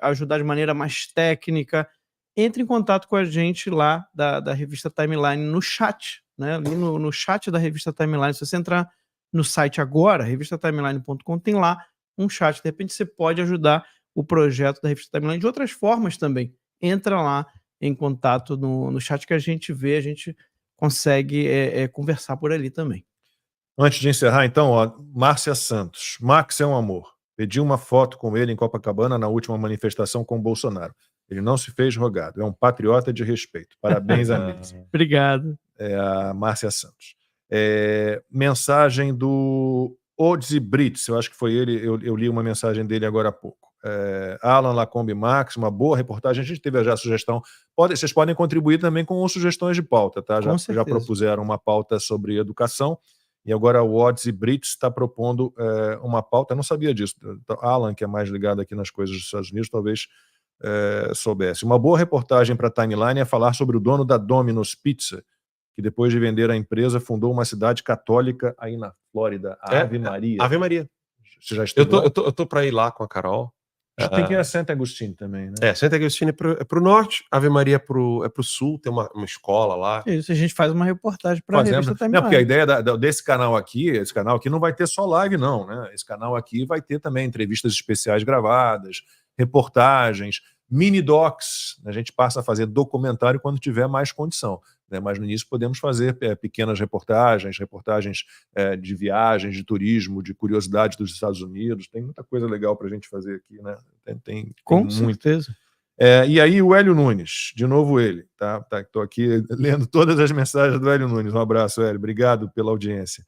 ajudar de maneira mais técnica, entre em contato com a gente lá da revista Timeline no chat, né, ali no chat da revista Timeline. Se você entrar no site agora, revistatimeline.com, tem lá um chat, de repente você pode ajudar o projeto da revista Timeline de outras formas também. Entra lá em contato no chat que a gente vê, a gente consegue conversar por ali também. Antes de encerrar, então, Márcia Santos. Max é um amor. Pedi uma foto com ele em Copacabana na última manifestação com o Bolsonaro. Ele não se fez rogado. É um patriota de respeito. Parabéns, amigos. Obrigado. A Márcia Santos. Mensagem do Odzi Brits. Eu acho que foi ele. Eu li uma mensagem dele agora há pouco. Alan Lacombe Max, uma boa reportagem. A gente teve já a sugestão. Vocês podem contribuir também com sugestões de pauta, tá? Já propuseram uma pauta sobre educação e agora o Odzi Brits está propondo uma pauta. Eu não sabia disso. Alan, que é mais ligado aqui nas coisas dos Estados Unidos, talvez soubesse. Uma boa reportagem para a Timeline é falar sobre o dono da Domino's Pizza, que depois de vender a empresa, fundou uma cidade católica aí na Flórida, a Ave Maria. Ave Maria. Você já estudou? Eu tô para ir lá com a Carol. Tem que ir a Santo Agostinho também, né? Santo Agostinho é pro norte, Ave Maria é pro sul, tem uma escola lá. Isso, a gente faz uma reportagem para a revista Timeline. Não, porque a ideia desse canal aqui, esse canal aqui não vai ter só live, não, né? Esse canal aqui vai ter também entrevistas especiais gravadas, reportagens, mini docs. A gente passa a fazer documentário quando tiver mais condição, né? Mas no início podemos fazer pequenas reportagens de viagens, de turismo, de curiosidades dos Estados Unidos. Tem muita coisa legal para a gente fazer aqui, né? Com certeza. E aí o Hélio Nunes, de novo ele, tá? Estou aqui lendo todas as mensagens do Hélio Nunes. Um abraço, Hélio. Obrigado pela audiência.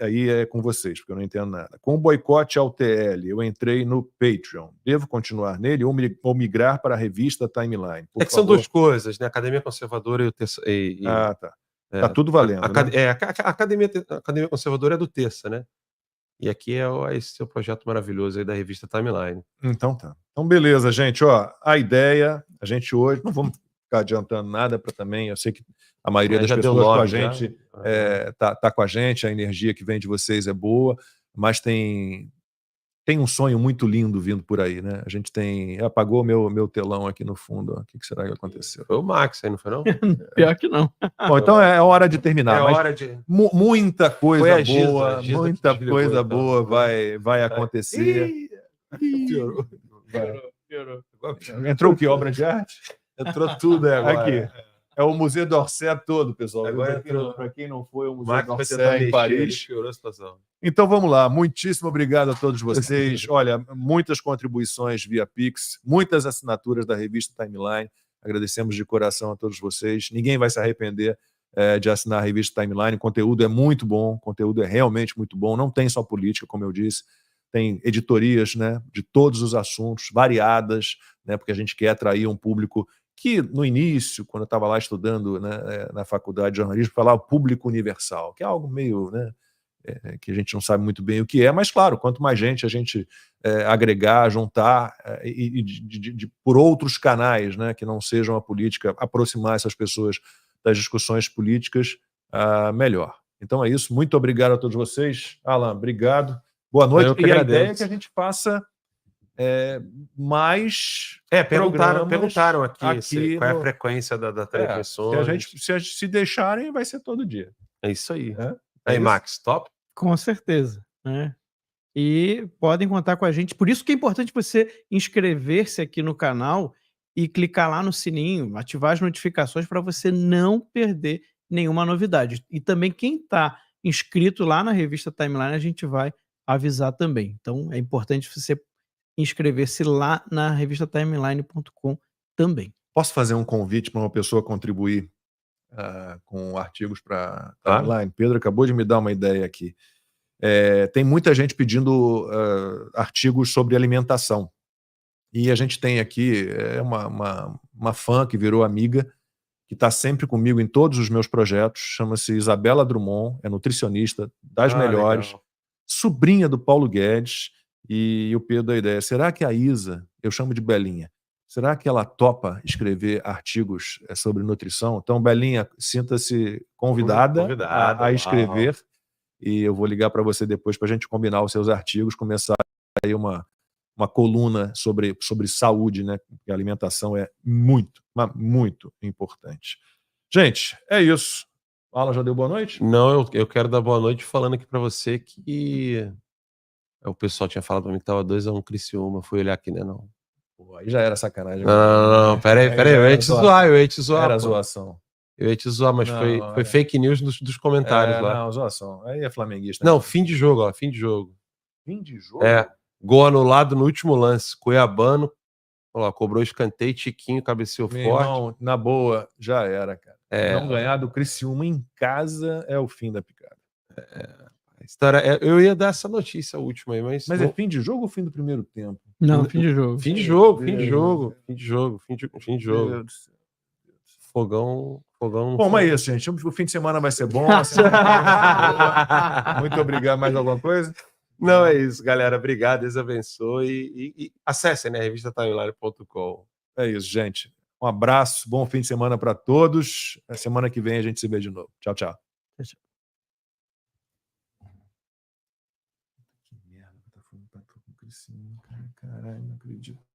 Aí é com vocês, porque eu não entendo nada. Com o boicote ao TL, eu entrei no Patreon. Devo continuar nele ou migrar para a revista Timeline? Que são duas coisas, né? A Academia Conservadora e o Terça. Tá. Tá tudo valendo. Né? A Academia Conservadora é do Terça, né? E aqui é esse seu projeto maravilhoso aí da revista Timeline. Então tá. Então beleza, gente. Ó, a ideia, a gente hoje, não vamos ficar adiantando nada para também, eu sei que a maioria das pessoas com a gente tá com a gente, a energia que vem de vocês é boa, mas tem um sonho muito lindo vindo por aí, né? A gente apagou meu telão aqui no fundo, ó. O que será que aconteceu? Foi o Max aí, não foi não? Pior que não. Bom, então é hora de terminar. Muita coisa boa vai acontecer. Piorou. Entrou o que? Obra de arte? Entrou tudo agora. Aqui. É o Museu d'Orsay todo, pessoal. Agora para quem não foi, o Museu Max d'Orsay em Paris. Piorou a situação. Então vamos lá. Muitíssimo obrigado a todos vocês. Olha, muitas contribuições via Pix, muitas assinaturas da revista Timeline. Agradecemos de coração a todos vocês. Ninguém vai se arrepender de assinar a revista Timeline. O conteúdo é muito bom, o conteúdo é realmente muito bom. Não tem só política, como eu disse. Tem editorias, né, de todos os assuntos, variadas, né, porque a gente quer atrair um público que, no início, quando eu estava lá estudando, né, na faculdade de jornalismo, falava público universal, que é algo meio, né, que a gente não sabe muito bem o que é, mas, claro, quanto mais gente a gente agregar, juntar, por outros canais, né, que não sejam a política, aproximar essas pessoas das discussões políticas, melhor. Então é isso. Muito obrigado a todos vocês. Alan, obrigado. Boa noite. E a ideia é que a gente faça mais perguntaram aqui qual é a frequência da transmissão. Se deixarem, vai ser todo dia. É isso aí. Aí, Max, top? Com certeza. Né? E podem contar com a gente. Por isso que é importante você inscrever-se aqui no canal e clicar lá no sininho, ativar as notificações para você não perder nenhuma novidade. E também quem está inscrito lá na revista Timeline, a gente vai avisar também. Então é importante você inscrever-se lá na revista timeline.com também. Posso fazer um convite para uma pessoa contribuir com artigos para Timeline? Pedro acabou de me dar uma ideia aqui. Tem muita gente pedindo artigos sobre alimentação. E a gente tem aqui uma fã que virou amiga, que está sempre comigo em todos os meus projetos, chama-se Isabela Drummond, é nutricionista das melhores, legal. Sobrinha do Paulo Guedes, e o Pedro da ideia, será que a Isa, eu chamo de Belinha, será que ela topa escrever artigos sobre nutrição? Então, Belinha, sinta-se convidada a escrever, e eu vou ligar para você depois para a gente combinar os seus artigos, começar aí uma coluna sobre saúde, né? Porque a alimentação é muito, mas muito importante. Gente, é isso. Alan, já deu boa noite? Não, eu quero dar boa noite falando aqui para você que o pessoal tinha falado para mim que estava 2-1 Criciúma. Fui olhar aqui, né? Não. Pô, aí já era sacanagem. Não, peraí. Eu ia te zoar. Era zoação. Eu ia te zoar, mas foi fake news dos comentários lá. Não, zoação. Aí é flamenguista. Não, fim de jogo, ó. Fim de jogo. Fim de jogo? Gol anulado no último lance. Cuiabano, cobrou escanteio, Tiquinho cabeceou forte. Irmão, na boa, já era, cara. Não ganhar do Criciúma em casa é o fim da picada. Eu ia dar essa notícia última aí, mas... Mas é fim de jogo ou fim do primeiro tempo? Não, fim de jogo. Fim de jogo. Fogão. Bom, mas é isso, gente. O fim de semana vai ser bom. Muito obrigado. Mais alguma coisa? Não, é isso, galera. Obrigado, Deus abençoe. E acessem, né? Revistatimeline.com. É isso, gente. Um abraço, bom fim de semana para todos. Na semana que vem a gente se vê de novo. Tchau, tchau. Que merda, tá falando pra tu com Cricinho, cara. Caralho, não acredito.